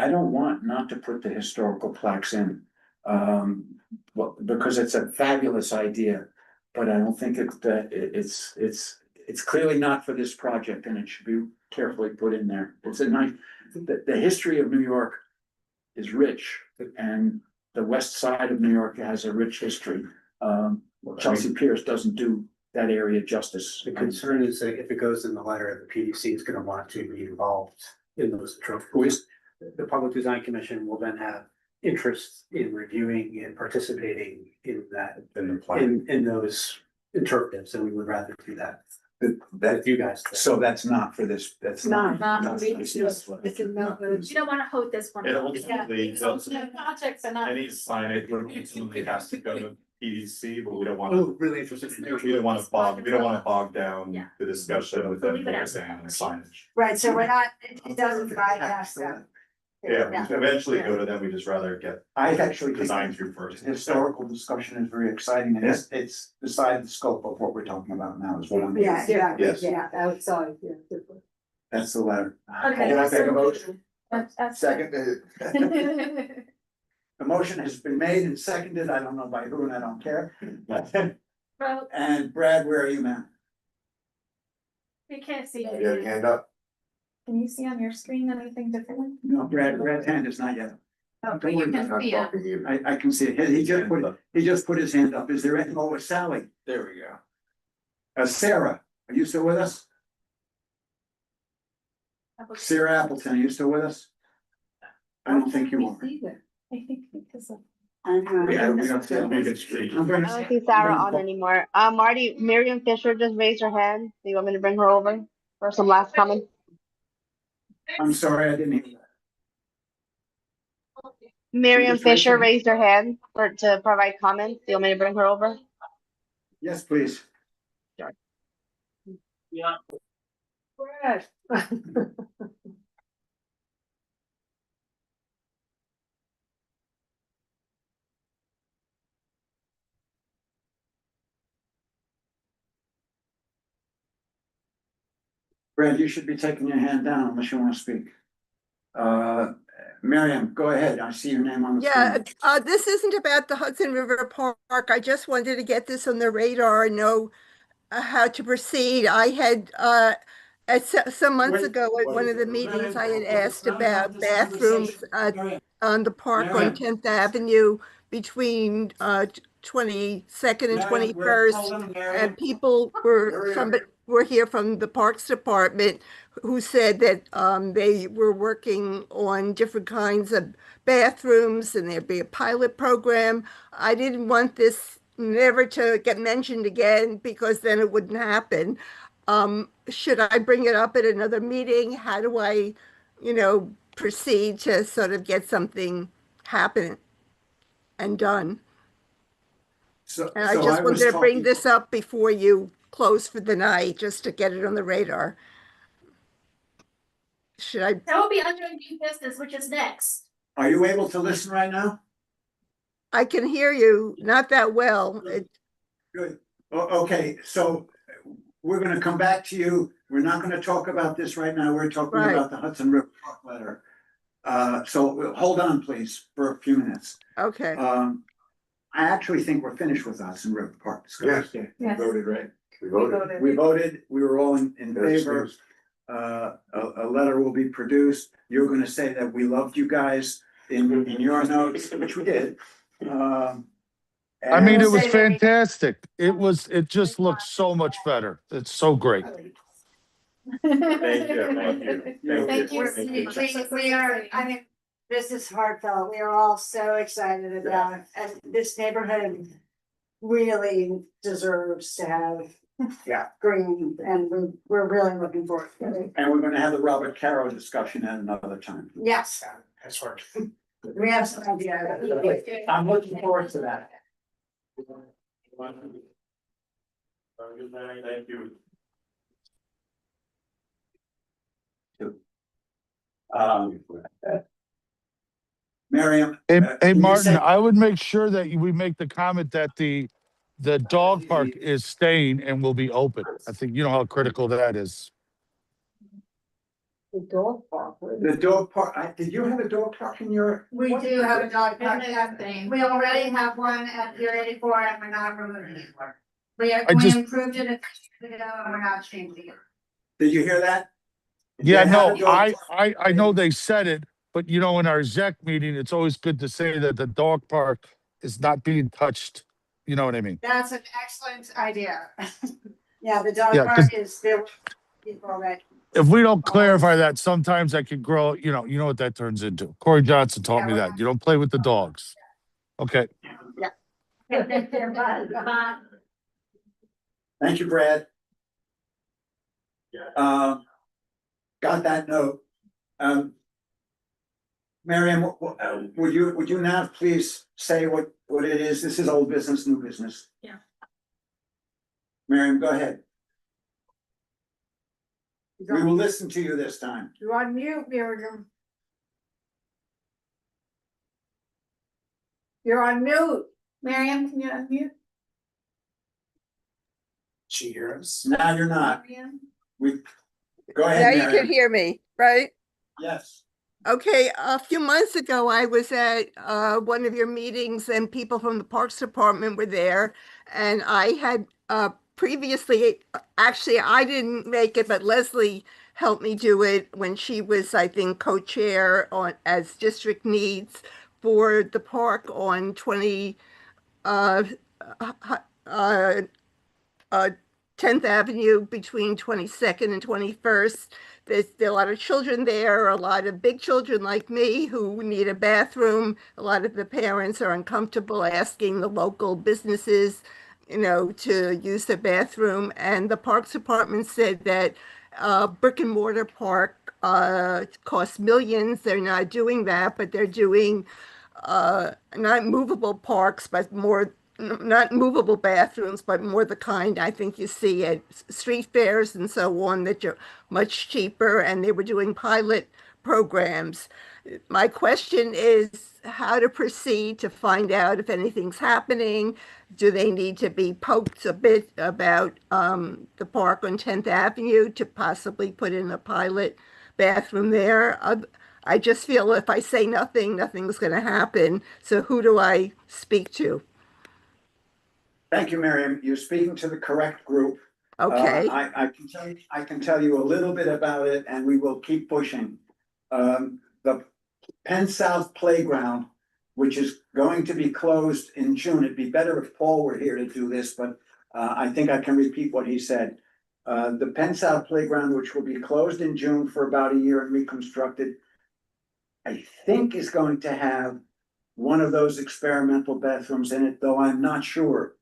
don't want not to put the historical plaques in. Well, because it's a fabulous idea, but I don't think it's clearly not for this project, and it should be carefully put in there. It's a nice, the history of New York is rich, and the west side of New York has a rich history. Chelsea Piers doesn't do that area justice. The concern is that if it goes in the letter, the PDC is gonna want to be involved in those trophies. The Public Design Commission will then have interest in reviewing and participating in that, In the plan. in those interpretives, and we would rather do that with you guys. So that's not for this, that's not. You don't wanna hold this one. It ultimately does. Projects are not. Any signage ultimately has to go to PDC, but we don't want Oh, to, really interested. we don't want to bog down Yeah. the discussion with them Leave it focusing on the signage. Right, so we're not, it doesn't bypass them. Yeah, we eventually go to them, we just rather get I actually design think through first. historical discussion is very exciting, and it's beside the scope of what we're talking about now as well. Yeah, yeah, Yes. yeah, outside, yeah. That's the letter. Okay. Can I take a motion? That's- Second, The motion has been made and seconded, I don't know by who, and I don't care. Well, And Brad, where are you, man? we can't see you have your it. hand up. Can you see on your screen anything differently? No, Brad's hand is not yet. Oh, but you can see it. I can see it, he just put his hand up, is there any, oh, it's Sally, there we go. Sarah, are you still with us? Sarah Appleton, are you still with us? I don't think you are. I think because of. Yeah, we don't see it. Make it straight. I'm I gonna- don't see Sarah on anymore. Marty, Miriam Fisher just raised her hand. Do you want me to bring her over for some last comments? I'm sorry, I didn't hear that. Miriam Just raise Fisher your hand. raised her hand to provide comments. Do you want me to bring her over? Yes, please. Yeah. Brad. Brad, you should be taking your hand down unless you want to speak. Miriam, go ahead. I see your name on the screen. Yeah, this isn't about the Hudson River Park. I just wanted to get this on the radar and know how to proceed. I had, some months ago at one of the meetings, I had asked about bathrooms on the park on 10th Avenue between 22nd and 21st. And people were here from the Parks Department who said that they were working on different kinds of bathrooms and there'd be a pilot program. I didn't want this never to get mentioned again because then it wouldn't happen. Should I bring it up at another meeting? How do I, proceed to sort of get something happen and done? And I just wanted to bring this up before you close for the night, just to get it on the radar. Should I? That will be under new business, which is next. Are you able to listen right now? I can hear you, not that well. Good. Okay, so we're gonna come back to you. We're not gonna talk about this right now. We're talking about the Hudson River Park letter. So hold on, please, for a few minutes. Okay. I actually think we're finished with Hudson River Park discussion. Yes. We voted, right? We voted, we were all in favor. A letter will be produced. You're gonna say that we loved you guys in your notes, which we did. I mean, it was fantastic. It just looks so much better. It's so great. Thank you. Thank you. We are, I mean, this is heartfelt. We are all so excited about it. And this neighborhood really deserves to have green, and we're really looking forward to it. And we're gonna have the Robert Caro discussion at another time. Yes, That's right. we have some idea. I'm looking forward to that. Good night. Thank you. Miriam. Hey, Martin, I would make sure that we make the comment that the dog park is staying and will be open. I think you know how critical that is. The dog park. The dog park, did you have a dog park in your? We do have a dog park. Thing. We already have one at Pier 84 and we're not removing it anymore. We improved it a few years ago and we're not changing it. Did you hear that? Yeah, no, I know they said it, but in our exec meeting, it's always good to say that the dog park is not being touched. You know what I mean? That's an excellent idea. Yeah, the dog park is there. People that. If we don't clarify that, sometimes I could grow, you know what that turns into. Corey Johnson taught me that. You don't play with the dogs. Okay. Thank you, Brad. Got that note. Miriam, would you now please say what it is? This is old business, new business. Yeah. Miriam, go ahead. We will listen to you this time. You're on mute, Miriam. You're on mute. Miriam, can you unmute? She hears us. Now you're not. Miriam? Go ahead, Now you Miriam. can hear me, right? Yes. Okay, a few months ago, I was at one of your meetings and people from the Parks Department were there. And I had previously, actually, I didn't make it, but Leslie helped me do it when she was, I think, co-chair as district needs for the park on 10th Avenue between 22nd and 21st. There are a lot of children there, a lot of big children like me who need a bathroom. A lot of the parents are uncomfortable asking the local businesses, to use the bathroom. And the Parks Department said that brick and mortar park cost millions. They're not doing that, but they're doing not movable parks, but more, not movable bathrooms, but more the kind I think you see at street fairs and so on that are much cheaper, and they were doing pilot programs. My question is how to proceed to find out if anything's happening. Do they need to be poked a bit about the park on 10th Avenue to possibly put in a pilot bathroom there? I just feel if I say nothing, nothing's going to happen. So who do I speak to? Thank you, Miriam. You're speaking to the correct group. Okay. I can tell you a little bit about it, and we will keep pushing. The Penn South Playground, which is going to be closed in June. It'd be better if Paul were here to do this, but I think I can repeat what he said. The Penn South Playground, which will be closed in June for about a year and reconstructed, I think is going to have one of those experimental bathrooms in it, though I'm not sure.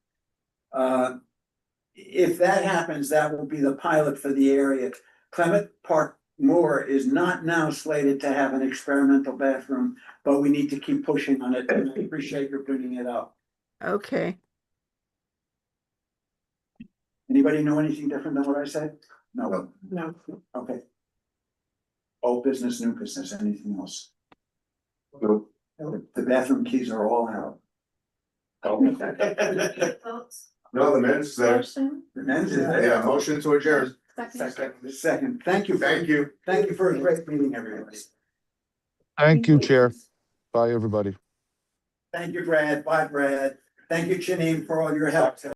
If that happens, that will be the pilot for the area. Clement Park Moore is not now slated to have an experimental bathroom, but we need to keep pushing on it, and I appreciate your bringing it up. Okay. Anybody know anything different than what I said? No. No. Okay. Old business, new business, anything else? Nope. The bathroom keys are all out. No, the minutes there. Motion. The men's is there. Yeah, motion to adjourn. Second. Thank you. Thank you. Thank you for a great meeting, everybody. Thank you, Chair. Bye, everybody. Thank you, Brad. Bye, Brad. Thank you, Janine, for all your help today.